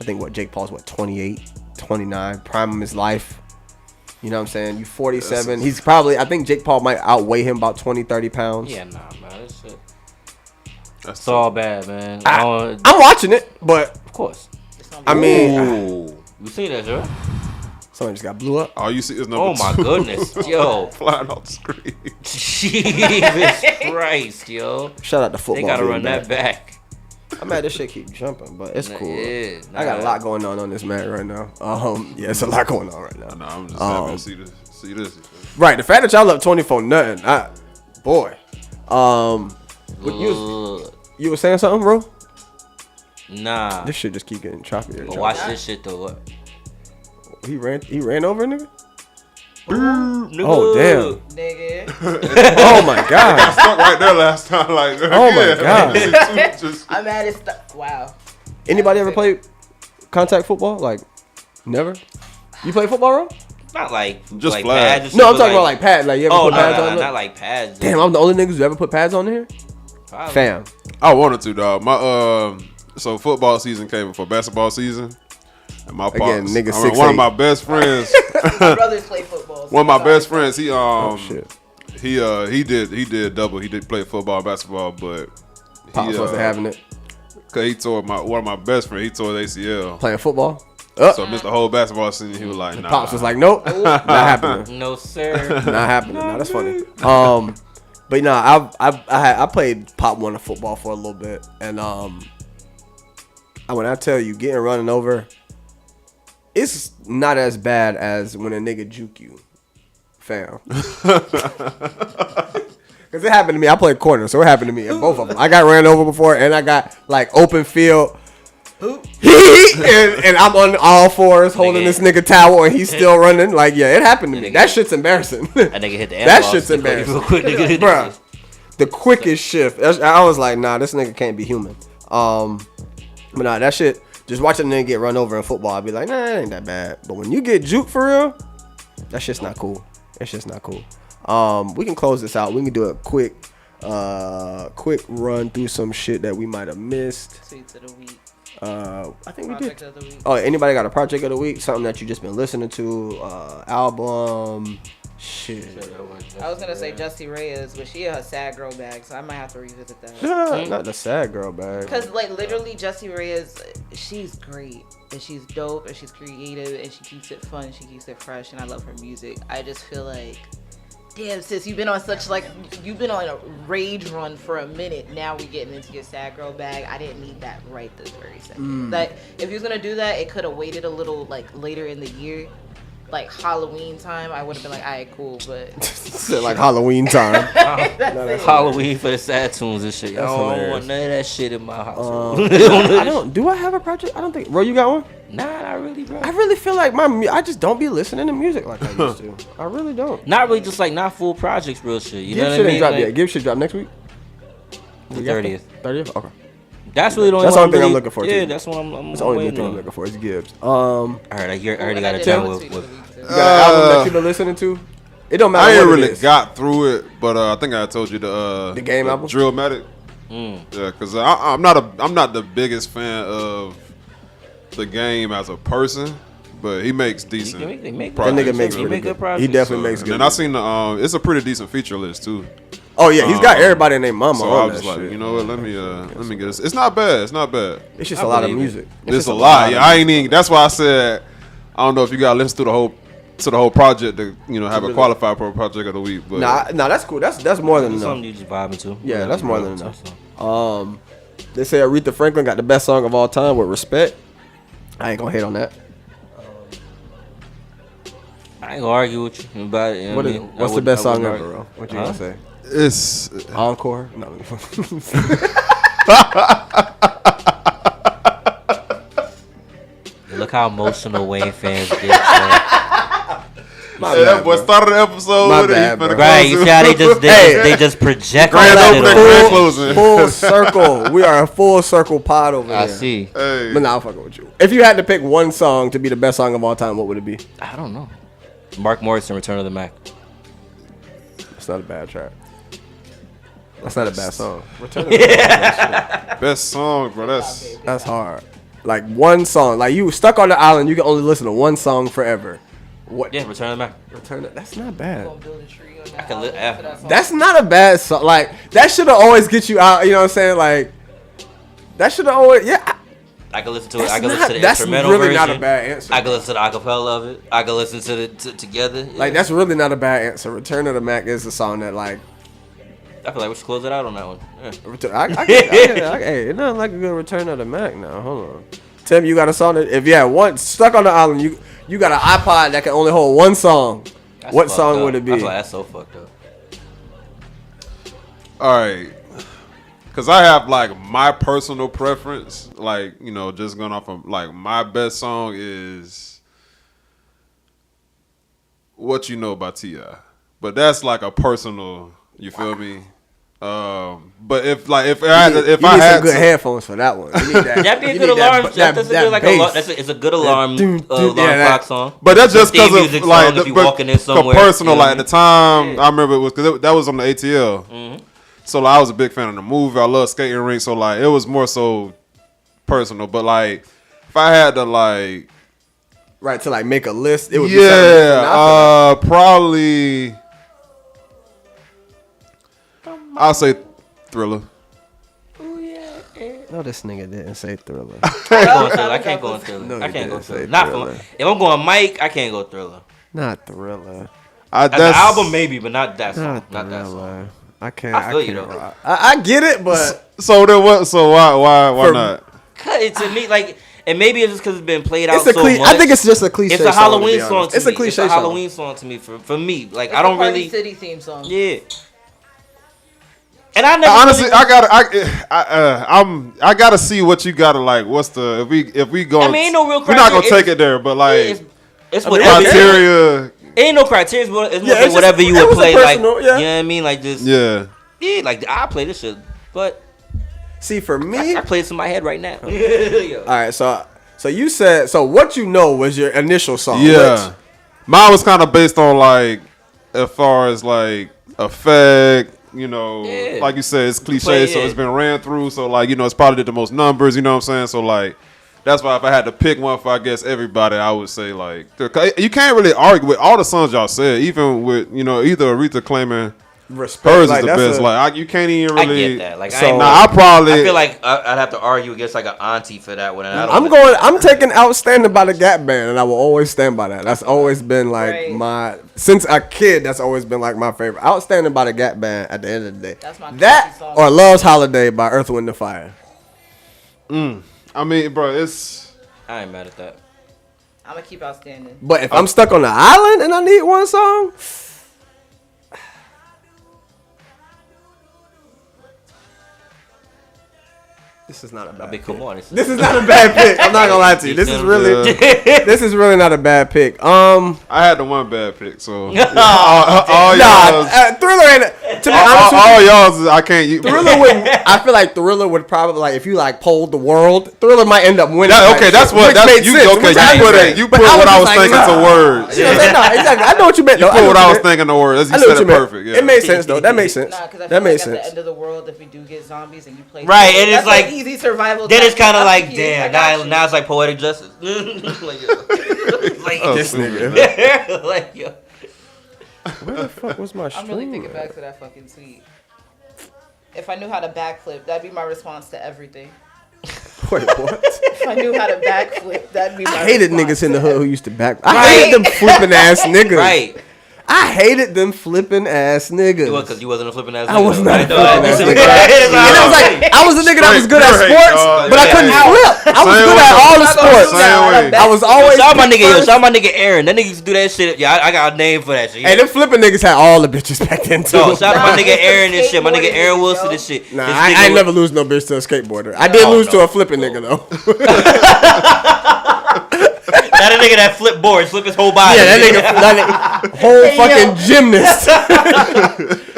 Speaker 1: I think Jake Paul's 28, 29, prime of his life. You know what I'm saying? You 47. He's probably, I think Jake Paul might outweigh him about 20, 30 pounds.
Speaker 2: Yeah, nah, man. This shit. It's all bad, man.
Speaker 1: I'm watching it, but
Speaker 2: of course.
Speaker 1: I mean,
Speaker 2: you see that, Joe?
Speaker 1: Somebody just got blew up.
Speaker 4: All you see is number 2.
Speaker 2: Oh my goodness, yo,
Speaker 4: flying off the screen.
Speaker 2: Jesus Christ, yo!
Speaker 1: Shout out to football.
Speaker 2: They gotta run that back.
Speaker 1: I'm mad this shit keep jumping, but it's cool.
Speaker 2: Yeah,
Speaker 1: I got a lot going on this mat right now. Yeah, it's a lot going on right now.
Speaker 4: No, I'm just happy to see this.
Speaker 1: Right, the fact that y'all up 24-0, boy. You were saying something, bro?
Speaker 2: Nah.
Speaker 1: This shit just keep getting choppy.
Speaker 2: Watch this shit though.
Speaker 1: He ran over a nigga?
Speaker 2: Oh
Speaker 1: damn.
Speaker 3: Nigga.
Speaker 1: Oh my god.
Speaker 4: I stuck right there last time. Like,
Speaker 1: oh my god.
Speaker 3: I'm at it. Wow.
Speaker 1: Anybody ever play contact football? Like, never? You play football, bro?
Speaker 2: Not like
Speaker 4: just
Speaker 2: like
Speaker 4: flag.
Speaker 2: pads.
Speaker 1: No, I'm talking about like pads. Like you ever put pads on?
Speaker 2: Not like pads.
Speaker 1: Damn, I'm the only niggas who ever put pads on here.
Speaker 2: Probably.
Speaker 1: Fam.
Speaker 4: I wanted to, dog. My so football season came before basketball season, and my pops, one of my best friends.
Speaker 3: My brothers play football. So
Speaker 4: one of my best friends, he
Speaker 1: shit.
Speaker 4: he did double. He did play football, and basketball, but
Speaker 1: Pops wasn't having it.
Speaker 4: Cause he tore one of my best friends. He tore his ACL
Speaker 1: playing football.
Speaker 4: So missed the whole basketball season. He was like, nah.
Speaker 1: Pops was like, nope, not happening.
Speaker 2: No sir,
Speaker 1: not happening. Nah, that's funny. But nah, I played Pop 1 of football for a little bit, and when I tell you getting running over, it's not as bad as when a nigga juke you, fam. Cause it happened to me. I played corner, so it happened to me. And both of them, I got ran over before, and I got like open field. and I'm on all fours holding this nigga towel and he's still running. Like, yeah, it happened to me. That shit's embarrassing.
Speaker 2: That nigga hit the
Speaker 1: That shit's embarrassing. Bruh, the quickest shift. I was like, nah, this nigga can't be human. But nah, that shit, just watching a nigga get run over in football, I'd be like, nah, it ain't that bad. But when you get juked for real, that shit's not cool. It's just not cool. We can close this out. We can do a quick run through some shit that we might have missed.
Speaker 3: Tweets of the week.
Speaker 1: I think
Speaker 3: project
Speaker 1: we did.
Speaker 3: Of the week.
Speaker 1: Oh, anybody got a project of the week? Something that you just been listening to? Album? Shit.
Speaker 3: I was gonna say Justy Reyes, but she a sad girl bag, so I might have to revisit that.
Speaker 1: Not the sad girl bag.
Speaker 3: Cause like literally Justy Reyes, she's great and she's dope and she's creative and she keeps it fun, she keeps it fresh, and I love her music. I just feel like, damn sis, you've been on a rage run for a minute. Now we getting into your sad girl bag. I didn't need that right this very second. Like if you was gonna do that, it could have waited a little like later in the year. Like Halloween time, I would have been like, alright, cool, but
Speaker 1: like Halloween time.
Speaker 2: Halloween for the sad tunes and shit. I don't want none of that shit in my house.
Speaker 1: Do I have a project? I don't think. Bro, you got one?
Speaker 2: Nah, not really, bro.
Speaker 1: I really feel like I just don't be listening to music like I used to. I really don't.
Speaker 2: Not really, just like not full projects, real shit. You know what I
Speaker 1: Give
Speaker 2: mean?
Speaker 1: shit drop yet. Give shit drop next week.
Speaker 2: The 30th.
Speaker 1: 30th. Okay.
Speaker 2: That's really the only
Speaker 1: thing I'm looking for.
Speaker 2: Yeah,
Speaker 1: too.
Speaker 2: that's what I'm.
Speaker 1: That's the only thing I'm looking for. Is Gibbs.
Speaker 2: I already got a done with.
Speaker 1: You got an album that you've been listening to? It don't matter.
Speaker 4: I ain't really got through it, but I think I told you the
Speaker 1: game album,
Speaker 4: Drillmatic. Yeah, because I'm not the biggest fan of the game as a person, but he makes decent.
Speaker 1: That nigga makes really good projects. He definitely makes good.
Speaker 4: And I seen it's a pretty decent feature list too.
Speaker 1: Oh yeah, he's got everybody in their mama.
Speaker 4: So I was like, you know what? Let me get this. It's not bad. It's not bad.
Speaker 1: It's just a lot of music.
Speaker 4: It's a lot. Yeah, I ain't even. That's why I said I don't know if you gotta listen to the whole project to have a qualified for a project of the week. But
Speaker 1: nah, that's cool. That's more than enough.
Speaker 2: Something you just vibing to.
Speaker 1: Yeah, that's more than enough. They say Aretha Franklin got the best song of all time with Respect. I ain't gonna hate on that.
Speaker 2: I ain't gonna argue with you about it.
Speaker 1: What's the best song ever, bro? What you gonna say?
Speaker 4: It's
Speaker 1: Encore. No.
Speaker 2: Look how emotional Wayne fans get.
Speaker 4: That boy started the episode with it.
Speaker 2: Right, you see how they just project
Speaker 1: full circle. We are a full circle pod over here.
Speaker 2: I see.
Speaker 1: Hey. But now I'm fucking with you. If you had to pick one song to be the best song of all time, what would it be?
Speaker 2: I don't know. Mark Morrison, Return of the Mac.
Speaker 1: That's not a bad track. That's not a bad song. Return of the Mac.
Speaker 4: Best song, bro.
Speaker 1: That's hard. Like one song. Like you stuck on the island, you can only listen to one song forever. What?
Speaker 2: Yeah, Return of the Mac.
Speaker 1: That's not bad.
Speaker 2: That's
Speaker 1: not a bad song. Like that should always get you out. You know what I'm saying? Like that should always. Yeah.
Speaker 2: I can listen to it. I can listen to the
Speaker 1: that's
Speaker 2: instrumental
Speaker 1: really
Speaker 2: version.
Speaker 1: Not a bad answer.
Speaker 2: I can listen to the acapella of it. I can listen to it together. Yeah.
Speaker 1: Like that's really not a bad answer. Return of the Mac is a song that like.
Speaker 2: I feel like we should close it out on that one. Yeah.
Speaker 1: Hey, it's not like a good Return of the Mac now. Hold on. Tim, you got a song that if you had one stuck on the island, you got an iPod that can only hold one song.
Speaker 2: That's
Speaker 1: what song would it be?
Speaker 2: I feel like that's so fucked up.
Speaker 4: All right. Cause I have like my personal preference, like just going off of like my best song is "What You Know" by T.I. But that's like a personal, you feel me? But if I had
Speaker 1: some good headphones for that one.
Speaker 2: That'd be a good alarm. It's a good alarm clock song.
Speaker 4: But that's just because of like
Speaker 2: if you walking in somewhere.
Speaker 4: Personal, like at the time, I remember it was because that was on the ATL. Mm-hmm. So like, I was a big fan of the movie. I love skating rink. So like it was more so personal. But like if I had to like
Speaker 1: to like make a list, it would
Speaker 4: be probably I'll say Thriller.
Speaker 1: No, this nigga didn't say Thriller.
Speaker 2: I can't go on Thriller.
Speaker 1: No,
Speaker 2: I can't go
Speaker 1: Thriller.
Speaker 2: Not for if I'm going Mike, I can't go Thriller.
Speaker 1: Not Thriller.
Speaker 2: The album maybe, but not that song. Not that song.
Speaker 1: I can't.
Speaker 2: I feel you though.
Speaker 1: I get it, but
Speaker 4: so then what? So why not?
Speaker 2: Cause it's to me like, and maybe it's just because it's been played out so much.
Speaker 1: I think it's just a cliche.
Speaker 2: It's a Halloween song.
Speaker 1: It's a cliche.
Speaker 2: It's a Halloween song to me. For me, like
Speaker 3: it's
Speaker 2: I don't
Speaker 3: a Party
Speaker 2: really
Speaker 3: City theme song.
Speaker 2: Yeah. And I never
Speaker 4: honestly,
Speaker 2: really,
Speaker 4: I gotta see what you gotta like. What's the if we go?
Speaker 2: I mean, ain't no real
Speaker 4: we're
Speaker 2: criteria.
Speaker 4: not gonna take it there, but like
Speaker 2: it's whatever
Speaker 4: criteria.
Speaker 2: Ain't no criteria, but it's like whatever you would play. Like, you know what I mean? Like just like I play this shit, but
Speaker 1: see for me,
Speaker 2: I play this in my head right now.
Speaker 1: All right, so you said what you know was your initial song.
Speaker 4: Yeah, mine was kind of based on like as far as like effect. You know, like you said, it's cliche, so it's been ran through. So, like, you know, it's probably did the most numbers, you know what I'm saying? So, like, that's why if I had to pick one for, I guess, everybody, I would say, like, you can't really argue with all the songs y'all said, even with, you know, either Aretha claiming
Speaker 1: respect.
Speaker 4: Hers is the best. Like you can't even really.
Speaker 2: I get that. Like,
Speaker 4: I
Speaker 2: feel like I'd have to argue against like an auntie for that one. And
Speaker 1: I'm taking Outstanding by the Gap Band, and I will always stand by that. That's always been like since a kid. That's always been like my favorite. Outstanding by the Gap Band. At the end of the day,
Speaker 3: that's my
Speaker 1: song. Or Love's Holiday by Earth, Wind, and Fire.
Speaker 4: I mean, bro,
Speaker 2: I ain't mad at that.
Speaker 3: I'm gonna keep Outstanding.
Speaker 1: But if I'm stuck on the island and I need one song. This is not a bad pick.
Speaker 2: Come on.
Speaker 1: This is not a bad pick. I'm not gonna lie to you. This is really not a bad pick.
Speaker 4: I had the one bad pick, so
Speaker 1: Thriller ain't. To be honest with
Speaker 4: all y'all's I can't.
Speaker 1: Thriller would. I feel like Thriller would probably like if you like polled the world. Thriller might end up winning.
Speaker 4: That's what. You put what I was thinking to words.
Speaker 1: No, exactly. I know what you meant.
Speaker 4: You put what I was thinking to words. You said it perfect.
Speaker 1: It made sense though. That makes sense. That makes sense.
Speaker 3: At the end of the world, if we do get zombies and you play
Speaker 2: right, and it's like
Speaker 3: easy survival.
Speaker 2: Then it's kind of like damn. Now it's like poetic justice. Like
Speaker 1: this nigga.
Speaker 2: Like yo.
Speaker 1: Where the fuck was my?
Speaker 3: I'm really thinking back to that fucking tweet. If I knew how to backflip, that'd be my response to everything.
Speaker 1: Wait, what?
Speaker 3: If I knew how to backflip, that'd be my
Speaker 1: I hated niggas in the hood who used to back.
Speaker 2: Right.
Speaker 1: I hated them flipping ass niggas.
Speaker 2: Right.
Speaker 1: I hated them flipping ass niggas.
Speaker 2: Because you wasn't a flipping ass nigga.
Speaker 1: I was not a flipping ass nigga. And it was like, I was a nigga that was good at sports, but I couldn't flip. I was good at all the sports. I was always.
Speaker 2: Shout my nigga Aaron. That nigga used to do that shit. Yeah, I got a name for that shit.
Speaker 1: Hey, them flipping niggas had all the bitches back then too.
Speaker 2: No, shout out my nigga Aaron and shit. My nigga Aaron Wilson and shit.
Speaker 1: Nah, I ain't never lose no bitch to a skateboarder. I did lose to a flipping nigga though.
Speaker 2: Not a nigga that flip boards, flip his whole body.
Speaker 1: Yeah, that nigga whole fucking gymnast.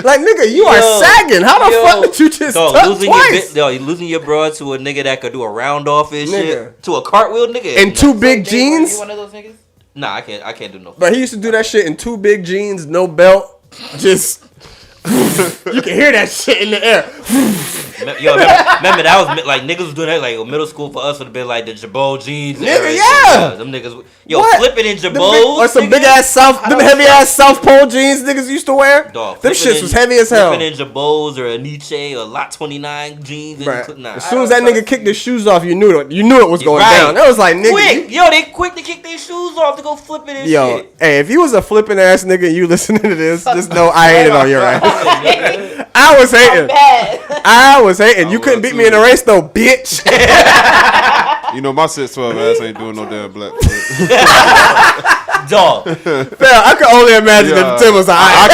Speaker 1: Like, nigga, you are sagging. How the fuck did you just tuck twice?
Speaker 2: You losing your bra to a nigga that could do a round off and shit. To a cartwell nigga.
Speaker 1: In two big jeans?
Speaker 3: You one of those niggas?
Speaker 2: Nah, I can't do no.
Speaker 1: But he used to do that shit in two big jeans, no belt, just... You can hear that shit in the air.
Speaker 2: Yo, remember that was like niggas was doing that like middle school for us would have been like the Jabot jeans.
Speaker 1: Nigga, yeah.
Speaker 2: Them niggas, flipping in Jabot
Speaker 1: or some big ass them heavy ass South Pole jeans niggas used to wear.
Speaker 2: Dog,
Speaker 1: them shits was heavy as hell.
Speaker 2: Flipping in Jabots or a Nietzsche or Lot 29 jeans.
Speaker 1: Right. As soon as that nigga kicked his shoes off, you knew it was going down. That was like nigga.
Speaker 2: Quick, they quick to kick their shoes off to go flipping and shit.
Speaker 1: Hey, if you was a flipping ass nigga and you listening to this, just know I hated on your ass. I was hating. You couldn't beat me in a race though, bitch.
Speaker 4: You know my 6'12" ass ain't doing no damn black flip.
Speaker 2: Dog.
Speaker 1: I can only imagine if Tim was I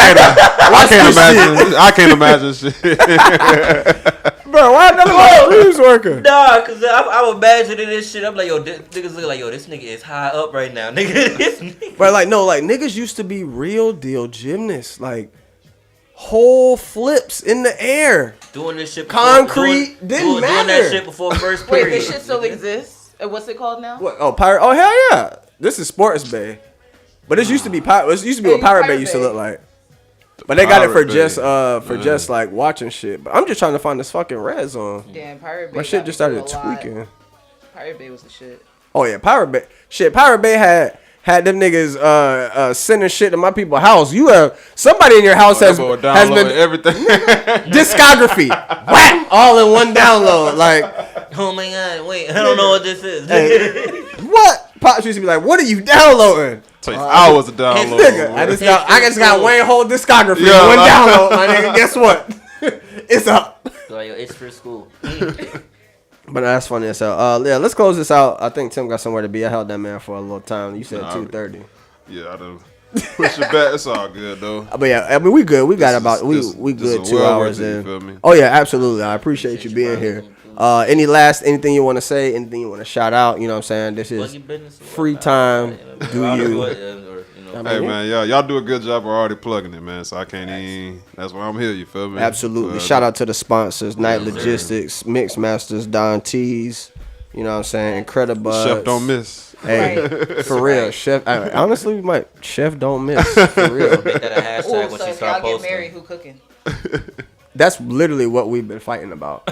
Speaker 4: can't imagine shit.
Speaker 1: Bro, why another one was working?
Speaker 2: Nah, cause I'm imagining this shit. I'm like, yo, niggas look like, yo, this nigga is high up right now, nigga. This nigga.
Speaker 1: But like, no, like niggas used to be real deal gymnasts, like whole flips in the air.
Speaker 2: Doing this shit.
Speaker 1: Concrete didn't matter.
Speaker 2: Doing that shit before first period.
Speaker 3: Wait, this shit still exists? What's it called now?
Speaker 1: What? Oh, Pirate. Oh, hell yeah. This is Sports Bay. But this used to be Pirate. It used to be what Pirate Bay used to look like. But they got it for just like watching shit. But I'm just trying to find this fucking red zone.
Speaker 3: Damn, Pirate Bay.
Speaker 1: My shit just started tweaking.
Speaker 3: Pirate Bay was the shit.
Speaker 1: Oh yeah, Pirate Bay. Shit, Pirate Bay had them niggas sending shit to my people's house. You have somebody in your house has been
Speaker 4: everything.
Speaker 1: Discography. Whap! All in one download. Like,
Speaker 2: oh my god, wait, I don't know what this is.
Speaker 1: Hey, what? Pops used to be like, what are you downloading?
Speaker 4: Takes hours to download.
Speaker 1: Nigga, I just got Wayne whole discography in one download, my nigga. Guess what? It's up.
Speaker 2: Like, it's for school.
Speaker 1: But that's funny as hell. Yeah, let's close this out. I think Tim got somewhere to be. I held that man for a little time. You said 2:30.
Speaker 4: Yeah, I do. Push it back. It's all good though.
Speaker 1: But yeah, I mean we good. We got about we good 2 hours in.
Speaker 4: Feel me?
Speaker 1: Oh yeah, absolutely. I appreciate you being here. Anything you want to say? Anything you want to shout out? You know what I'm saying? This is free time. Do you?
Speaker 4: Hey man, y'all do a good job of already plugging it, man. So I can't even. That's why I'm here. You feel me?
Speaker 1: Absolutely. Shout out to the sponsors: Night Logistics, Mix Masters, Don T's. You know what I'm saying? Incredible.
Speaker 4: Chef don't miss.
Speaker 1: Hey, for real, Chef. Honestly, we might Chef don't miss. For real.
Speaker 2: Make that a hashtag when
Speaker 3: so
Speaker 2: she
Speaker 3: if
Speaker 2: start
Speaker 3: y'all
Speaker 2: posting.
Speaker 3: get married, who cooking?
Speaker 1: That's literally what we've been fighting about.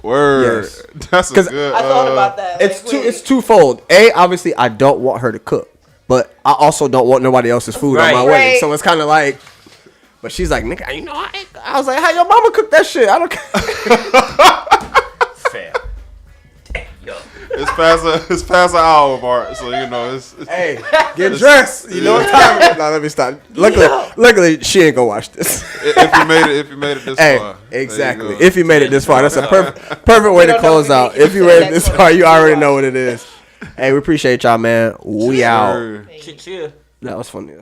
Speaker 4: Word.
Speaker 1: Yes.
Speaker 4: That's a good.
Speaker 3: I thought about that.
Speaker 1: It's twofold. Obviously, I don't want her to cook, but I also don't want nobody else's food on my wedding. So it's kind of like. But she's like, nigga, you know, I was like, how your mama cook that shit? I don't care.
Speaker 2: Fair. Yo.
Speaker 4: It's past an hour mark, so you know it's
Speaker 1: hey, get dressed. You know what time it is. No, let me stop. Luckily, she ain't gonna watch this.
Speaker 4: if you made it this far.
Speaker 1: Exactly. If you made it this far, that's a perfect way to close out. If you made it this far, you already know what it is. Hey, we appreciate y'all, man. We out.
Speaker 2: Cheer.
Speaker 1: That was funny.